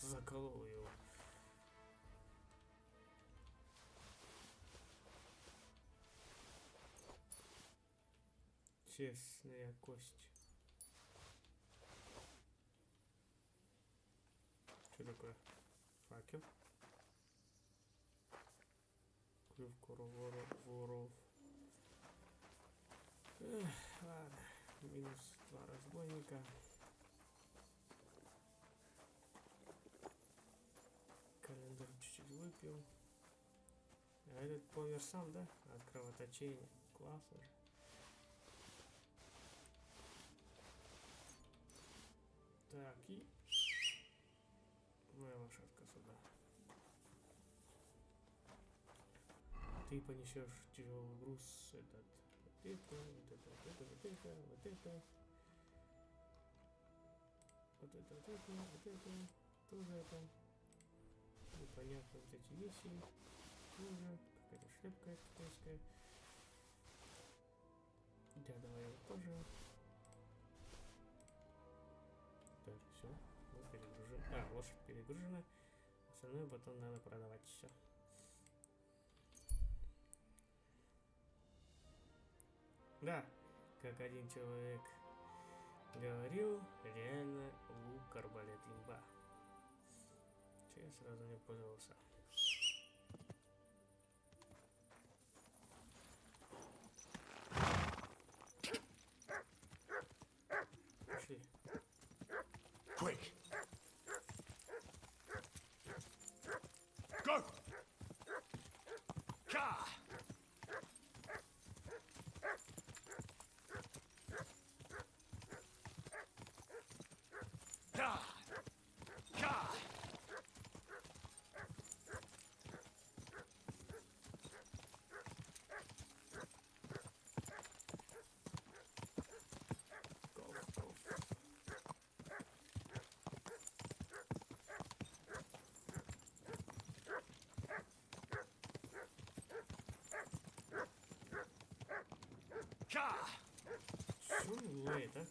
Speaker 1: Заколол его. Честная кость. Что такое? Факел. Клюв воров. Ладно. Минус 2 разбойника. Календарь чуть-чуть выпил. А этот помер сам, да? От кровоточения. Класс уже. Так, и... Моя лошадка сюда. Ты понесешь тяжелый груз этот. Вот это. Тоже это. Непонятно вот эти вещи. Тоже. Какая-то шляпка китайская. Да, давай его тоже. Так, все. Мы перегружены. А, лошадь перегружена. Остальное потом надо продавать все. Да, как один человек говорил, реально лук, арбалет, имба. Че я сразу не пользовался. Пошли.
Speaker 18: Quick! Go! Ka! Ka! Ka!
Speaker 1: силуэт, а?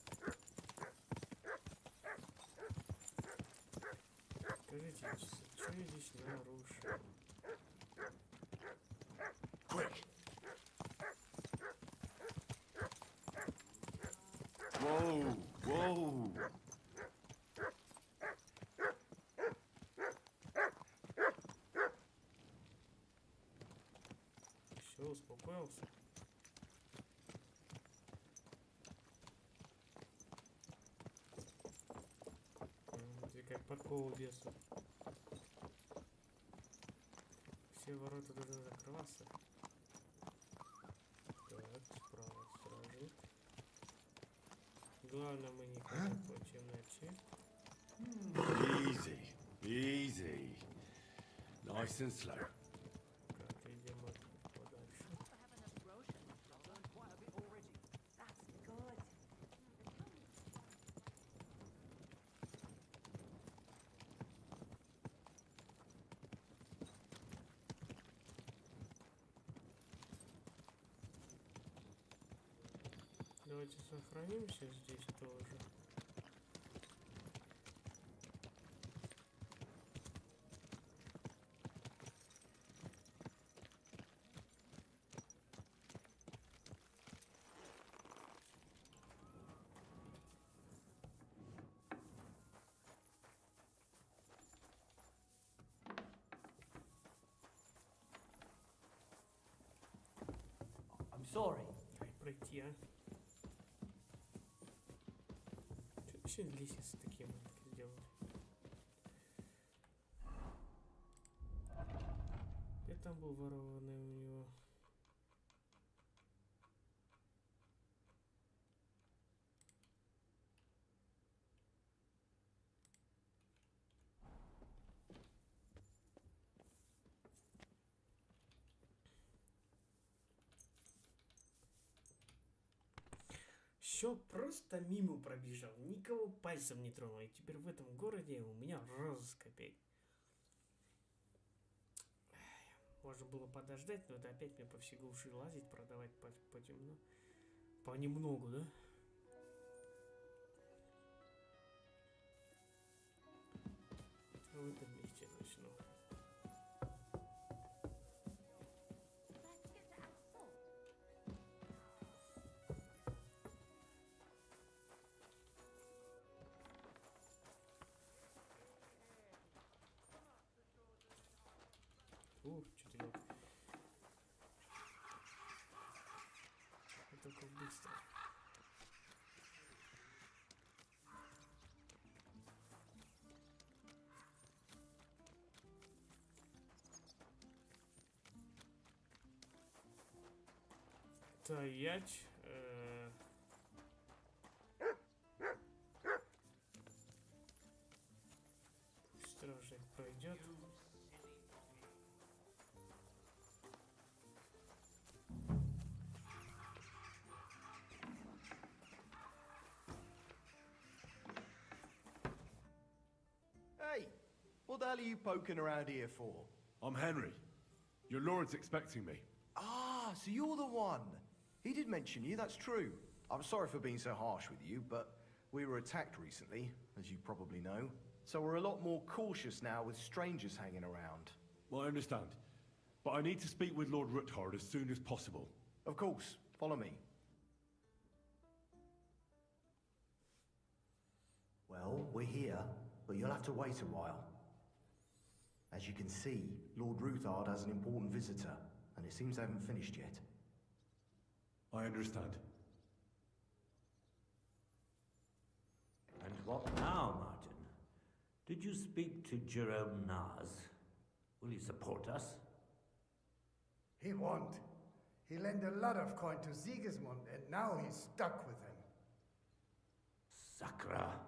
Speaker 1: Скажите, что я здесь нарушил?
Speaker 3: Quick! Whoa! Whoa!
Speaker 1: Все, успокоился. Ты как подкову весу. Все ворота должны закрываться. Так, справа стражи. Главное, мы никуда по темноте.
Speaker 3: Easy, easy. Nice and slow.
Speaker 1: Так, идем подальше. Давайте сохранимся здесь тоже.
Speaker 6: I'm sorry.
Speaker 1: Пройти, а? Что здесь с таким делать? Где там был ворованный у него? Все просто мимо пробежал, никого пальцем не тронул. И теперь в этом городе у меня розыск опять. Можно было подождать, но это опять мне по всей глуши лазить, продавать по темно. Понемногу, да? В этом месте начну. Что делать? Это только быстро. Стоять. Пусть стражник пройдет.
Speaker 11: Hey, what the hell are you poking around here for?
Speaker 3: I'm Henry. Your lord's expecting me.
Speaker 11: Ah, so you're the one. He did mention you, that's true. I'm sorry for being so harsh with you, but we were attacked recently, as you probably know. So we're a lot more cautious now with strangers hanging around.
Speaker 3: Well, I understand. But I need to speak with Lord Ruthard as soon as possible.
Speaker 11: Of course, follow me.
Speaker 21: Well, we're here, but you'll have to wait a while. As you can see, Lord Ruthard has an important visitor, and it seems they haven't finished yet.
Speaker 3: I understand.
Speaker 6: And what now, Martin? Did you speak to Jerome Naz? Will he support us?
Speaker 22: He won't. He lent a lot of coin to Sigismund, and now he's stuck with him.
Speaker 6: Sakra.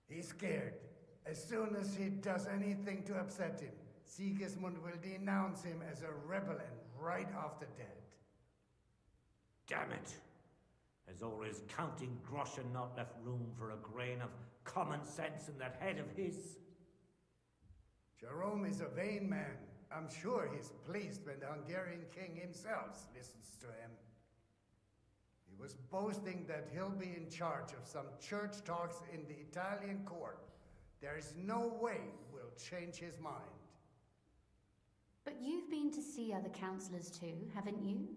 Speaker 22: He's scared. As soon as he does anything to upset him, Sigismund will denounce him as a rebel and right off the dead.
Speaker 6: Damn it! As always, counting grosh and not left room for a grain of common sense in that head of his.
Speaker 22: Jerome is a vain man. I'm sure he's pleased when the Hungarian king himself listens to him. He was boasting that he'll be in charge of some church talks in the Italian court. There's no way we'll change his mind.
Speaker 5: But you've been to see other councillors too, haven't you?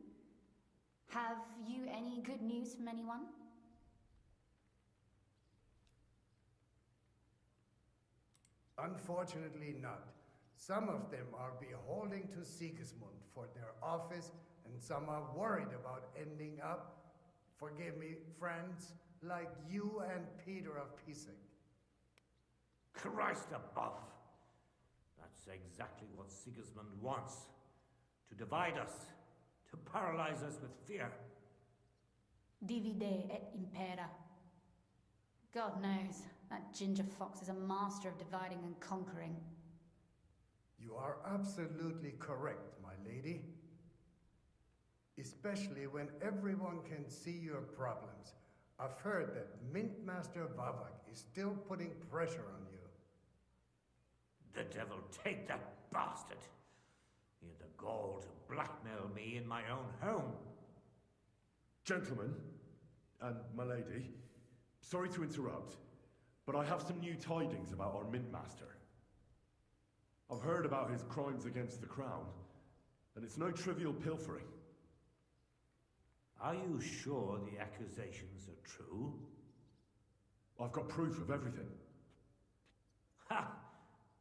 Speaker 5: Have you any good news from anyone?
Speaker 22: Unfortunately not. Some of them are beholden to Sigismund for their office, and some are worried about ending up, forgive me, friends, like you and Peter of Pisek.
Speaker 6: Christ above! That's exactly what Sigismund wants. To divide us, to paralyze us with fear.
Speaker 5: Divide et impera. God knows, that ginger fox is a master of dividing and conquering.
Speaker 22: You are absolutely correct, my lady. Especially when everyone can see your problems. I've heard that Mint Master Vavak is still putting pressure on you.
Speaker 6: The devil take that bastard! He had the gall to blackmail me in my own home.
Speaker 3: Gentlemen, and my lady, sorry to interrupt, but I have some new tidings about our Mint Master. I've heard about his crimes against the crown, and it's no trivial pilfering.
Speaker 6: Are you sure the accusations are true?
Speaker 3: I've got proof of everything.
Speaker 6: Ha!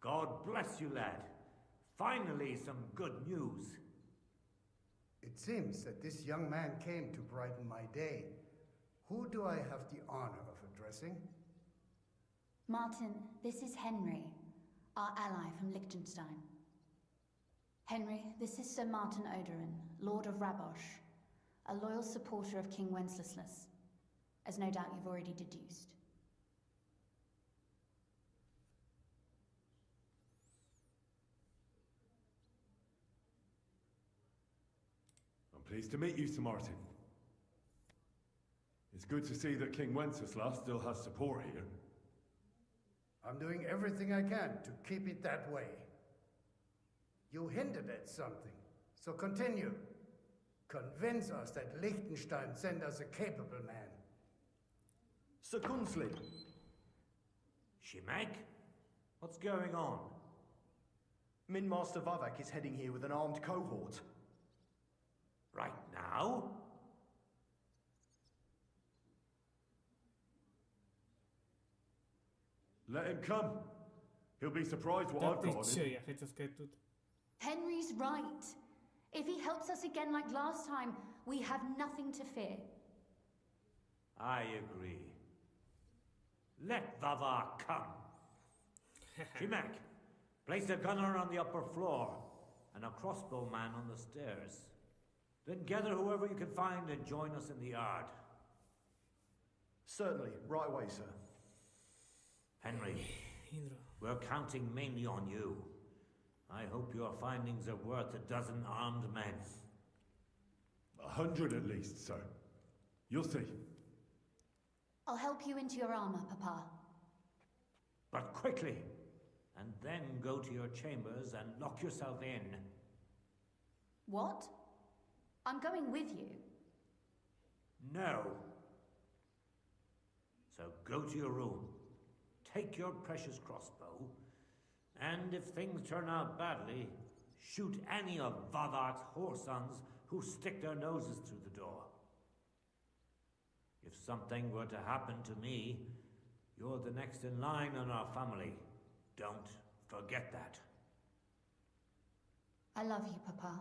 Speaker 6: God bless you, lad. Finally, some good news.
Speaker 22: It seems that this young man came to brighten my day. Who do I have the honor of addressing?
Speaker 5: Martin, this is Henry, our ally from Liechtenstein. Henry, this is Sir Martin Odorin, Lord of Rabosh, a loyal supporter of King Wenceslas, as no doubt you've already deduced.
Speaker 3: I'm pleased to meet you, Sir Martin. It's good to see that King Wenceslas still has support here.
Speaker 22: I'm doing everything I can to keep it that way. You hinted at something, so continue. Convince us that Liechtenstein sent us a capable man.
Speaker 11: Sir Kunsley.
Speaker 6: Shimek? What's going on?
Speaker 11: Min Master Vavak is heading here with an armed cohort.
Speaker 6: Right now?
Speaker 3: Let him come. He'll be surprised what I've got on him.
Speaker 1: Я хотел сказать тут.
Speaker 5: Henry's right. If he helps us again like last time, we have nothing to fear.
Speaker 6: I agree. Let Vavar come. Shimek, place a gunner on the upper floor and a crossbowman on the stairs. Then gather whoever you can find and join us in the yard.
Speaker 11: Certainly, right away, sir.
Speaker 6: Henry, we're counting mainly on you. I hope your findings are worth 12 armed men.
Speaker 3: 100 at least, sir. You'll see.
Speaker 5: I'll help you into your armor, Papa.
Speaker 6: But quickly, and then go to your chambers and lock yourself in.
Speaker 5: What? I'm going with you.
Speaker 6: No. So go to your room, take your precious crossbow, and if things turn out badly, shoot any of Vavar's whoresons who stick their noses through the door. If something were to happen to me, you're the next in line in our family. Don't forget that.
Speaker 5: I love you, Papa.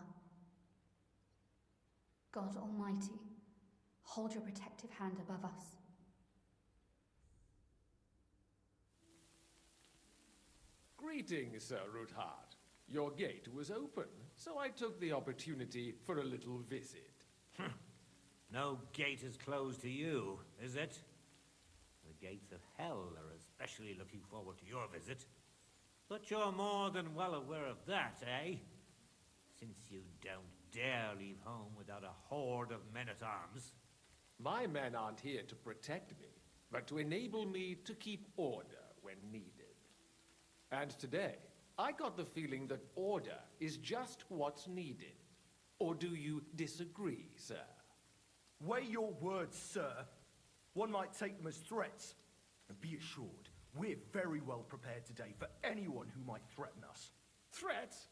Speaker 5: God Almighty, hold your protective hand above us.
Speaker 9: Greetings, Sir Ruthard. Your gate was open, so I took the opportunity for a little visit.
Speaker 6: No gate is closed to you, is it? The gates of hell are especially looking forward to your visit. But you're more than well aware of that, eh? Since you don't dare leave home without a horde of men-at-arms.
Speaker 9: My men aren't here to protect me, but to enable me to keep order when needed. And today, I got the feeling that order is just what's needed. Or do you disagree, sir?
Speaker 11: Weigh your words, sir. One might take them as threats. And be assured, we're very well prepared today for anyone who might threaten us.
Speaker 9: Threats?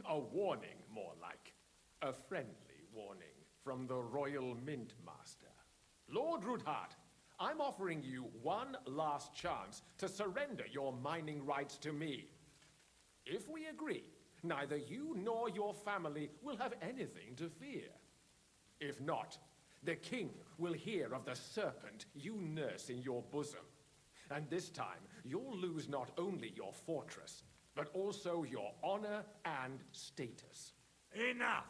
Speaker 9: A warning, more like. A friendly warning from the Royal Mint Master. Lord Rudhart, I'm offering you one last chance to surrender your mining rights to me. If we agree, neither you nor your family will have anything to fear. If not, the king will hear of the serpent you nurse in your bosom. And this time, you'll lose not only your fortress, but also your honor and status.
Speaker 6: Enough!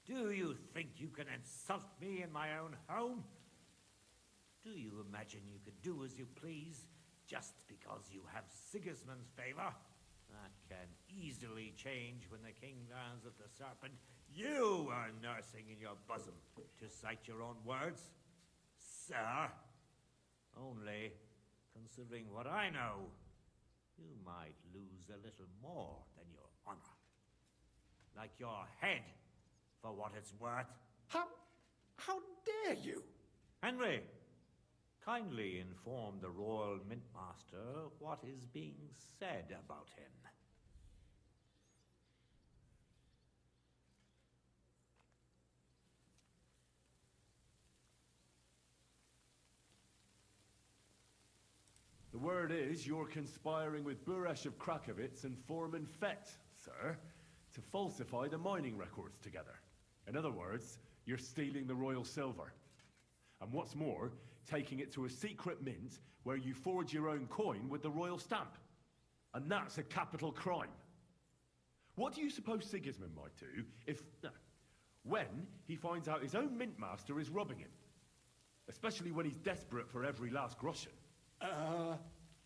Speaker 6: Do you think you can insult me in my own home? Do you imagine you can do as you please just because you have Sigismund's favor? That can easily change when the king learns of the serpent you are nursing in your bosom, to cite your own words, sir. Only, considering what I know, you might lose a little more than your honor. Like your head, for what it's worth.
Speaker 9: How dare you?
Speaker 6: Henry, kindly inform the Royal Mint Master what is being said about him.
Speaker 3: The word is you're conspiring with Buresh of Krakowitz and Foreman Fett, sir, to falsify the mining records together. In other words, you're stealing the royal silver. And what's more, taking it to a secret mint where you forge your own coin with the royal stamp. And that's a capital crime. What do you suppose Sigismund might do if... when he finds out his own mint master is robbing him? Especially when he's desperate for every last groschen.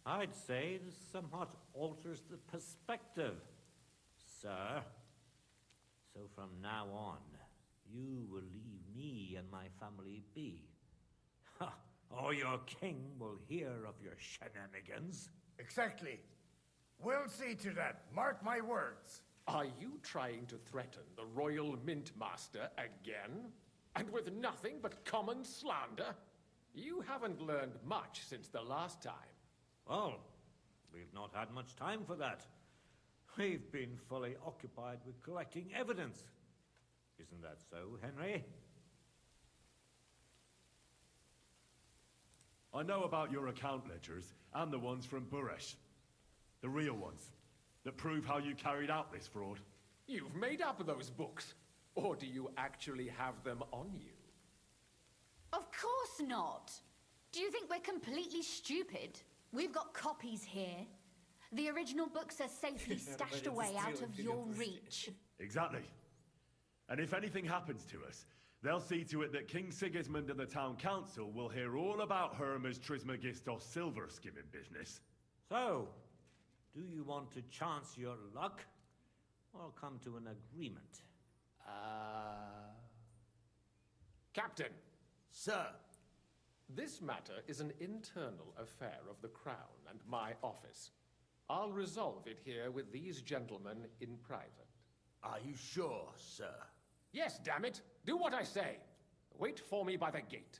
Speaker 6: I'd say this somewhat alters the perspective, sir. So from now on, you will leave me and my family be. Or your king will hear of your shenanigans.
Speaker 22: Exactly. We'll see to that. Mark my words.
Speaker 9: Are you trying to threaten the Royal Mint Master again? And with nothing but common slander? You haven't learned much since the last time.
Speaker 6: Well, we've not had much time for that. We've been fully occupied with collecting evidence. Isn't that so, Henry?
Speaker 3: I know about your account ledgers and the ones from Buresh. The real ones, that prove how you carried out this fraud.
Speaker 9: You've made up those books. Or do you actually have them on you?
Speaker 5: Of course not. Do you think we're completely stupid? We've got copies here. The original books are safely stashed away out of your reach.
Speaker 3: Exactly. And if anything happens to us, they'll see to it that King Sigismund and the town council will hear all about Hermes Trismegistos silver skimming business.
Speaker 6: So, do you want to chance your luck, or come to an agreement?
Speaker 9: Captain!
Speaker 10: Sir!
Speaker 9: This matter is an internal affair of the Crown and my office. I'll resolve it here with these gentlemen in private.
Speaker 10: Are you sure, sir?
Speaker 9: Yes, damn it! Do what I say! Wait for me by the gate.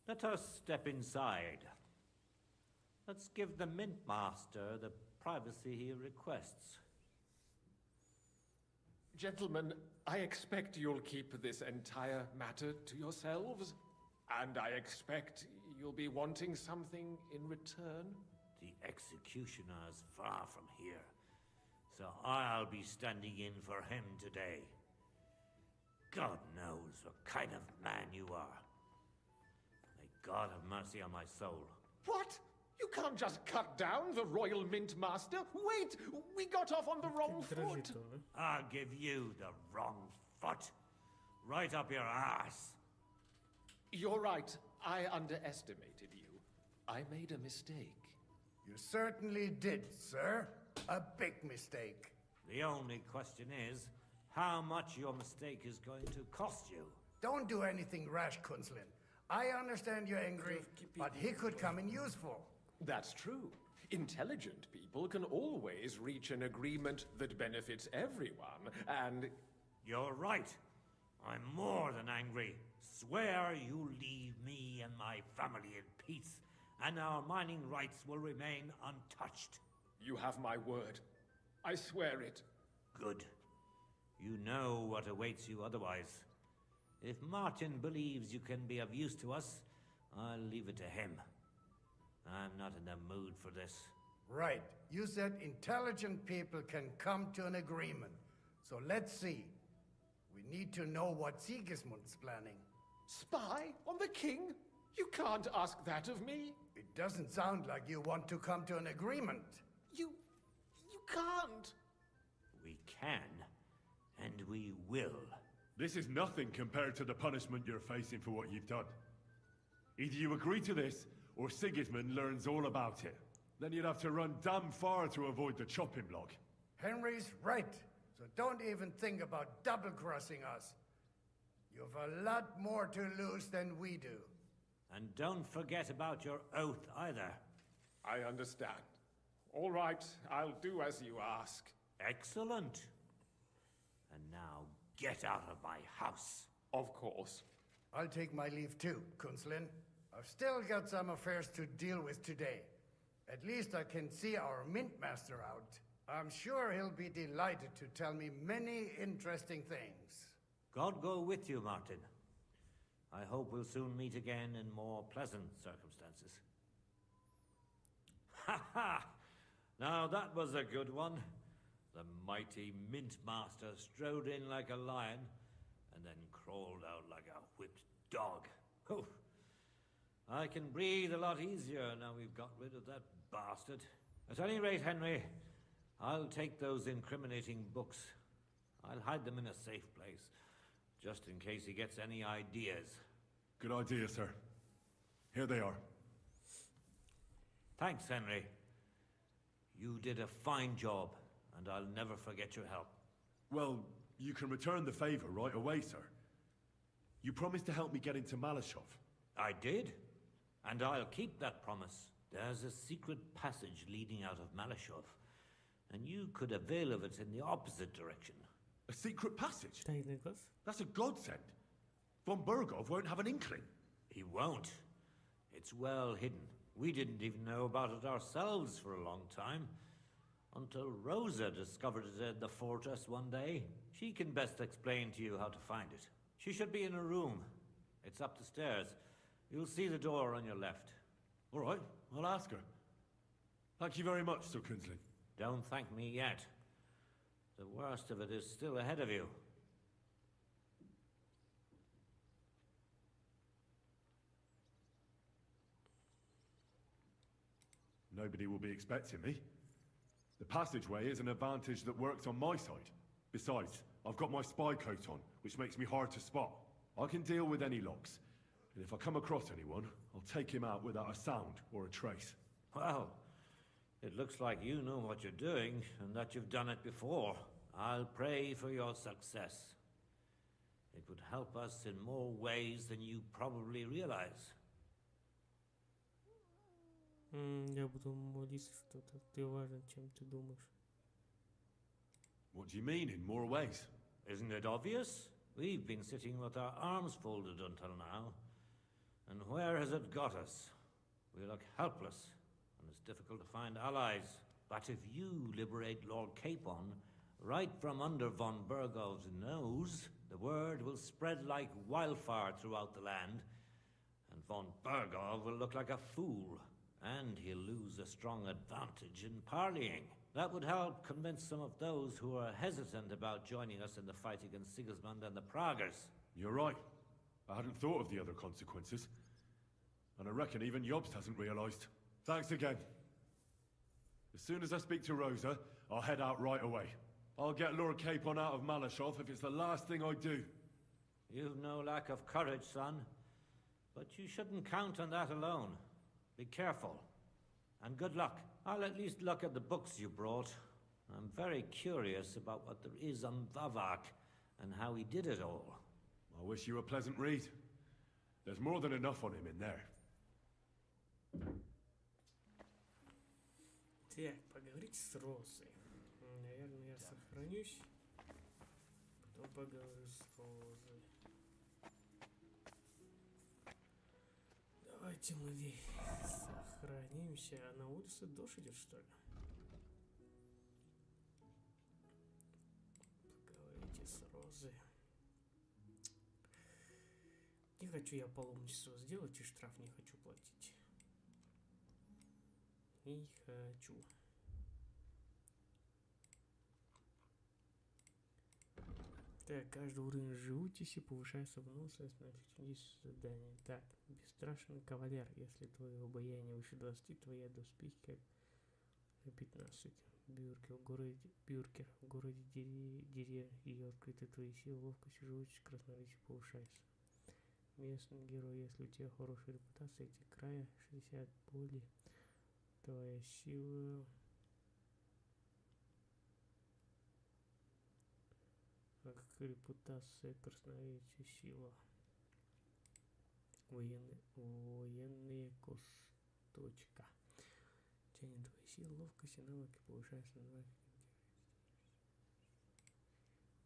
Speaker 6: Let us step inside. Let's give the Mint Master the privacy he requests.
Speaker 9: Gentlemen, I expect you'll keep this entire matter to yourselves. And I expect you'll be wanting something in return.
Speaker 6: The executioner's far from here, so I'll be standing in for him today. God knows what kind of man you are. May God have mercy on my soul.
Speaker 9: What? You can't just cut down the Royal Mint Master? Wait! We got off on the wrong foot!
Speaker 6: I'll give you the wrong foot. Right up your ass.
Speaker 9: You're right. I underestimated you. I made a mistake.
Speaker 22: You certainly did, sir. A big mistake.
Speaker 6: The only question is, how much your mistake is going to cost you.
Speaker 22: Don't do anything rash, Kunzlin. I understand you're angry, but he could come in useful.
Speaker 9: That's true. Intelligent people can always reach an agreement that benefits everyone, and...
Speaker 6: You're right. I'm more than angry. Swear you leave me and my family in peace, and our mining rights will remain untouched.
Speaker 9: You have my word. I swear it.
Speaker 6: Good. You know what awaits you otherwise. If Martin believes you can be of use to us, I'll leave it to him. I'm not in the mood for this.
Speaker 22: Right. You said intelligent people can come to an agreement. So let's see. We need to know what Sigismund's planning.
Speaker 9: Spy on the king? You can't ask that of me.
Speaker 22: It doesn't sound like you want to come to an agreement.
Speaker 9: You can't.
Speaker 6: We can, and we will.
Speaker 3: This is nothing compared to the punishment you're facing for what you've done. Either you agree to this, or Sigismund learns all about it. Then you'd have to run damn far to avoid the chopping block.
Speaker 22: Henry's right. So don't even think about double-crossing us. You've a lot more to lose than we do.
Speaker 6: And don't forget about your oath either.
Speaker 9: I understand. All right, I'll do as you ask.
Speaker 6: Excellent. And now get out of my house.
Speaker 9: Of course.
Speaker 22: I'll take my leave too, Kunslin. I've still got some affairs to deal with today. At least I can see our mint master out. I'm sure he'll be delighted to tell me many interesting things.
Speaker 6: God go with you, Martin. I hope we'll soon meet again in more pleasant circumstances. Ha ha! Now that was a good one. The mighty mint master strode in like a lion and then crawled out like a whipped dog. Oh, I can breathe a lot easier now we've got rid of that bastard. At any rate, Henry, I'll take those incriminating books. I'll hide them in a safe place, just in case he gets any ideas.
Speaker 3: Good idea, sir. Here they are.
Speaker 6: Thanks, Henry. You did a fine job, and I'll never forget your help.
Speaker 3: Well, you can return the favor right away, sir. You promised to help me get into Malashov.
Speaker 6: I did, and I'll keep that promise. There's a secret passage leading out of Malashov, and you could avail of it in the opposite direction.
Speaker 3: A secret passage? That's a godsend. Von Bergov won't have an inkling.
Speaker 6: He won't. It's well hidden. We didn't even know about it ourselves for a long time. Until Rosa discovered it in the fortress one day. She can best explain to you how to find it. She should be in a room. It's up the stairs. You'll see the door on your left.
Speaker 3: All right, I'll ask her. Thank you very much, Sir Kunslin.
Speaker 6: Don't thank me yet. The worst of it is still ahead of you.
Speaker 3: Nobody will be expecting me. The passageway is an advantage that works on my side. Besides, I've got my spy coat on, which makes me hard to spot. I can deal with any locks. And if I come across anyone, I'll take him out without a sound or a trace.
Speaker 6: Well, it looks like you know what you're doing, and that you've done it before. I'll pray for your success. It would help us in more ways than you probably realize.
Speaker 1: Я буду молиться, что ты важен, чем ты думаешь.
Speaker 3: What do you mean, in more ways?
Speaker 6: Isn't it obvious? We've been sitting with our arms folded until now. And where has it got us? We look helpless, and it's difficult to find allies. But if you liberate Lord Capon, right from under von Bergov's nose, the word will spread like wildfire throughout the land, and von Bergov will look like a fool. And he'll lose a strong advantage in parleying. That would help convince some of those who are hesitant about joining us in the fight against Sigismund and the Praguers.
Speaker 3: You're right. I hadn't thought of the other consequences. And I reckon even Jobst hasn't realized. Thanks again. As soon as I speak to Rosa, I'll head out right away. I'll get Lord Capon out of Malashov if it's the last thing I do.
Speaker 6: You've no lack of courage, son. But you shouldn't count on that alone. Be careful, and good luck. I'll at least look at the books you brought. I'm very curious about what there is on Vavak, and how he did it all.
Speaker 3: I wish you a pleasant read. There's more than enough on him in there.
Speaker 1: Так, поговорить с Розой. Наверное, я сохранюсь. Потом поговорю с Розой. Давайте мы здесь сохранимся. А на улице дождь идет, что ли? Поговорите с Розой. Не хочу я паломничество сделать и штраф не хочу платить. Не хочу. Так, каждый уровень живучести повышается выносливость на эффективность задания. Так, бесстрашный кавалер. Если твое обаяние выше 20, твоя доспехи как 15. Бюркер в городе деревья ее открыты твои силы, ловкость и живучесть, красноречие повышается. Местный герой, если у тебя хорошая репутация, эти края 60 боли, твоя сила... А как репутация, красноречие, сила. Военные косточка. Тянет твои силы, ловкость и навыки повышаются на 2.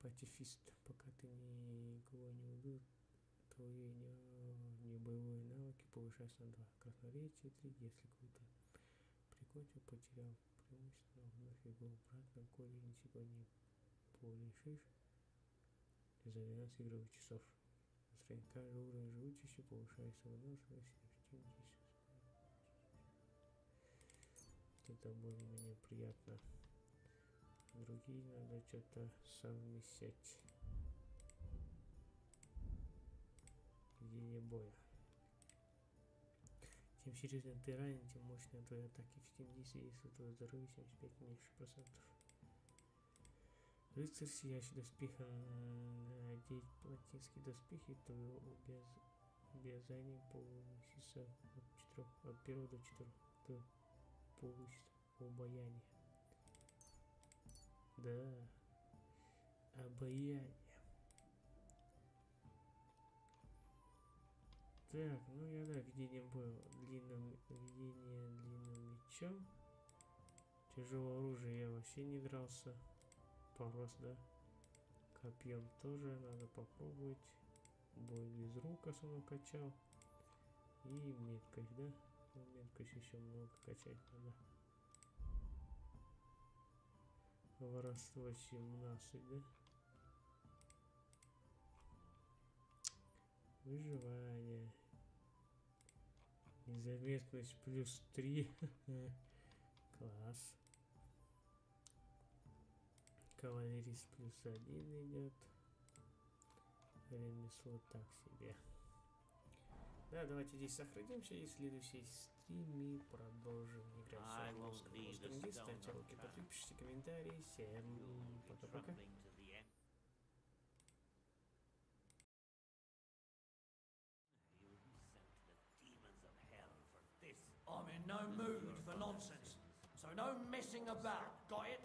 Speaker 1: Пацифист. Пока ты никого не убил, твои не боевые навыки повышаются на 2. Красноречие 3. Если какой-то прикончил, потерял преимущество, вновь его обратно, коли ничего не порешишь. За 12 игровых часов. Настроение каждого уровня живучести повышается выносливость и эффективность. Это более-менее приятно. Другие надо что-то совмещать. Ведение боя. Чем серьезнее ты ранен, тем мощнее твои атаки. Эффективность действует твое здоровье 75 меньше процентов. Рыцарь, сияющий доспехом, надеть платинские доспехи, твое обязание повысится от 1 до 4. Ты повысится обаяние. Да, обаяние. Так, ну я да, ведение боя, длинным мечом. Тяжелое оружие я вообще не дрался. Пару раз, да. Копьем тоже надо попробовать. Бой без рук основном качал. И меткость, да? Ну, меткость еще много качать надо. Воровство 17, да? Выживание. Незаметность плюс 3. Класс. Кавалерист плюс 1 идет. Ремесло так себе. Да, давайте здесь сохранимся и в следующей стриме продолжим играть в русском. Ставьте лайки, подпишите комментарии. Всем пока-пока.
Speaker 8: I'm in no mood for nonsense, so no messing about, got it?